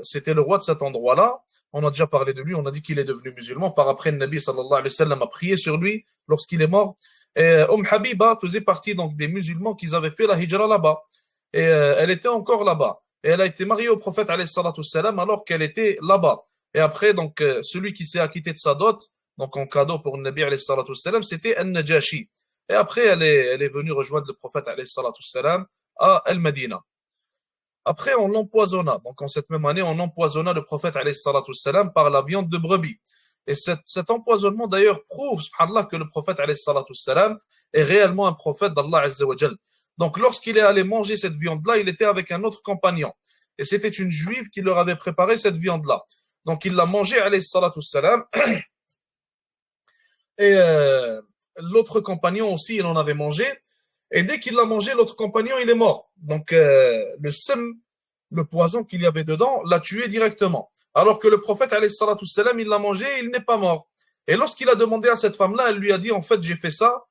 c'était le roi de cet endroit-là. On a déjà parlé de lui, on a dit qu'il est devenu musulman. Par après, le Nabi sallallahu alayhi wa sallam a prié sur lui lorsqu'il est mort. Et Habiba faisait partie donc des musulmans qui avaient fait la hijra là-bas. Et elle était encore là-bas. Et elle a été mariée au prophète alayhi salatu salam alors qu'elle était là-bas. Et après, donc, celui qui s'est acquitté de sa dot, donc en cadeau pour le Nabi alayhi salatu salam, c'était Al-Najashi. Et après, elle est venue rejoindre le prophète alayhi salatu salam à Al-Madina. Après, on l'empoisonna. Donc, en cette même année, on empoisonna le prophète alayhi salatu salam par la viande de brebis. Et cet empoisonnement, d'ailleurs, prouve, subhanallah, que le prophète alayhi salatu salam est réellement un prophète d'Allah azza wa jal. Donc, lorsqu'il est allé manger cette viande-là, il était avec un autre compagnon. Et c'était une juive qui leur avait préparé cette viande-là. Donc, il l'a mangée, alayhi salatu salam. Et l'autre compagnon aussi, il en avait mangé. Et dès qu'il l'a mangé, l'autre compagnon, il est mort. Donc, le sem, le poison qu'il y avait dedans, l'a tué directement. Alors que le prophète, alayhi salatu salam, il l'a mangé, il n'est pas mort. Et lorsqu'il a demandé à cette femme-là, elle lui a dit, en fait, j'ai fait ça,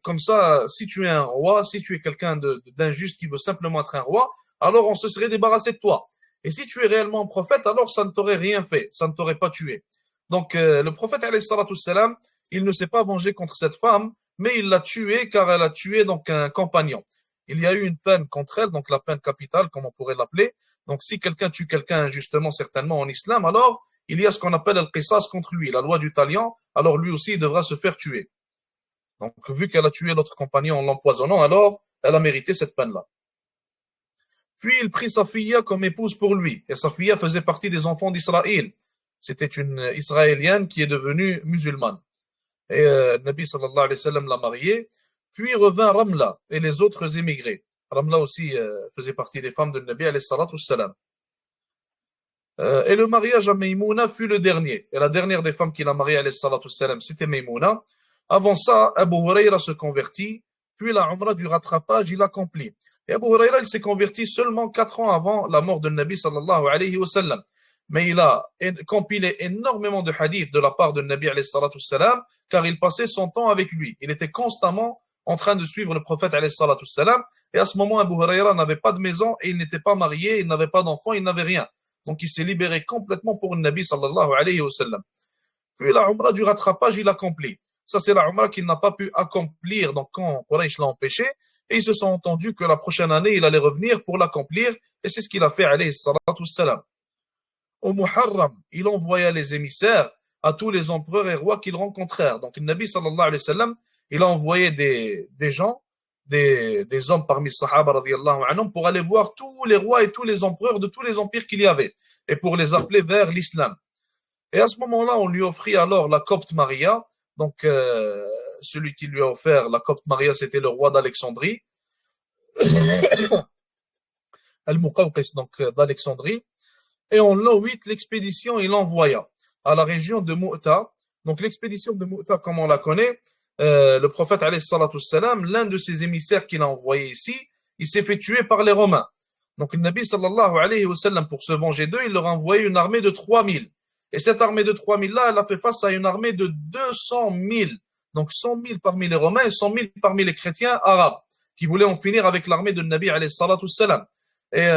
comme ça, si tu es un roi, si tu es quelqu'un d'injuste qui veut simplement être un roi, alors on se serait débarrassé de toi. Et si tu es réellement un prophète, alors ça ne t'aurait rien fait, ça ne t'aurait pas tué. Donc, le prophète, alayhi salatu salam, il ne s'est pas vengé contre cette femme, mais il l'a tuée car elle a tué donc un compagnon. Il y a eu une peine contre elle, donc la peine capitale, comme on pourrait l'appeler. Donc, si quelqu'un tue quelqu'un injustement, certainement en islam, alors il y a ce qu'on appelle le qisas contre lui, la loi du talion, alors lui aussi il devra se faire tuer. Donc, vu qu'elle a tué l'autre compagnon en l'empoisonnant, alors elle a mérité cette peine-là. Puis il prit Safiya comme épouse pour lui. Et Safiya faisait partie des enfants d'Israël. C'était une Israélienne qui est devenue musulmane. Et Nabi sallallahu alayhi wa sallam l'a mariée. Puis revint Ramla et les autres émigrés. Ramla aussi faisait partie des femmes de Nabi alayhi salatu salam. Et le mariage à Maïmouna fut le dernier. Et la dernière des femmes qu'il a mariées, alayhi salatu salam, c'était Maïmouna. Avant ça, Abu Huraira se convertit, puis la Umrah du rattrapage, il accomplit. Et Abu Huraira, il s'est converti seulement 4 ans avant la mort de Nabi sallallahu alayhi wa sallam. Mais il a compilé énormément de hadiths de la part de Nabi alayhi salatu salam, car il passait son temps avec lui. Il était constamment en train de suivre le prophète alayhi salatu salam. Et à ce moment, Abu Huraira n'avait pas de maison et il n'était pas marié, il n'avait pas d'enfant, il n'avait rien. Donc il s'est libéré complètement pour le Nabi sallallahu alayhi wa sallam. Puis la Umrah du rattrapage, il accomplit. Ça, c'est la Umrah qu'il n'a pas pu accomplir, donc quand Quraysh l'a empêché, et ils se sont entendus que la prochaine année, il allait revenir pour l'accomplir, et c'est ce qu'il a fait, alayhi salatu salam. Au Muharram, il envoya les émissaires à tous les empereurs et rois qu'ils rencontrèrent. Donc le Nabi sallallahu alayhi wa sallam, il a envoyé des gens, des hommes parmi les Sahaba radiallahu anhum, pour aller voir tous les rois et tous les empereurs de tous les empires qu'il y avait, et pour les appeler vers l'islam. Et à ce moment-là, on lui offrit alors la copte Maria. Donc, celui qui lui a offert la copte Maria, c'était le roi d'Alexandrie, Al-Muqawqis, donc d'Alexandrie. Et en l'an 8, l'expédition, il envoya à la région de Mu'ta. Donc, l'expédition de Mu'ta, comme on la connaît, le prophète, alayhi salatu salam, l'un de ses émissaires qu'il a envoyé ici, il s'est fait tuer par les Romains. Donc, le Nabi sallallahu alayhi wa sallam, pour se venger d'eux, il leur a envoyé une armée de 3000. Et cette armée de 3000 là, elle a fait face à une armée de 200 000. Donc 100 000 parmi les Romains et 100 000 parmi les chrétiens arabes, qui voulaient en finir avec l'armée de Nabi alayhi salatu salam. Et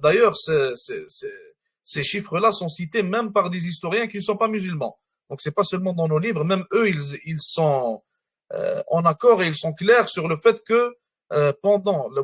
d'ailleurs, ces chiffres-là sont cités même par des historiens qui ne sont pas musulmans. Donc c'est pas seulement dans nos livres, même eux, ils sont en accord et ils sont clairs sur le fait que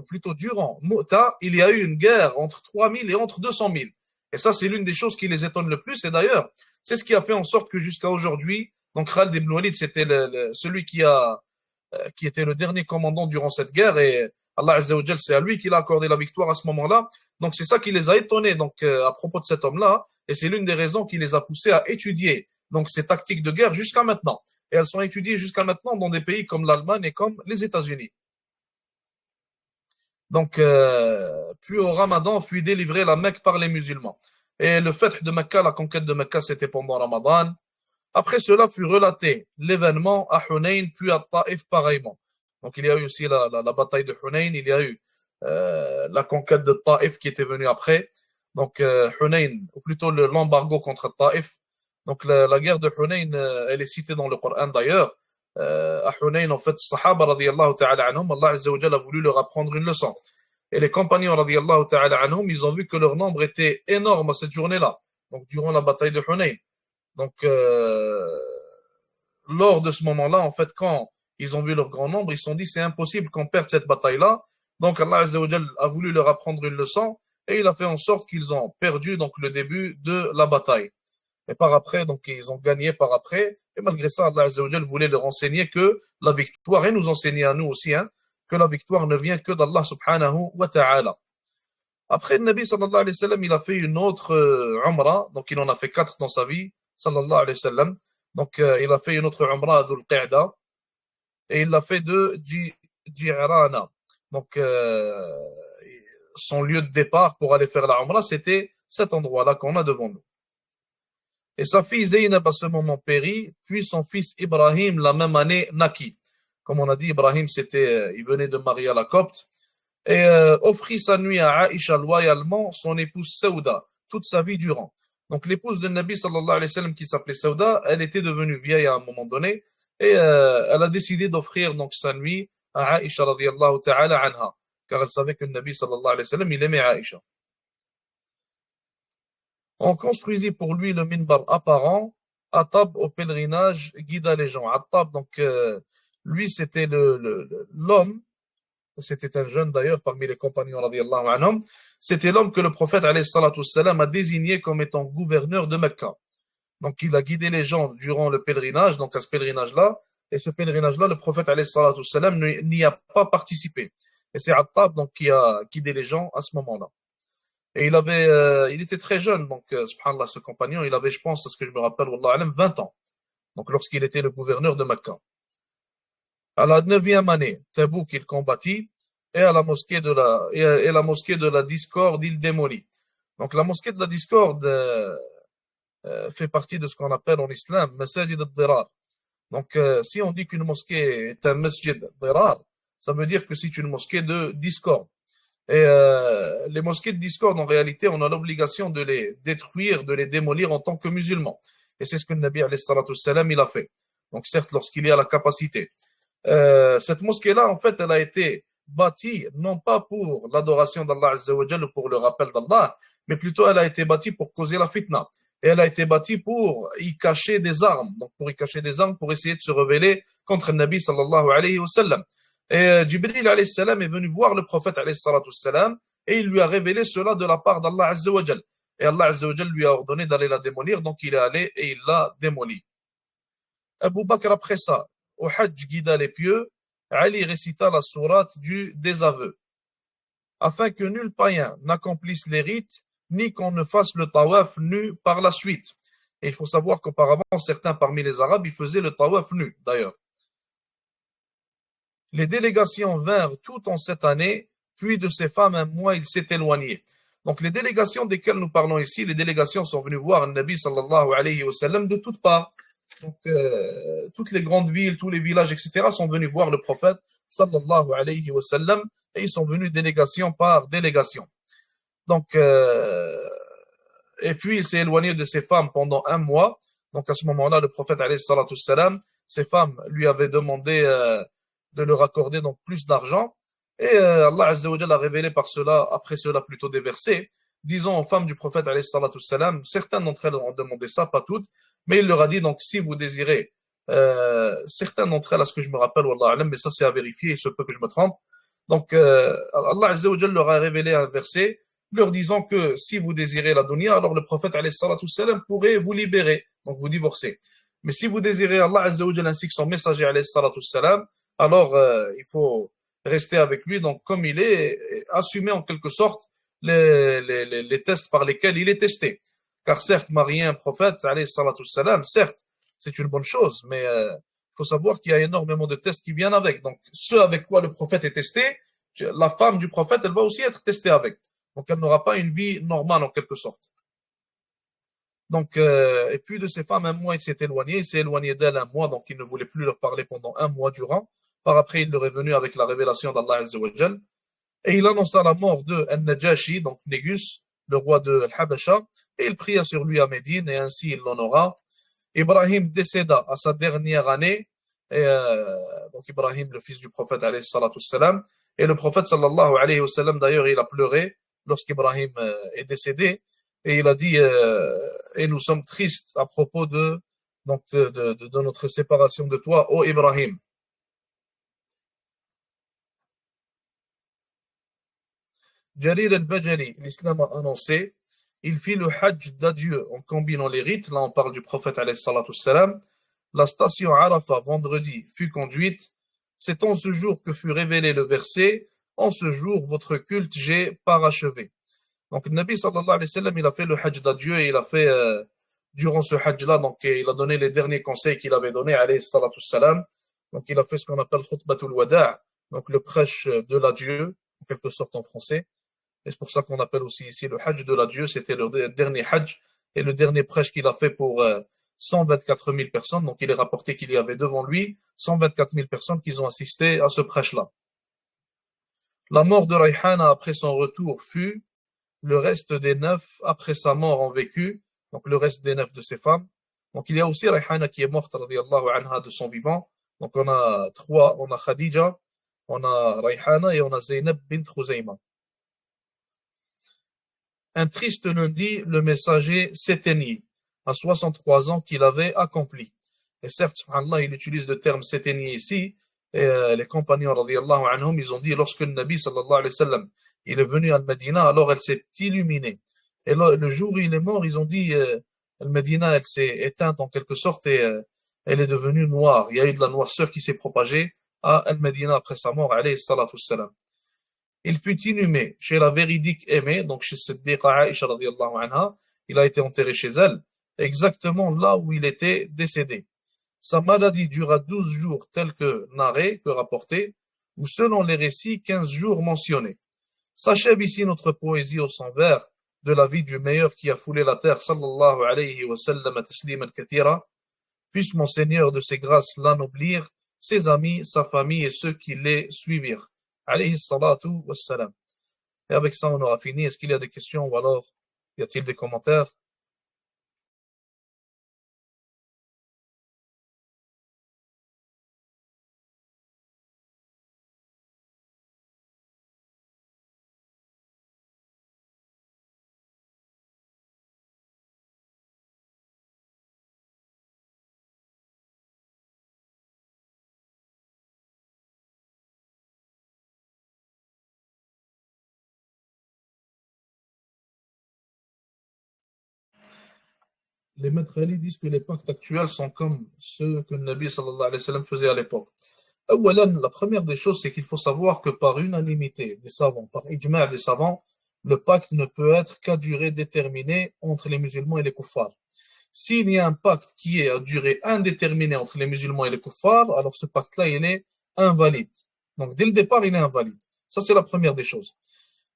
plutôt durant Mu'ta, il y a eu une guerre entre 3000 et entre 200 000. Et ça, c'est l'une des choses qui les étonne le plus. Et d'ailleurs, c'est ce qui a fait en sorte que jusqu'à aujourd'hui, donc Khalid ibn Walid, c'était celui qui était le dernier commandant durant cette guerre. Et Allah Azza wa Jal, c'est à lui qu'il a accordé la victoire à ce moment-là. Donc c'est ça qui les a étonnés donc, à propos de cet homme-là. Et c'est l'une des raisons qui les a poussés à étudier donc, ces tactiques de guerre jusqu'à maintenant. Et elles sont étudiées jusqu'à maintenant dans des pays comme l'Allemagne et comme les États-Unis. Donc, puis au Ramadan fut délivré la Mecque par les musulmans. Et le fait de Mecca, la conquête de Mecca, c'était pendant Ramadan. Après cela fut relaté l'événement à Hunayn, puis à Taïf pareillement. Donc, il y a eu aussi la bataille de Hunayn, il y a eu la conquête de Taïf qui était venue après. Donc, Hunayn, ou plutôt l'embargo contre Taïf. Donc, la guerre de Hunayn, elle est citée dans le Coran d'ailleurs. À Hunayn, en fait, Sahaba radiallahu ta'ala anhum, Allah Azza wa Jalla a voulu leur apprendre une leçon. Et les compagnons radiallahu ta'ala anhum, ils ont vu que leur nombre était énorme à cette journée-là, donc durant la bataille de Hunayn. Donc, lors de ce moment-là, en fait, quand ils ont vu leur grand nombre, ils se sont dit c'est impossible qu'on perde cette bataille-là. Donc, Allah Azza wa Jalla a voulu leur apprendre une leçon et il a fait en sorte qu'ils ont perdu donc le début de la bataille. Et par après, donc ils ont gagné par après. Et malgré ça, Allah Azza wa Jal voulait leur enseigner que la victoire, et nous enseigner à nous aussi, hein, que la victoire ne vient que d'Allah subhanahu wa ta'ala. Après, le Nabi sallallahu alayhi wa sallam, il a fait une autre umrah. Donc il en a fait 4 dans sa vie, sallallahu alayhi wa sallam. Donc il a fait une autre umrah à Dhul Qa'da. Et il l'a fait de Jirana. Donc son lieu de départ pour aller faire la umrah, c'était cet endroit-là qu'on a devant nous. Et sa fille Zaynab à ce moment périt, puis son fils Ibrahim la même année naquit. Comme on a dit, Ibrahim il venait de marier à la copte et offrit sa nuit à Aïcha loyalement, son épouse Saouda, toute sa vie durant. Donc l'épouse de Nabi sallallahu alayhi wa sallam qui s'appelait Saouda, elle était devenue vieille à un moment donné et elle a décidé d'offrir donc sa nuit à Aïcha radiyallahu ta'ala anha, car elle savait que le Nabi sallallahu alayhi wa sallam il aimait Aïcha. On construisit pour lui le minbar apparent. Attab au pèlerinage guida les gens. Attab, donc, lui, c'était l'homme, c'était un jeune d'ailleurs parmi les compagnons, radiallahu anhum, c'était l'homme que le prophète, alayhi salatu wassalam, a désigné comme étant gouverneur de Mecca. Donc, il a guidé les gens durant le pèlerinage, donc à ce pèlerinage-là, et ce pèlerinage-là, le prophète, alayhi salatu wassalam, n'y a pas participé. Et c'est Attab donc, qui a guidé les gens à ce moment-là. Et il était très jeune, donc, subhanallah, ce compagnon, il avait, je pense, à ce que je me rappelle, wallah alam, 20 ans. Donc, lorsqu'il était le gouverneur de Mecca. À la neuvième année, Tabouk, il combattit, et à la mosquée de la mosquée de la discorde, il démolit. Donc, la mosquée de la discorde fait partie de ce qu'on appelle en islam, Masajid al-Dirar. Donc, si on dit qu'une mosquée est un masjid dirar, ça veut dire que c'est une mosquée de discorde. Et les mosquées de discorde, en réalité, on a l'obligation de les détruire, de les démolir en tant que musulmans. Et c'est ce que le Nabi alayhi salatu salam, il a fait. Donc certes, lorsqu'il y a la capacité. Cette mosquée-là, en fait, elle a été bâtie non pas pour l'adoration d'Allah Azza wa Jal ou pour le rappel d'Allah, mais plutôt elle a été bâtie pour causer la fitna. Et elle a été bâtie pour y cacher des armes. Donc pour y cacher des armes, pour essayer de se rebeller contre le Nabi sallallahu alayhi wa sallam. Et Jibril alayhi salam est venu voir le prophète alayhi salatu salam et il lui a révélé cela de la part d'Allah Azza wa Jal. Et Allah Azza wa Jal lui a ordonné d'aller la démolir, donc il est allé et il l'a démolie. Abu Bakr après ça, au Hajj guida les pieux, Ali récita la sourate du désaveu, afin que nul païen n'accomplisse les rites, ni qu'on ne fasse le tawaf nu par la suite. Et il faut savoir qu'auparavant, certains parmi les Arabes, ils faisaient le tawaf nu, d'ailleurs. Les délégations vinrent toutes en cette année, puis de ces femmes, un mois, il s'est éloigné. Donc les délégations desquelles nous parlons ici, les délégations sont venues voir le Nabi sallallahu alayhi wa sallam de toutes parts. Donc toutes les grandes villes, tous les villages, etc. sont venus voir le prophète sallallahu alayhi wa sallam et ils sont venus délégation par délégation. Donc et puis il s'est éloigné de ses femmes pendant un mois. Donc à ce moment-là, le prophète alayhi salatu salam, ses femmes lui avaient demandé de leur accorder donc plus d'argent. Et Allah Azza wa Jalla a révélé par cela, après cela plutôt des versets, disant aux femmes du prophète alayhi salatu salam, certaines d'entre elles ont demandé ça, pas toutes, mais il leur a dit donc si vous désirez, certaines d'entre elles, à ce que je me rappelle, wallah alam, mais ça c'est à vérifier, il se peut que je me trompe. Donc Allah Azza wa Jalla leur a révélé un verset leur disant que si vous désirez la dunya, alors le prophète alayhi salatu salam pourrait vous libérer, donc vous divorcer. Mais si vous désirez Allah Azza wa Jalla ainsi que son messager alayhi salatu salam, alors il faut rester avec lui, donc comme il est, assumer en quelque sorte les tests par lesquels il est testé. Car certes, marier un prophète, alayhi salatu salam, certes, c'est une bonne chose, mais faut savoir qu'il y a énormément de tests qui viennent avec. Donc, ce avec quoi le prophète est testé, la femme du prophète, elle va aussi être testée avec. Donc, elle n'aura pas une vie normale en quelque sorte. Donc, et puis de ces femmes, un mois, il s'est éloigné d'elles un mois, donc il ne voulait plus leur parler pendant un mois durant. Par après, il leur est venu avec la révélation d'Allah Azza wa Jal. Et il annonça la mort de Al-Najashi, donc Négus, le roi de Al-Habasha, et il pria sur lui à Médine, et ainsi il l'honora. Ibrahim décéda à sa dernière année, et donc Ibrahim, le fils du prophète, alayhi salatu salam, et le prophète, sallallahu alayhi wa sallam, d'ailleurs, il a pleuré lorsqu'Ibrahim est décédé, et il a dit, et nous sommes tristes à propos donc de notre séparation de toi, ô Ibrahim. Jarir al-Bajali, l'islam a annoncé, il fit le hajj d'adieu en combinant les rites, là on parle du prophète alayhi salatu salam, la station Arafat vendredi fut conduite, c'est en ce jour que fut révélé le verset, en ce jour votre culte j'ai parachevé. Donc le Nabi sallallahu alayhi wa sallam, il a fait le hajj d'adieu et il a fait, durant ce hajj-là, donc il a donné les derniers conseils qu'il avait donnés alayhi salatu salam. Donc il a fait ce qu'on appelle khutbatul wada', donc le prêche de l'adieu, en quelque sorte en français. Et c'est pour ça qu'on appelle aussi ici le Hajj de l'adieu. C'était le dernier Hajj et le dernier prêche qu'il a fait pour 124 000 personnes. Donc il est rapporté qu'il y avait devant lui 124 000 personnes qui ont assisté à ce prêche-là. La mort de Rayhana après son retour fut, le reste des 9 après sa mort ont vécu, donc le reste des 9 de ses femmes. Donc il y a aussi Rayhana qui est morte radiyallahu anha de son vivant. Donc on a 3, on a Khadija, on a Rayhana et on a Zaynab bint Khuzayma. Un triste lundi, le messager s'éteignit à 63 ans qu'il avait accompli. Et certes, subhanallah, il utilise le terme s'éteignit ici, et les compagnons, radiyallahu anhum, ils ont dit, lorsque le Nabi, sallallahu alayhi wa sallam, il est venu à Medina, alors elle s'est illuminée. Et le jour où il est mort, ils ont dit, Medina, elle s'est éteinte en quelque sorte, et elle est devenue noire. Il y a eu de la noirceur qui s'est propagée à Al-Medina après sa mort, alayhi salatu salam. Il fut inhumé chez la véridique aimée, donc chez Siddiqa Aisha radiyallahu anha. Il a été enterré chez elle, exactement là où il était décédé. Sa maladie dura 12 jours tels que narrés, que rapportés, ou selon les récits, 15 jours mentionnés. S'achève ici notre poésie au sang vert de la vie du meilleur qui a foulé la terre, sallallahu alayhi wa sallam, tasliman kathira. Puisse mon Seigneur de ses grâces l'anoblir, ses amis, sa famille et ceux qui les suivirent. Alayhi salatu wassalam. Et avec ça, on aura fini. Est-ce qu'il y a des questions ou alors y a-t-il des commentaires? Les maîtres Ali disent que les pactes actuels sont comme ceux que le Nabi sallallahu alayhi wa sallam faisait à l'époque. La première des choses, c'est qu'il faut savoir que par unanimité des savants, par ijma' des savants, le pacte ne peut être qu'à durée déterminée entre les musulmans et les kuffars. S'il y a un pacte qui est à durée indéterminée entre les musulmans et les kuffars, alors ce pacte-là, il est invalide. Donc, dès le départ, il est invalide. Ça, c'est la première des choses.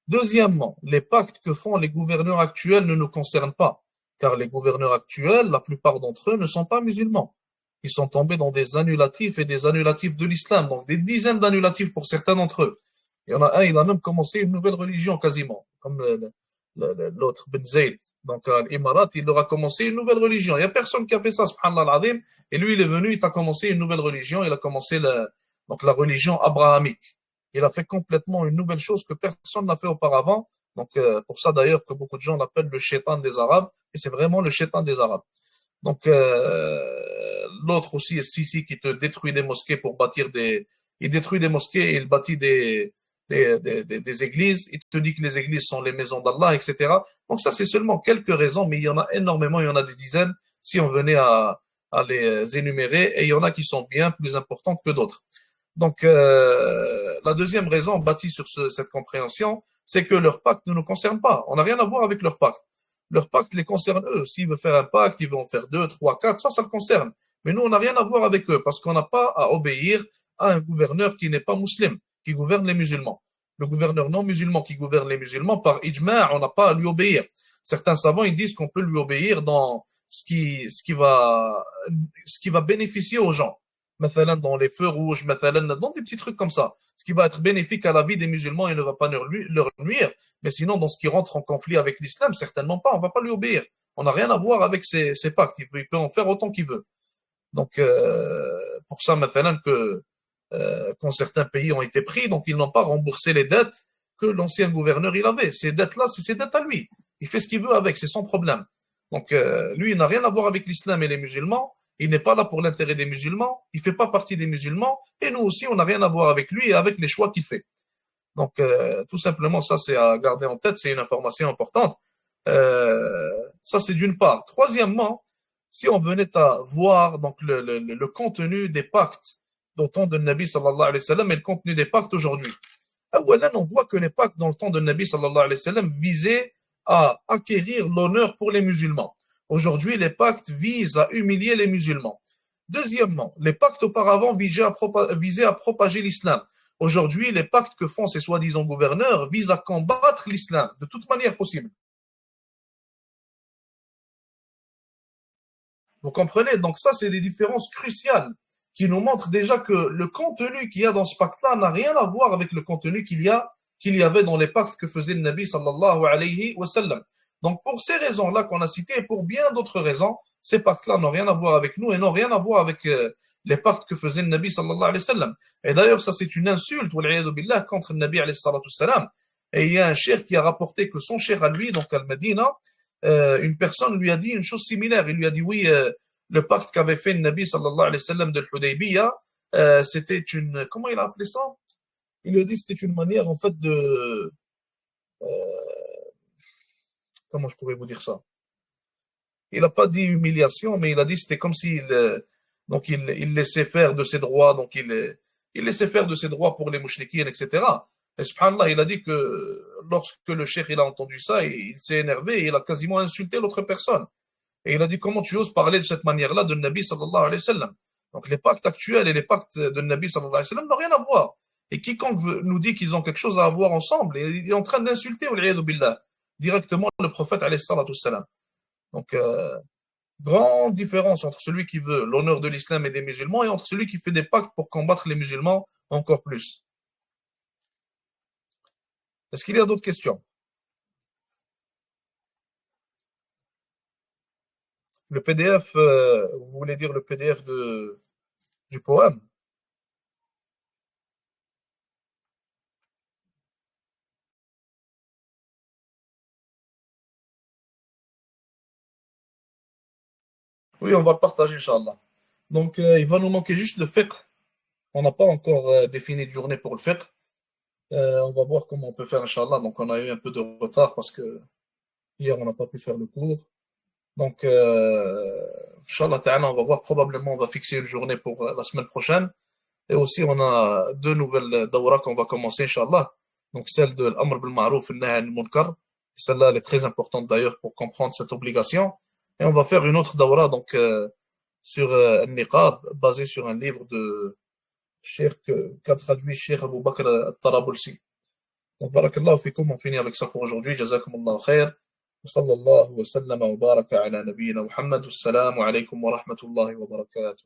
Deuxièmement, les pactes que font les gouverneurs actuels ne nous concernent pas, car les gouverneurs actuels, la plupart d'entre eux, ne sont pas musulmans. Ils sont tombés dans des annulatifs et des annulatifs de l'islam, donc des dizaines d'annulatifs pour certains d'entre eux. Il y en a un, il a même commencé une nouvelle religion quasiment, comme l'autre Ben Zayd. Donc à l'Imarat, il leur a commencé une nouvelle religion. Il n'y a personne qui a fait ça, subhanallah al-azim. Et lui, il est venu, il a commencé une nouvelle religion, il a commencé donc la religion abrahamique. Il a fait complètement une nouvelle chose que personne n'a fait auparavant. Donc pour ça d'ailleurs que beaucoup de gens l'appellent le shaitan des Arabes, et c'est vraiment le shaitan des Arabes. Donc l'autre aussi est Sisi qui te détruit des mosquées pour bâtir des... Il détruit des mosquées et il bâtit des églises. Il te dit que les églises sont les maisons d'Allah, etc. Donc ça, c'est seulement quelques raisons, mais il y en a énormément, il y en a des dizaines si on venait à les énumérer, et il y en a qui sont bien plus importantes que d'autres. Donc la deuxième raison bâtie sur cette compréhension, c'est que leur pacte ne nous concerne pas. On n'a rien à voir avec leur pacte. Leur pacte les concerne eux. S'ils veulent faire un pacte, ils vont en faire deux, trois, quatre, ça le concerne. Mais nous, on n'a rien à voir avec eux parce qu'on n'a pas à obéir à un gouverneur qui n'est pas musulman, qui gouverne les musulmans. Le gouverneur non musulman qui gouverne les musulmans, par ijma', on n'a pas à lui obéir. Certains savants, ils disent qu'on peut lui obéir dans ce qui va bénéficier aux gens. Mathalan dans les feux rouges, mathalan dans des petits trucs comme ça. Ce qui va être bénéfique à la vie des musulmans et ne va pas leur nuire. Mais sinon, dans ce qui rentre en conflit avec l'islam, certainement pas. On ne va pas lui obéir. On n'a rien à voir avec ces pactes. Il peut en faire autant qu'il veut. Donc, pour ça, mathalan, que quand certains pays ont été pris, donc ils n'ont pas remboursé les dettes que l'ancien gouverneur il avait. Ces dettes-là, c'est ses dettes à lui. Il fait ce qu'il veut avec, c'est son problème. Donc, lui, il n'a rien à voir avec l'islam et les musulmans. Il n'est pas là pour l'intérêt des musulmans. Il ne fait pas partie des musulmans. Et nous aussi, on n'a rien à voir avec lui et avec les choix qu'il fait. Donc, tout simplement, ça, c'est à garder en tête. C'est une information importante. Ça, c'est d'une part. Troisièmement, si on venait à voir donc le contenu des pactes au temps de Nabi sallallahu alayhi wa sallam et le contenu des pactes aujourd'hui. On voit que les pactes dans le temps de Nabi sallallahu alayhi wa sallam visaient à acquérir l'honneur pour les musulmans. Aujourd'hui, les pactes visent à humilier les musulmans. Deuxièmement, les pactes auparavant visaient à propager l'islam. Aujourd'hui, les pactes que font ces soi-disant gouverneurs visent à combattre l'islam de toute manière possible. Vous comprenez? Donc ça, c'est des différences cruciales qui nous montrent déjà que le contenu qu'il y a dans ce pacte-là n'a rien à voir avec le contenu qu'il y avait dans les pactes que faisait le Nabi sallallahu alayhi wa sallam. Donc pour ces raisons-là qu'on a citées et pour bien d'autres raisons, ces pactes-là n'ont rien à voir avec nous et n'ont rien à voir avec les pactes que faisait le Nabi sallallahu alayhi wa sallam. Et d'ailleurs, ça c'est une insulte, billah, contre le Nabi alayhi salatu salam. Et il y a un cheikh qui a rapporté que son cheikh à lui, donc al-Madina, une personne lui a dit une chose similaire. Il lui a dit oui, le pacte qu'avait fait le Nabi sallallahu alayhi wa sallam de l'Hudaybiyah, c'était une, comment il a appelé ça? Il lui a dit c'était une manière en fait de, euh, comment je pourrais vous dire ça? Il n'a pas dit humiliation, mais il a dit c'était comme s'il donc il laissait faire de ses droits, donc il laissait faire de ses droits pour les mouchriquines, etc. Et subhanallah, il a dit que lorsque le cheikh il a entendu ça, il s'est énervé et il a quasiment insulté l'autre personne. Et il a dit, comment tu oses parler de cette manière-là de Nabi sallallahu alayhi wa sallam? Donc les pactes actuels et les pactes de Nabi sallallahu alayhi wa sallam n'ont rien à voir. Et quiconque nous dit qu'ils ont quelque chose à avoir ensemble, il est en train d'insulter billah, directement le prophète alayhi salatu wassalam. Donc, grande différence entre celui qui veut l'honneur de l'islam et des musulmans et entre celui qui fait des pactes pour combattre les musulmans encore plus. Est-ce qu'il y a d'autres questions? Le PDF, vous voulez dire le PDF du poème? Oui, on va le partager, Inch'Allah. Donc, il va nous manquer juste le fiqh. On n'a pas encore défini de journée pour le fiqh. On va voir comment on peut faire, Inch'Allah. Donc, on a eu un peu de retard parce que hier, on n'a pas pu faire le cours. Donc, Inch'Allah, on va voir. Probablement, on va fixer une journée pour la semaine prochaine. Et aussi, on a deux nouvelles dawras qu'on va commencer, Inch'Allah. Donc, celle de l'Amr bil Ma'rouf et Nahy anil Munkar. Celle-là, elle est très importante d'ailleurs pour comprendre cette obligation. Et on va faire une autre dawra, donc, sur un niqab, basé sur un livre de Cheikh, qu'a traduit Cheikh Abu Bakr al-Tarabulsi. Donc, barakallahu fikum, on finit avec ça pour aujourd'hui. Jazakumullahu khair. وصلى الله وسلم وبارك على نبينا محمد والسلام عليكم ورحمة الله وبركاته